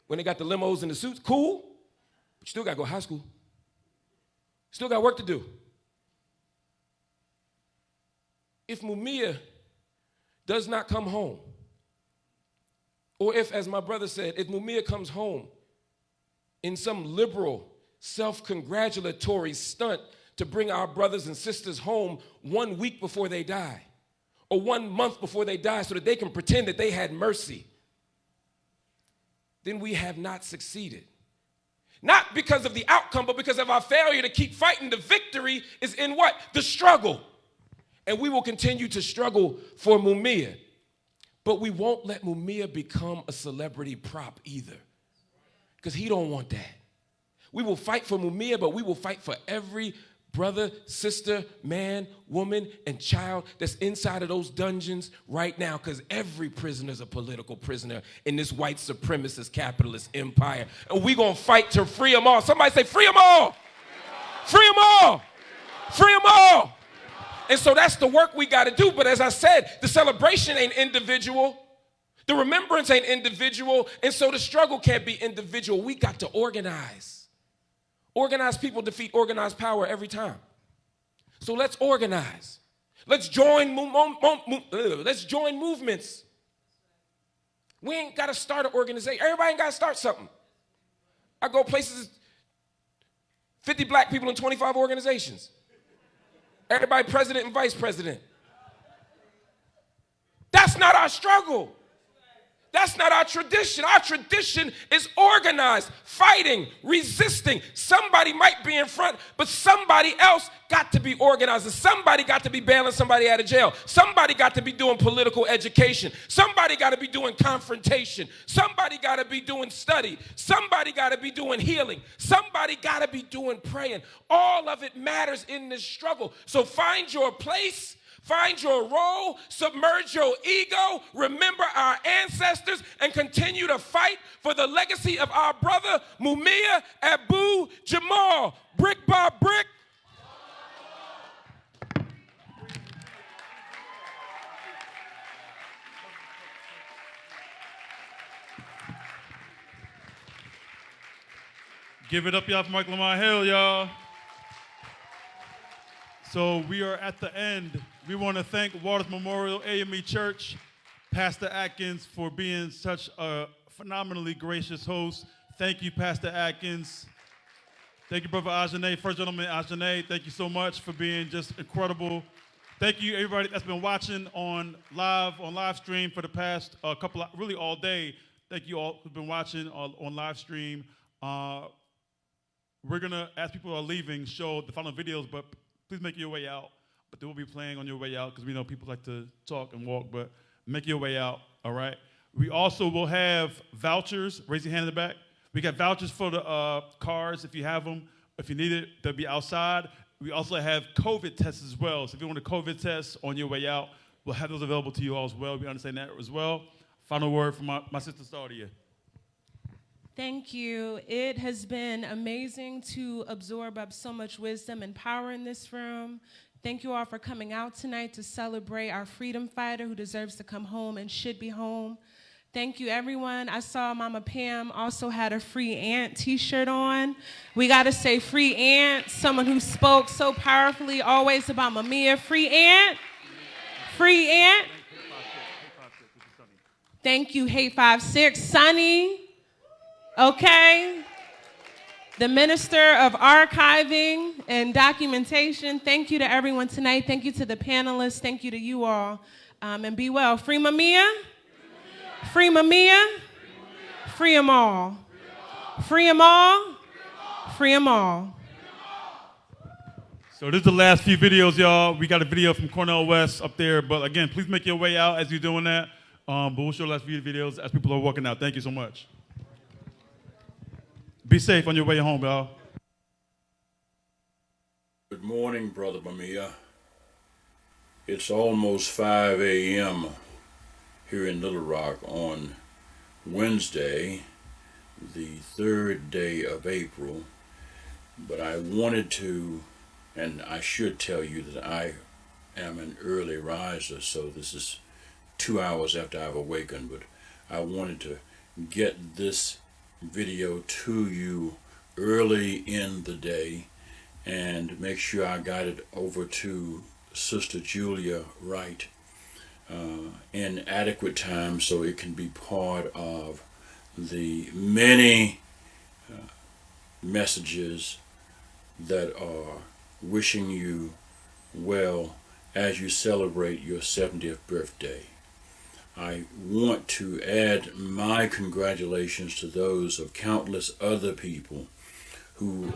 when they got the limos and the suits, cool, but you still got to go to high school. Still got work to do. If Mumia does not come home, or if, as my brother said, if Mumia comes home in some liberal, self-congratulatory stunt to bring our brothers and sisters home 1 week before they die, or 1 month before they die so that they can pretend that they had mercy, then we have not succeeded. Not because of the outcome, but because of our failure to keep fighting. The victory is in what? The struggle. And we will continue to struggle for Mumia. But we won't let Mumia become a celebrity prop either, because he don't want that. We will fight for Mumia, but we will fight for every brother, sister, man, woman, and child that's inside of those dungeons right now, because every prisoner is a political prisoner in this white supremacist capitalist empire. And we're going to fight to free them all. Somebody say, free them all. Free them all. Free them all. And so that's the work we got to do. But as I said, the celebration ain't individual. The remembrance ain't individual. And so the struggle can't be individual. We got to organize. Organized people defeat organized power every time. So let's organize. Let's join movements. We ain't got to start an organization. Everybody ain't got to start something. I go places, 50 black people in 25 organizations. Everybody president and vice president. That's not our struggle. That's not our tradition. Our tradition is organized, fighting, resisting. Somebody might be in front, but somebody else got to be organizing. Somebody got to be bailing somebody out of jail. Somebody got to be doing political education. Somebody got to be doing confrontation. Somebody got to be doing study. Somebody got to be doing healing. Somebody got to be doing praying. All of it matters in this struggle. So find your place. Find your role, submerge your ego, remember our ancestors, and continue to fight for the legacy of our brother, Mumia Abu Jamal. Brick by brick. Give it up, y'all, for Mike Lamar Hill, y'all. So we are at the end. We want to thank Waters Memorial AME Church, Pastor Atkins, for being such a phenomenally gracious host. Thank you, Pastor Atkins. Thank you, Brother Ajane, First Gentleman Ajane. Thank you so much for being just incredible. Thank you, everybody that's been watching on live stream for the past really all day. Thank you all who've been watching on live stream. We're gonna, as people are leaving, show the final videos, but please make your way out. But they will be playing on your way out because we know people like to talk and walk, but make your way out, all right? We also will have vouchers. Raise your hand in the back. We got vouchers for the cars if you have them. If you need it, they'll be outside. We also have COVID tests as well. So if you want a COVID test on your way out, we'll have those available to you all as well. We understand that as well. Final word from my sister Sardia. Thank you. It has been amazing to absorb up so much wisdom and power in this room. Thank you all for coming out tonight to celebrate our freedom fighter who deserves to come home and should be home. Thank you, everyone. I saw Mama Pam also had a Free Ant t-shirt on. We got to say Free Ant, someone who spoke so powerfully always about Mumia. Free Ant. Free Ant. Thank you, Hate 56. Sonny. Okay. The Minister of Archiving and Documentation. Thank you to everyone tonight. Thank you to the panelists. Thank you to you all. And be well. Free Mumia. Free Mumia. Free them all. Free them all. Free them all. So this is the last few videos, y'all. We got a video from Cornell West up there. But again, please make your way out as you're doing that. But we'll show the last few videos as people are walking out. Thank you so much. Be safe on your way home, y'all. Good morning, Brother Mumia. It's almost 5 a.m. here in Little Rock on Wednesday, the 3rd day of April. But I wanted to, and I should tell you that I am an early riser, so this is 2 hours after I've awakened, but I wanted to get this video to you early in the day and make sure I got it over to Sister Julia Wright in adequate time so it can be part of the many messages that are wishing you well as you celebrate your 70th birthday. I want to add my congratulations to those of countless other people who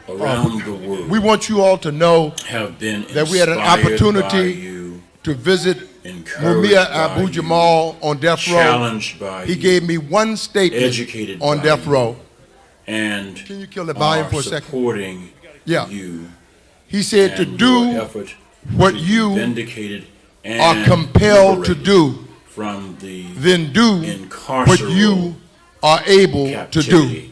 around the world we want you all to know have been that we had an opportunity to visit Mumia Abu Jamal on death row. Challenged by he gave me one statement educated on death row. And can you kill the volume for a second? Supporting you. He said to do what you are compelled to do, from the then do what you are able to do.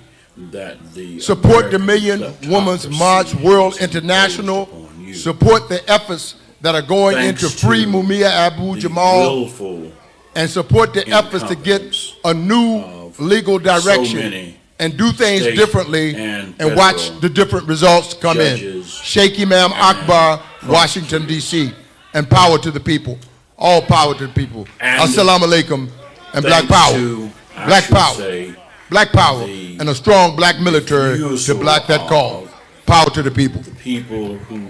Support the Million Women's March World International. Support the efforts that are going Thanks into free Mumia Abu Jamal willful and support the efforts to get a new legal direction and do things differently and watch the different results come in. Sheikh Imam Akbar, Washington, D.C. And power to the people. All power to the people. Assalamu alaikum and black power. Black power. Black power and a strong black military to block that call. Power to the people. The people who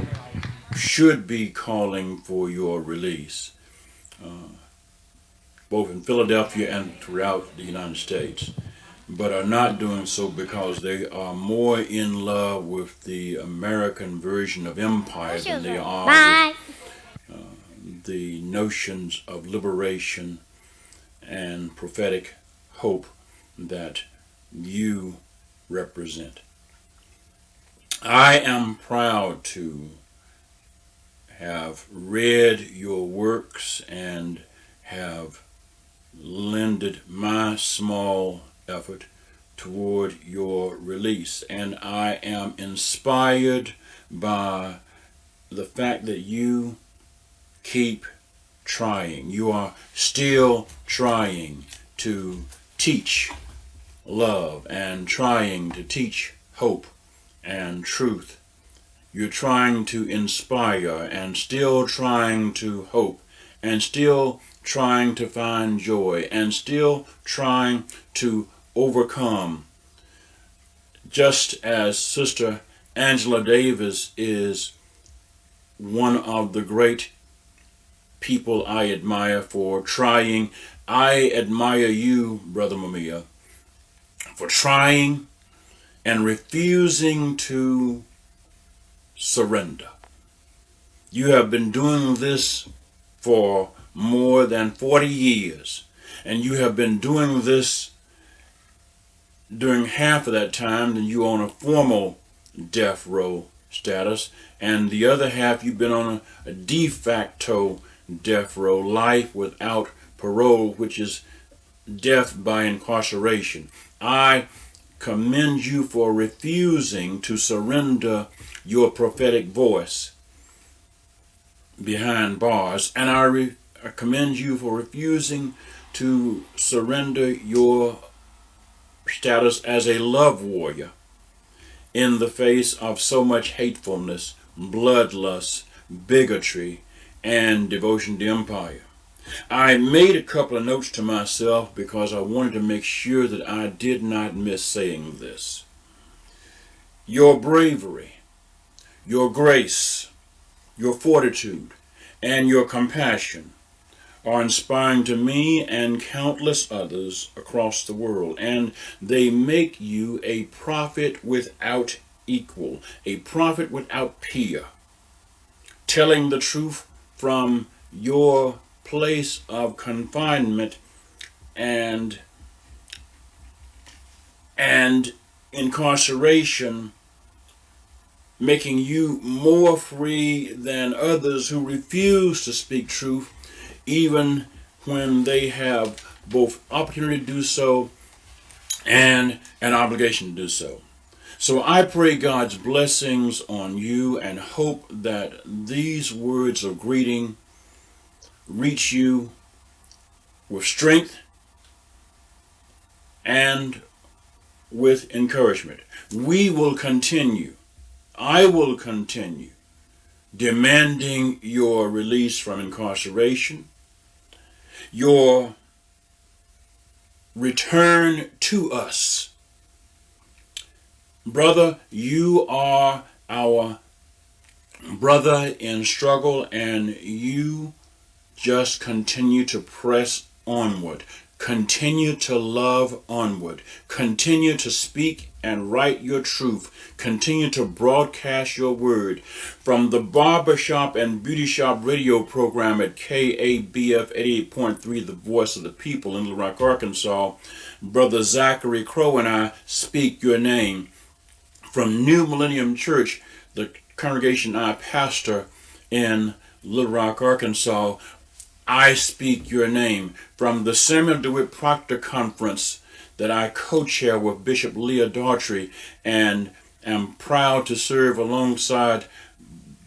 should be calling for your release, both in Philadelphia and throughout the United States, but are not doing so because they are more in love with the American version of empire than they are with the notions of liberation and prophetic hope that you represent. I am proud to have read your works and have lended my small effort toward your release, and I am inspired by the fact that you keep trying. You are still trying to teach love and trying to teach hope and truth. You're trying to inspire and still trying to hope and still trying to find joy and still trying to overcome. Just as Sister Angela Davis is one of the great people I admire for trying, I admire you, Brother Mumia, for trying and refusing to surrender. You have been doing this for more than 40 years, and you have been doing this during half of that time that you on a formal death row status, and the other half you've been on a de facto death row, life without parole, which is death by incarceration. I commend you for refusing to surrender your prophetic voice behind bars, and I commend you for refusing to surrender your status as a love warrior in the face of so much hatefulness, bloodlust, bigotry, and devotion to empire. I made a couple of notes to myself because I wanted to make sure that I did not miss saying this. Your bravery, your grace, your fortitude, and your compassion are inspiring to me and countless others across the world, and they make you a prophet without equal, a prophet without peer, telling the truth from your place of confinement and incarceration, making you more free than others who refuse to speak truth, even when they have both opportunity to do so and an obligation to do so. So I pray God's blessings on you and hope that these words of greeting reach you with strength and with encouragement. We will continue, I will continue demanding your release from incarceration, your return to us. Brother, you are our brother in struggle, and you just continue to press onward. Continue to love onward. Continue to speak and write your truth. Continue to broadcast your word. From the Barbershop and Beauty Shop radio program at KABF 88.3, the voice of the people in Little Rock, Arkansas, Brother Zachary Crow and I speak your name. From New Millennium Church, the congregation I pastor in Little Rock, Arkansas, I speak your name. From the Samuel DeWitt Proctor Conference that I co-chair with Bishop Leah Daughtry and am proud to serve alongside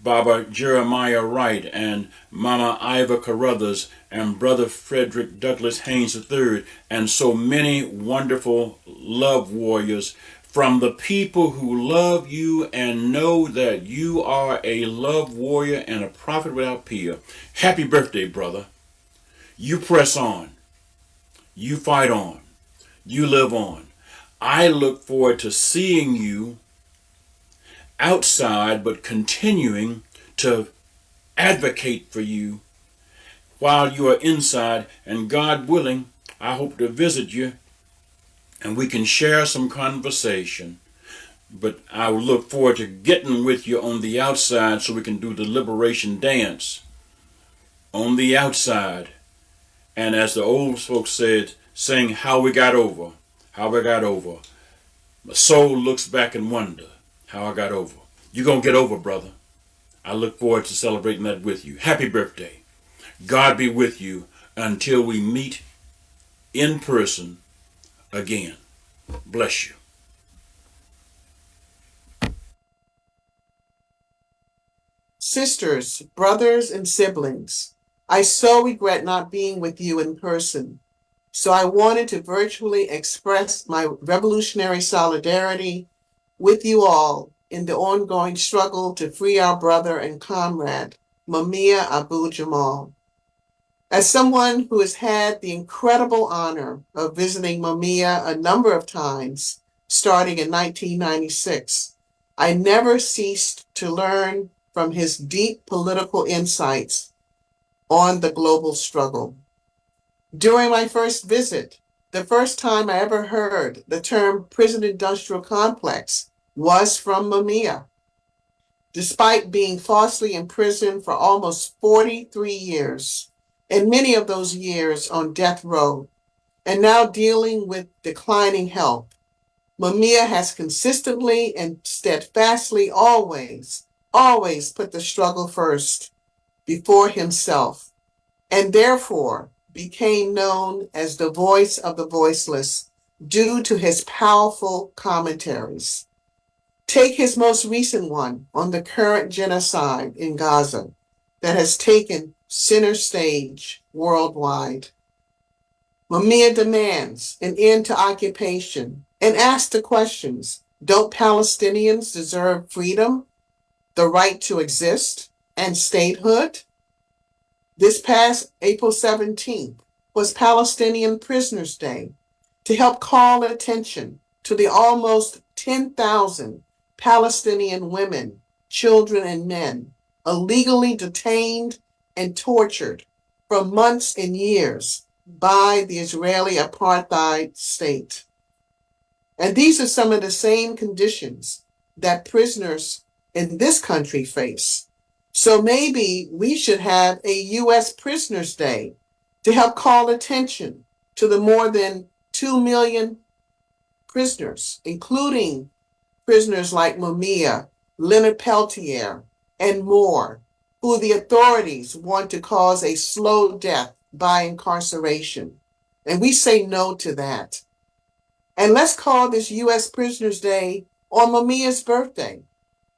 Baba Jeremiah Wright and Mama Iva Carruthers and Brother Frederick Douglass Haynes III, and so many wonderful love warriors, from the people who love you and know that you are a love warrior and a prophet without peer. Happy birthday, brother. You press on. You fight on. You live on. I look forward to seeing you outside, but continuing to advocate for you while you are inside. And God willing, I hope to visit you and we can share some conversation. But I will look forward to getting with you on the outside so we can do the liberation dance on the outside. And as the old folks said, sing How We Got Over, How We Got Over. My soul looks back and wonder how I got over. You're going to get over, brother. I look forward to celebrating that with you. Happy birthday. God be with you until we meet in person again. Bless you. Sisters, brothers, and siblings, I so regret not being with you in person. So I wanted to virtually express my revolutionary solidarity with you all in the ongoing struggle to free our brother and comrade, Mumia Abu Jamal. As someone who has had the incredible honor of visiting Mumia a number of times, starting in 1996, I never ceased to learn from his deep political insights on the global struggle. During my first visit, the first time I ever heard the term prison industrial complex was from Mumia. Despite being falsely imprisoned for almost 43 years, and many of those years on death row, and now dealing with declining health, Mumia has consistently and steadfastly always put the struggle first before himself, and therefore became known as the voice of the voiceless due to his powerful commentaries. Take his most recent one on the current genocide in Gaza that has taken center stage worldwide. Mumia demands an end to occupation and asks the questions, don't Palestinians deserve freedom, the right to exist, and statehood? This past April 17th was Palestinian Prisoners' Day to help call attention to the almost 10,000 Palestinian women, children, and men illegally detained and tortured for months and years by the Israeli apartheid state. And these are some of the same conditions that prisoners in this country face. So maybe we should have a U.S. Prisoners' Day to help call attention to the more than 2 million prisoners, including prisoners like Mumia, Leonard Peltier, and more, who the authorities want to cause a slow death by incarceration. And we say no to that. And let's call this U.S. Prisoners' Day on Mumia's birthday,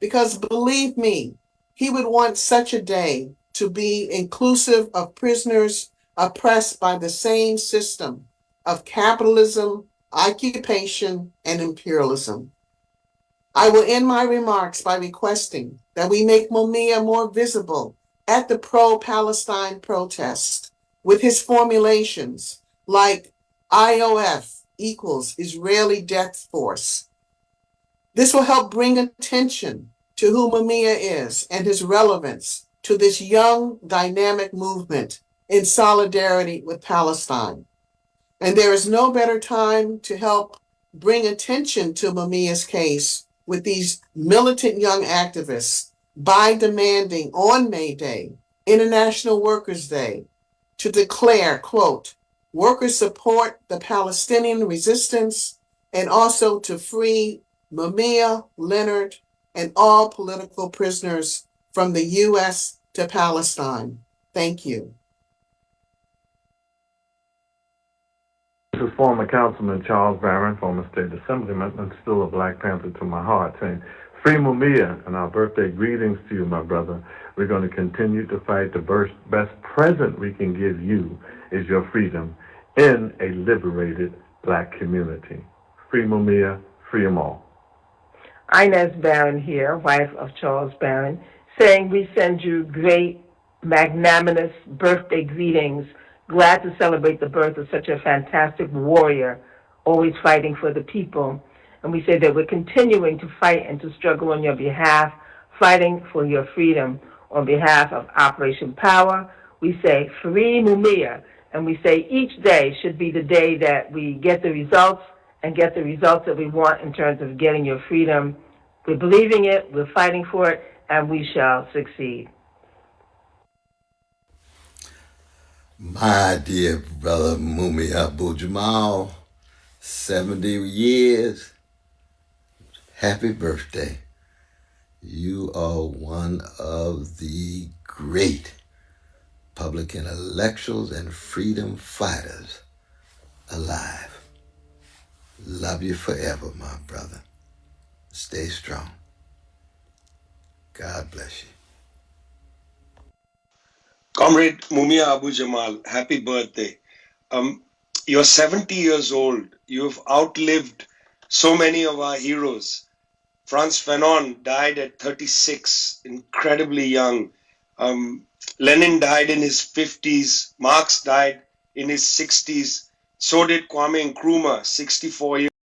because believe me, he would want such a day to be inclusive of prisoners oppressed by the same system of capitalism, occupation, and imperialism. I will end my remarks by requesting that we make Mumia more visible at the pro-Palestine protest with his formulations like IOF equals Israeli Death Force. This will help bring attention to who Mumia is and his relevance to this young, dynamic movement in solidarity with Palestine. And there is no better time to help bring attention to Mumia's case with these militant young activists by demanding on May Day, International Workers' Day, to declare, quote, workers support the Palestinian resistance, and also to free Mumia, Leonard, and all political prisoners from the U.S. to Palestine. Thank you. This is former Councilman Charles Barron, former State Assemblyman, and still a Black Panther to my heart, saying, Free Mumia, and our birthday greetings to you, my brother. We're going to continue to fight. The best present we can give you is your freedom in a liberated black community. Free Mumia, free them all. Inez Barron here, wife of Charles Barron, saying we send you great, magnanimous birthday greetings. Glad to celebrate the birth of such a fantastic warrior, always fighting for the people. And we say that we're continuing to fight and to struggle on your behalf, fighting for your freedom. On behalf of Operation Power, we say free Mumia, and we say each day should be the day that we get the results and get the results that we want in terms of getting your freedom. We're believing it, we're fighting for it, and we shall succeed. My dear brother Mumia Abu Jamal, 70 years, happy birthday. You are one of the great public intellectuals and freedom fighters alive. Love you forever, my brother. Stay strong. God bless you. Comrade Mumia Abu Jamal, happy birthday. You're 70 years old. You've outlived so many of our heroes. Frantz Fanon died at 36, incredibly young. Lenin died in his 50s. Marx died in his 60s. So did Kwame Nkrumah, 64 years.